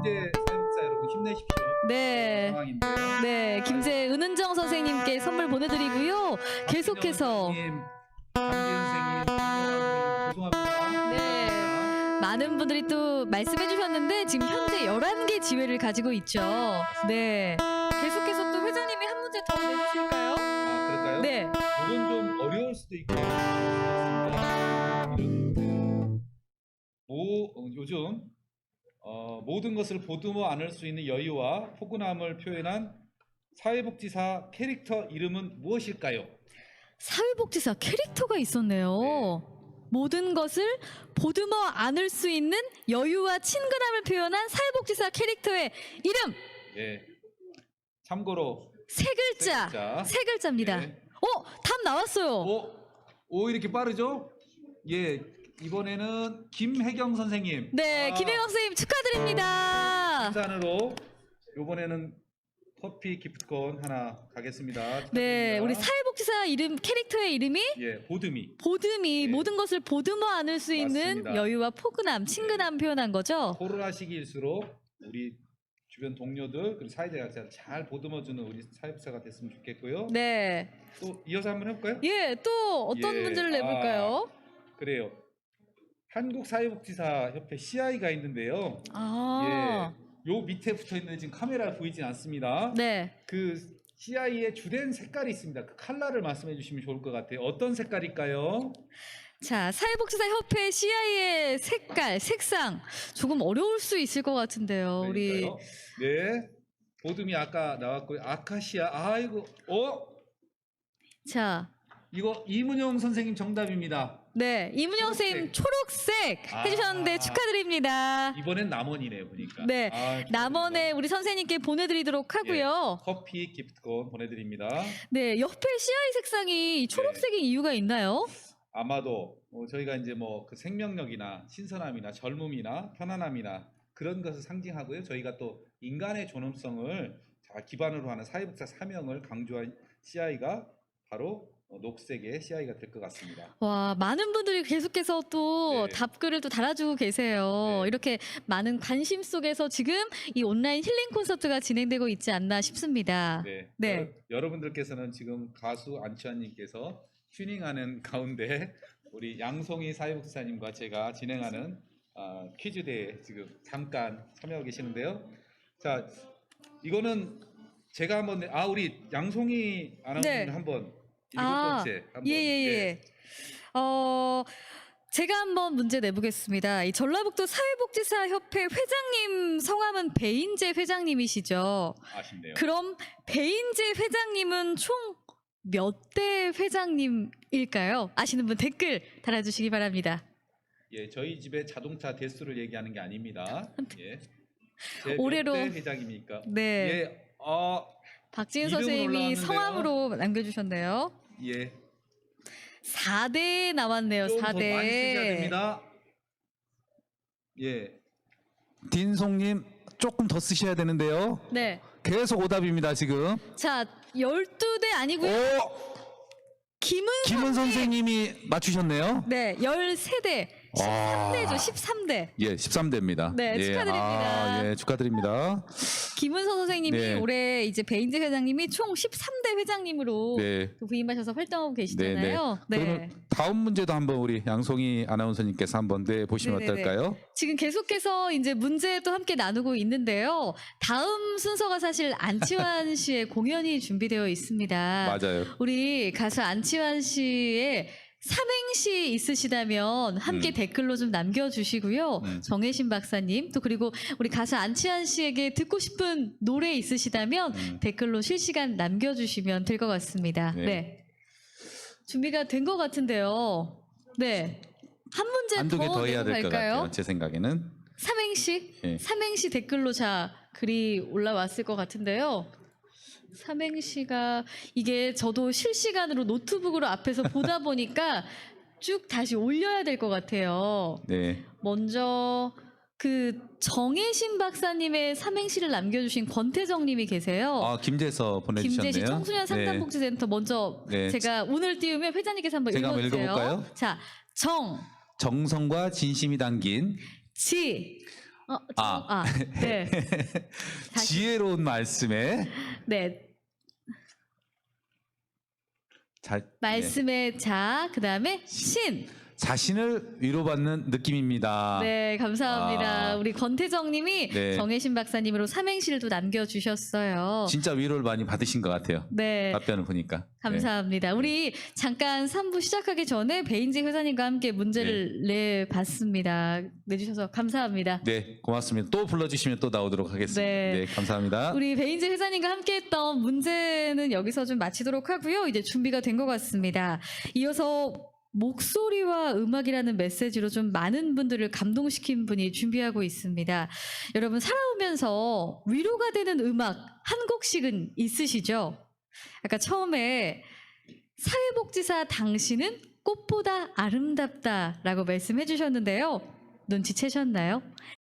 S4: 김재 사회복지사 여러분 힘내십시오.
S1: 네.
S4: 상황인데요.
S1: 네, 김재 은은정 선생님께 선물 보내드리고요. 계속해서
S4: 선생님, 장지현 선생님, 김정환 선생님, 죄송합니다.
S1: 네, 많은 분들이 또 말씀해 주셨는데 지금 현재 11개 지회를 가지고 있죠. 네, 계속해서 또 회장님이 한 문제 더 내주실까요?
S4: 그럴까요?
S1: 네,
S4: 이건 좀 어려울 수도 있고 요즘 모든 것을 보듬어 안을 수 있는 여유와 포근함을 표현한 사회복지사 캐릭터 이름은 무엇일까요?
S1: 사회복지사 캐릭터가 있었네요. 모든 것을 보듬어 안을 수 있는 여유와 친근함을 표현한 사회복지사 캐릭터의 이름
S4: 네. 참고로
S1: 세 글자, 세 글자입니다.
S4: 네.
S1: 답 나왔어요.
S4: 오 이렇게 빠르죠? 예, 이번에는 김혜경 선생님.
S1: 네, 김혜경 선생님 축하드립니다.
S4: 칭찬으로 이번에는 커피 기프트콘 하나 가겠습니다.
S1: 네,
S4: 축하드립니다.
S1: 우리 사회복지사 이름 캐릭터의 이름이
S4: 예, 보듬이.
S1: 보듬이
S4: 네.
S1: 모든 것을 보듬어 안을 수 있는
S4: 맞습니다.
S1: 여유와 포근함, 친근함 표현한 거죠.
S4: 코로나 시기일수록 우리 주변 동료들 그리고 사회자 각자 잘 보듬어주는 우리 사회복지사가 됐으면 좋겠고요.
S1: 네,
S4: 또 이어서 한번 해볼까요?
S1: 예, 또 어떤
S4: 예,
S1: 문제를 내볼까요?
S4: 그래요. 한국사회복지사협회 CI가 있는데요. 요 밑에 붙어 있는 지금 카메라 보이진 않습니다.
S1: 네,
S4: 그 CI의 주된 색깔이 있습니다. 그 컬러를 말씀해 주시면 좋을 것 같아요. 어떤 색깔일까요?
S1: 자, 사회복지사협회 CI의 색상 조금 어려울 수 있을 것 같은데요. 우리
S4: 그러니까요. 네. 보듬이 아까 나왔고요. 아카시아. 아이고.
S1: 자,
S4: 이거 이문영 선생님 정답입니다.
S1: 네, 이문영 선생님 초록색 해주셨는데 축하드립니다.
S4: 이번엔 남원이네요, 보니까.
S1: 네,
S4: 축하드립니다.
S1: 남원에 우리 선생님께 보내드리도록 하고요.
S4: 예, 커피 기프트콘 보내드립니다.
S1: 네, 옆에 CI 색상이 초록색인 이유가 있나요?
S4: 아마도 저희가 이제 뭐 그 생명력이나 신선함이나 젊음이나 편안함이나 그런 것을 상징하고요. 저희가 또 인간의 존엄성을 잘 기반으로 하는 사회복지사 사명을 강조한 CI가 바로 녹색의 CI가 될 것 같습니다.
S1: 와, 많은 분들이 계속해서 또
S4: 네.
S1: 답글을 또 달아주고 계세요.
S4: 네.
S1: 이렇게 많은 관심 속에서 지금 이 온라인 힐링 콘서트가 진행되고 있지 않나 싶습니다.
S4: 네.
S1: 네.
S4: 여러분들께서는 지금 가수 안치환님께서 튜닝하는 가운데 우리 양송이 사회복지사님과 제가 진행하는 퀴즈 대회에 지금 잠깐 참여하고 계시는데요. 자, 이거는 제가 한번 우리 양송이 아나운서님
S1: 네.
S4: 한번 일곱
S1: 아,
S4: 번째 한번
S1: 예. 제가 한번 문제 내보겠습니다. 이 전라북도 사회복지사 협회 회장님 성함은 배인재 회장님이시죠?
S4: 아쉽네요.
S1: 그럼 배인재 회장님은 총 몇 대 회장님일까요? 아시는 분 댓글 달아주시기 바랍니다.
S4: 예, 저희 집의 자동차 대수를 얘기하는 게 아닙니다. 예. 제
S1: 올해로-
S4: 몇 대 회장입니까?
S1: 네.
S4: 예.
S1: 박지은
S4: 이름은
S1: 선생님이
S4: 올라왔는데요.
S1: 성함으로 남겨주셨네요.
S4: 예.
S1: 4대 나왔네요.
S4: 좀 더 많이 쓰셔야
S1: 4대.
S4: 됩니다. 예.
S5: 딘송님 조금 더 쓰셔야 되는데요.
S1: 네.
S5: 계속 오답입니다 지금.
S1: 자, 12대 아니고요. 김은
S5: 김은 선생님이 맞추셨네요.
S1: 네, 13대.
S5: 와.
S1: 13대죠. 13대.
S5: 예, 13대입니다.
S1: 네,
S5: 예,
S1: 축하드립니다.
S5: 예, 축하드립니다.
S1: 김은서 선생님이
S5: 네.
S1: 올해 이제 배인재 회장님이 총 13대 회장님으로
S5: 네.
S1: 또 부임하셔서 활동하고 계시잖아요. 네.
S5: 그러면 다음 문제도 한번 우리 양송이 아나운서님께서 한번 내보시면
S1: 네네네.
S5: 어떨까요?
S1: 지금 계속해서 이제 문제도 함께 나누고 있는데요. 다음 순서가 사실 안치환 씨의 공연이 준비되어 있습니다.
S5: 맞아요.
S1: 우리 가수 안치환 씨의 삼행시 있으시다면 함께 댓글로 좀 남겨주시고요. 정혜신 박사님 또 그리고 우리 가수 안치환 씨에게 듣고 싶은 노래 있으시다면 댓글로 실시간 남겨주시면 될 것 같습니다.
S5: 네.
S1: 네. 준비가 된 것 같은데요. 네. 한 문제
S5: 한두 개 더 해야 될 것
S1: 갈까요?
S5: 같아요. 제 생각에는.
S1: 삼행시?
S5: 예.
S1: 삼행시 댓글로 자 글이 올라왔을 것 같은데요. 삼행시가 이게 저도 실시간으로 노트북으로 앞에서 보다 보니까 쭉 다시 올려야 될 것 같아요.
S5: 네.
S1: 먼저 그 정혜신 박사님의 삼행시를 남겨주신 권태정님이 계세요.
S5: 아, 김재서 보내주셨네요.
S1: 김제시 청소년
S5: 네.
S1: 상담복지센터 먼저
S5: 네.
S1: 제가 운을 띄우면 회장님께서 한번
S5: 제가 한번
S1: 읽어주세요.
S5: 읽어볼까요?
S1: 자,
S5: 정성과 진심이 담긴
S1: 네. 다시.
S5: 지혜로운 말씀에
S1: 네.
S5: 네.
S1: 말씀의 자, 그 다음에 신.
S5: 자신을 위로받는 느낌입니다.
S1: 네, 감사합니다.
S5: 아.
S1: 우리 권태정님이
S5: 네.
S1: 정혜신 박사님으로 삼행시를 남겨주셨어요.
S5: 진짜 위로를 많이 받으신 것 같아요.
S1: 네,
S5: 답변을 보니까.
S1: 감사합니다. 우리 잠깐 3부 시작하기 전에 배인재 회장님과 함께 문제를 내봤습니다. 내주셔서 감사합니다.
S5: 네, 고맙습니다. 또 불러주시면 또 나오도록 하겠습니다.
S1: 네.
S5: 네, 감사합니다.
S1: 우리 배인재 회장님과 함께했던 문제는 여기서 좀 마치도록 하고요. 이제 준비가 된 것 같습니다. 이어서 목소리와 음악이라는 메시지로 좀 많은 분들을 감동시킨 분이 준비하고 있습니다. 여러분 살아오면서 위로가 되는 음악 한 곡씩은 있으시죠? 아까 처음에 사회복지사 당신은 꽃보다 아름답다라고 말씀해 주셨는데요. 눈치채셨나요?